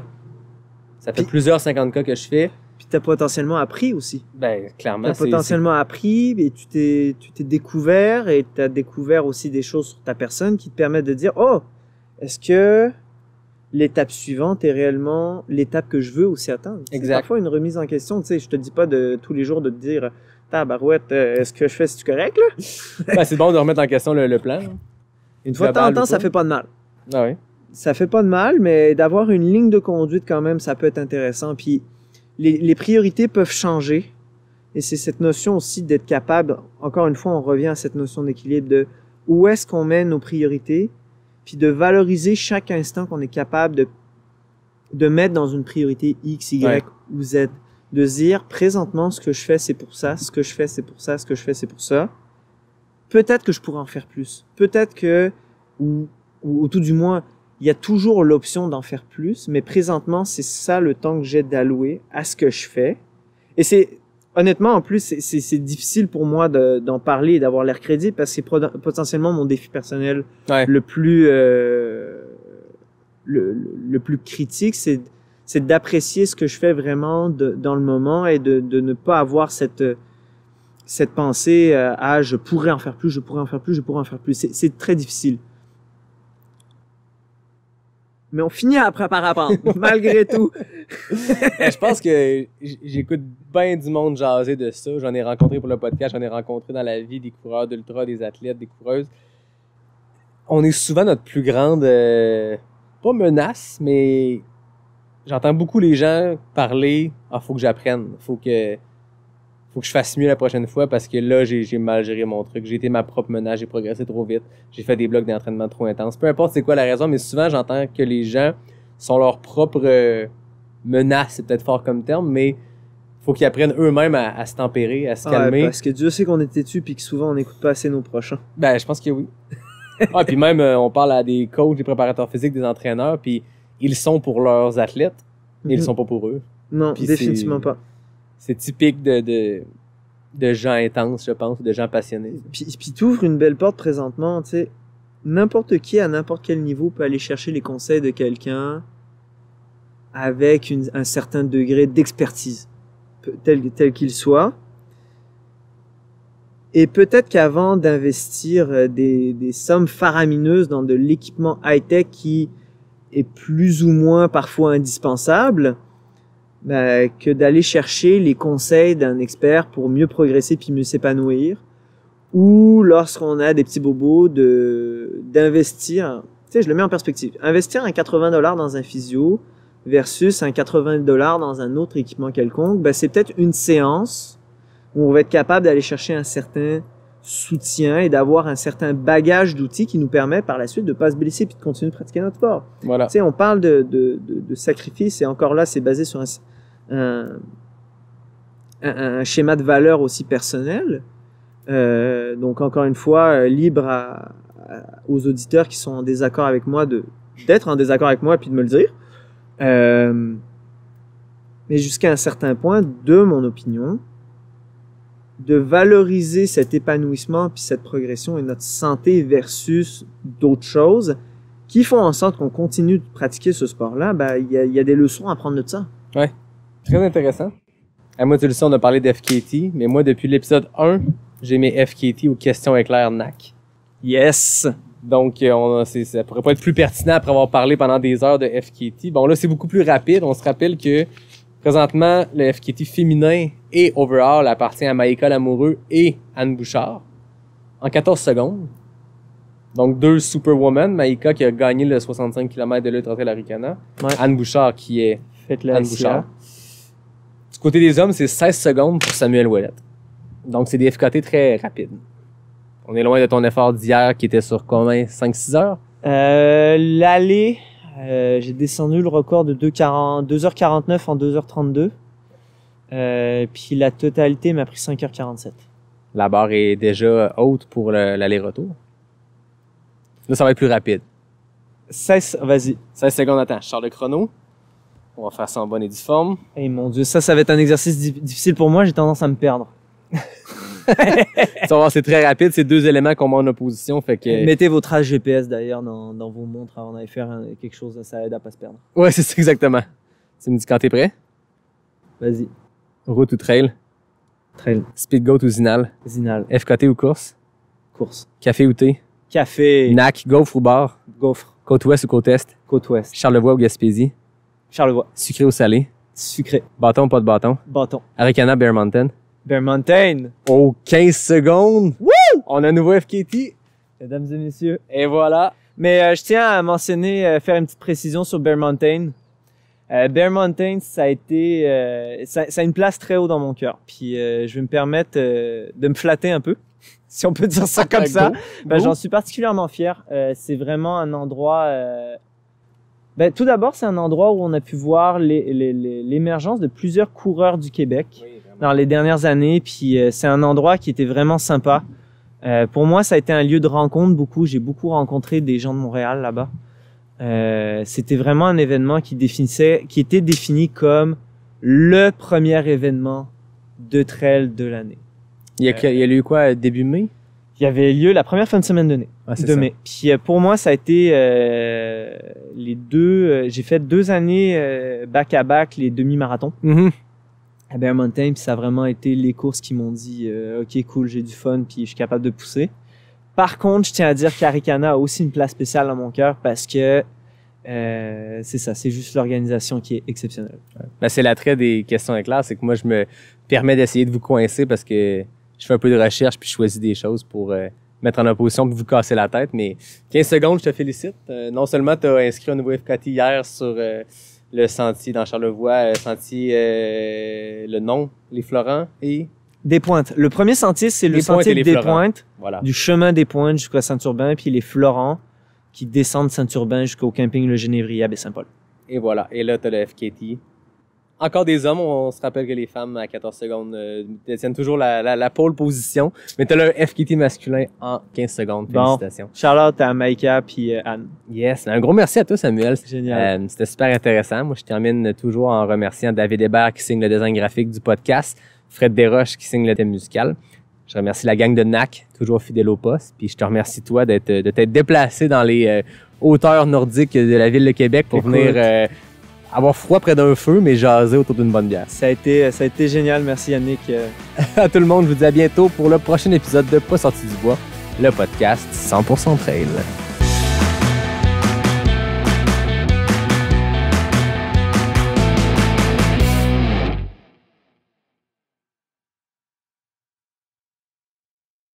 Speaker 4: ça fait plusieurs 50K que je fais.
Speaker 1: Puis t'as potentiellement appris aussi.
Speaker 4: Ben, clairement.
Speaker 1: T'as potentiellement appris et tu t'es découvert et t'as découvert aussi des choses sur ta personne qui te permettent de dire, oh, est-ce que l'étape suivante est réellement l'étape que je veux aussi atteindre?
Speaker 4: Exact.
Speaker 1: C'est parfois une remise en question, tu sais, je te dis pas de tous les jours de te dire, tabarouette, est-ce que je fais, c'est correct, là?
Speaker 4: Ben, c'est bon de remettre en question le plan.
Speaker 1: Une fois de temps en temps, ça fait pas de mal.
Speaker 4: Ah oui.
Speaker 1: Ça fait pas de mal, mais d'avoir une ligne de conduite quand même, ça peut être intéressant. Puis les priorités peuvent changer. Et c'est cette notion aussi d'être capable, encore une fois, on revient à cette notion d'équilibre de où est-ce qu'on met nos priorités, puis de valoriser chaque instant qu'on est capable de mettre dans une priorité X, Y ou Z. De se dire, présentement, ce que je fais, c'est pour ça, ce que je fais, c'est pour ça, ce que je fais, c'est pour ça. Peut-être que je pourrais en faire plus. Peut-être que, ou tout du moins, il y a toujours l'option d'en faire plus, mais présentement, c'est ça le temps que j'ai d'allouer à ce que je fais. Et c'est, honnêtement, en plus, c'est difficile pour moi d'en parler et d'avoir l'air crédible parce que c'est potentiellement mon défi personnel le plus critique, c'est d'apprécier ce que je fais vraiment dans le moment et de ne pas avoir cette pensée je pourrais en faire plus, je pourrais en faire plus, je pourrais en faire plus. C'est très difficile. Mais on finit après par apprendre, malgré tout.
Speaker 4: Je pense que j'écoute bien du monde jaser de ça. J'en ai rencontré pour le podcast, j'en ai rencontré dans la vie des coureurs d'ultra, des athlètes, des coureuses. On est souvent notre plus grande, pas menace, mais j'entends beaucoup les gens parler « Ah, faut que j'apprenne, faut que je fasse mieux la prochaine fois parce que là, j'ai mal géré mon truc. J'ai été ma propre menace, j'ai progressé trop vite. J'ai fait des blocs d'entraînement trop intenses. » Peu importe c'est quoi la raison, mais souvent, j'entends que les gens sont leur propre menace. C'est peut-être fort comme terme, mais faut qu'ils apprennent eux-mêmes à se tempérer, à se calmer.
Speaker 1: Parce que Dieu sait qu'on est têtu puis que souvent, on n'écoute pas assez nos prochains.
Speaker 4: Ben, je pense que oui. Ah, puis même, on parle à des coachs, des préparateurs physiques, des entraîneurs, puis ils sont pour leurs athlètes, mais ils sont pas pour eux.
Speaker 1: Non,
Speaker 4: Puis
Speaker 1: définitivement pas.
Speaker 4: C'est typique de gens intenses, je pense, de gens passionnés.
Speaker 1: Puis tu ouvres une belle porte présentement, tu sais. N'importe qui, à n'importe quel niveau, peut aller chercher les conseils de quelqu'un avec un certain degré d'expertise, tel qu'il soit. Et peut-être qu'avant d'investir des sommes faramineuses dans de l'équipement high-tech qui est plus ou moins parfois indispensable, que d'aller chercher les conseils d'un expert pour mieux progresser puis mieux s'épanouir, ou lorsqu'on a des petits bobos d'investir, tu sais, je le mets en perspective, investir un 80$ dans un physio versus un 80$ dans un autre équipement quelconque, c'est peut-être une séance où on va être capable d'aller chercher un certain soutien et d'avoir un certain bagage d'outils qui nous permet par la suite de pas se blesser puis de continuer de pratiquer notre sport.
Speaker 4: Voilà.
Speaker 1: Tu sais, on parle de sacrifice et encore là, c'est basé sur un schéma de valeur aussi personnel. Donc encore une fois, libre aux auditeurs qui sont en désaccord avec moi d'être en désaccord avec moi et puis de me le dire. Mais jusqu'à un certain point, de mon opinion, de valoriser cet épanouissement puis cette progression et notre santé versus d'autres choses qui font en sorte qu'on continue de pratiquer ce sport-là, il y a des leçons à prendre de ça.
Speaker 4: Ouais, très intéressant. Moi, tu le sais, on a parlé d'FKT, mais moi, depuis l'épisode 1, j'ai mes FKT aux questions éclairs NAC.
Speaker 1: Yes!
Speaker 4: Donc, ça pourrait pas être plus pertinent après avoir parlé pendant des heures de FKT. Bon, là, c'est beaucoup plus rapide. On se rappelle que présentement, le FKT féminin et overall appartient à Maïka Lamoureux et Anne Bouchard en 14 secondes. Donc, 2 superwomen. Maïka qui a gagné le 65 km de l'Ultra Trail Arikana. Ouais. Anne Bouchard qui est Anne Bouchard. Du côté des hommes, c'est 16 secondes pour Samuel Ouellette. Donc, c'est des FKT très rapides. On est loin de ton effort d'hier qui était sur combien? 5-6 heures?
Speaker 1: L'aller, j'ai descendu le record de 2h49 en 2h32. Puis la totalité m'a pris 5h47.
Speaker 4: La barre est déjà haute pour l'aller-retour. Là, ça va être plus rapide.
Speaker 1: 16
Speaker 4: secondes, attends, je sors le chrono. On va faire ça en bonne et due forme.
Speaker 1: Eh mon Dieu, ça va être un exercice difficile pour moi, j'ai tendance à me perdre.
Speaker 4: Tu vas voir, c'est très rapide, c'est 2 éléments qu'on met en opposition. Fait que...
Speaker 1: Mettez vos traces GPS d'ailleurs dans vos montres avant d'aller faire quelque chose, ça aide à pas se perdre.
Speaker 4: Ouais, c'est ça exactement. Tu me dis quand t'es prêt?
Speaker 1: Vas-y.
Speaker 4: Route ou trail?
Speaker 1: Trail.
Speaker 4: Speed goat ou Zinal?
Speaker 1: Zinal.
Speaker 4: FKT ou course?
Speaker 1: Course.
Speaker 4: Café ou thé?
Speaker 1: Café.
Speaker 4: NAC, gaufre ou bar?
Speaker 1: Gaufre.
Speaker 4: Côte ouest ou côte est?
Speaker 1: Côte ouest.
Speaker 4: Charlevoix ou Gaspésie?
Speaker 1: Charlevoix.
Speaker 4: Sucré ou salé?
Speaker 1: Sucré.
Speaker 4: Bâton ou pas de bâton?
Speaker 1: Bâton.
Speaker 4: Arikana, Bear Mountain?
Speaker 1: Bear Mountain.
Speaker 4: Oh, 15 secondes! Wouh! On a un nouveau FKT.
Speaker 1: Mesdames et messieurs.
Speaker 4: Et voilà.
Speaker 1: Mais je tiens à mentionner, faire une petite précision sur Bear Mountain. Bear Mountain, ça a été, ça a une place très haut dans mon cœur. Puis je vais me permettre de me flatter un peu, si on peut dire ça comme ça. J'en suis particulièrement fier. C'est vraiment un endroit. Tout d'abord, c'est un endroit où on a pu voir l'émergence de plusieurs coureurs du Québec dans les dernières années. Puis c'est un endroit qui était vraiment sympa. Pour moi, ça a été un lieu de rencontre. J'ai beaucoup rencontré des gens de Montréal là-bas. C'était vraiment un événement qui était défini comme le premier événement de trail de l'année.
Speaker 4: Il y a eu quoi, début mai?
Speaker 1: Il y avait lieu la première fin de semaine de mai. Puis pour moi, ça a été j'ai fait 2 années back-à-back les demi-marathons à Bear Mountain. Puis ça a vraiment été les courses qui m'ont dit ok, cool, j'ai du fun, puis je suis capable de pousser. Par contre, je tiens à dire qu'Arikana a aussi une place spéciale dans mon cœur parce que c'est ça, c'est juste l'organisation qui est exceptionnelle.
Speaker 4: C'est l'attrait des questions éclairs, c'est que moi, je me permets d'essayer de vous coincer parce que je fais un peu de recherche puis je choisis des choses pour mettre en opposition puis vous casser la tête. Mais 15 secondes, je te félicite. Non seulement tu as inscrit un nouveau FKT hier sur le sentier dans Charlevoix, le nom, les Florents et...
Speaker 1: Des Pointes. Le premier sentier, c'est le sentier des Pointes, voilà. Du chemin des Pointes jusqu'à Saint-Urbain, puis les Florents qui descendent de Saint-Urbain jusqu'au camping Le Genévrier à Baie-Saint-Paul.
Speaker 4: Et voilà. Et là, tu as le FKT. Encore des hommes, on se rappelle que les femmes à 14 secondes détiennent toujours la pole position, mais t'as le FKT masculin en 15 secondes. Félicitations.
Speaker 1: Bon, shout-out à Maïka puis Anne.
Speaker 4: Yes, un gros merci à toi Samuel.
Speaker 1: Génial.
Speaker 4: C'était super intéressant. Moi, je termine toujours en remerciant David Hébert qui signe le design graphique du podcast, Fred Desroches qui signe le thème musical. Je remercie la gang de NAC, toujours fidèle au poste, puis je te remercie toi de t'être déplacé dans les hauteurs nordiques de la ville de Québec pour venir avoir froid près d'un feu, mais jaser autour d'une bonne bière.
Speaker 1: Ça a été génial. Merci Yannick.
Speaker 4: À tout le monde, je vous dis à bientôt pour le prochain épisode de Pas sorti du bois, le podcast 100% trail.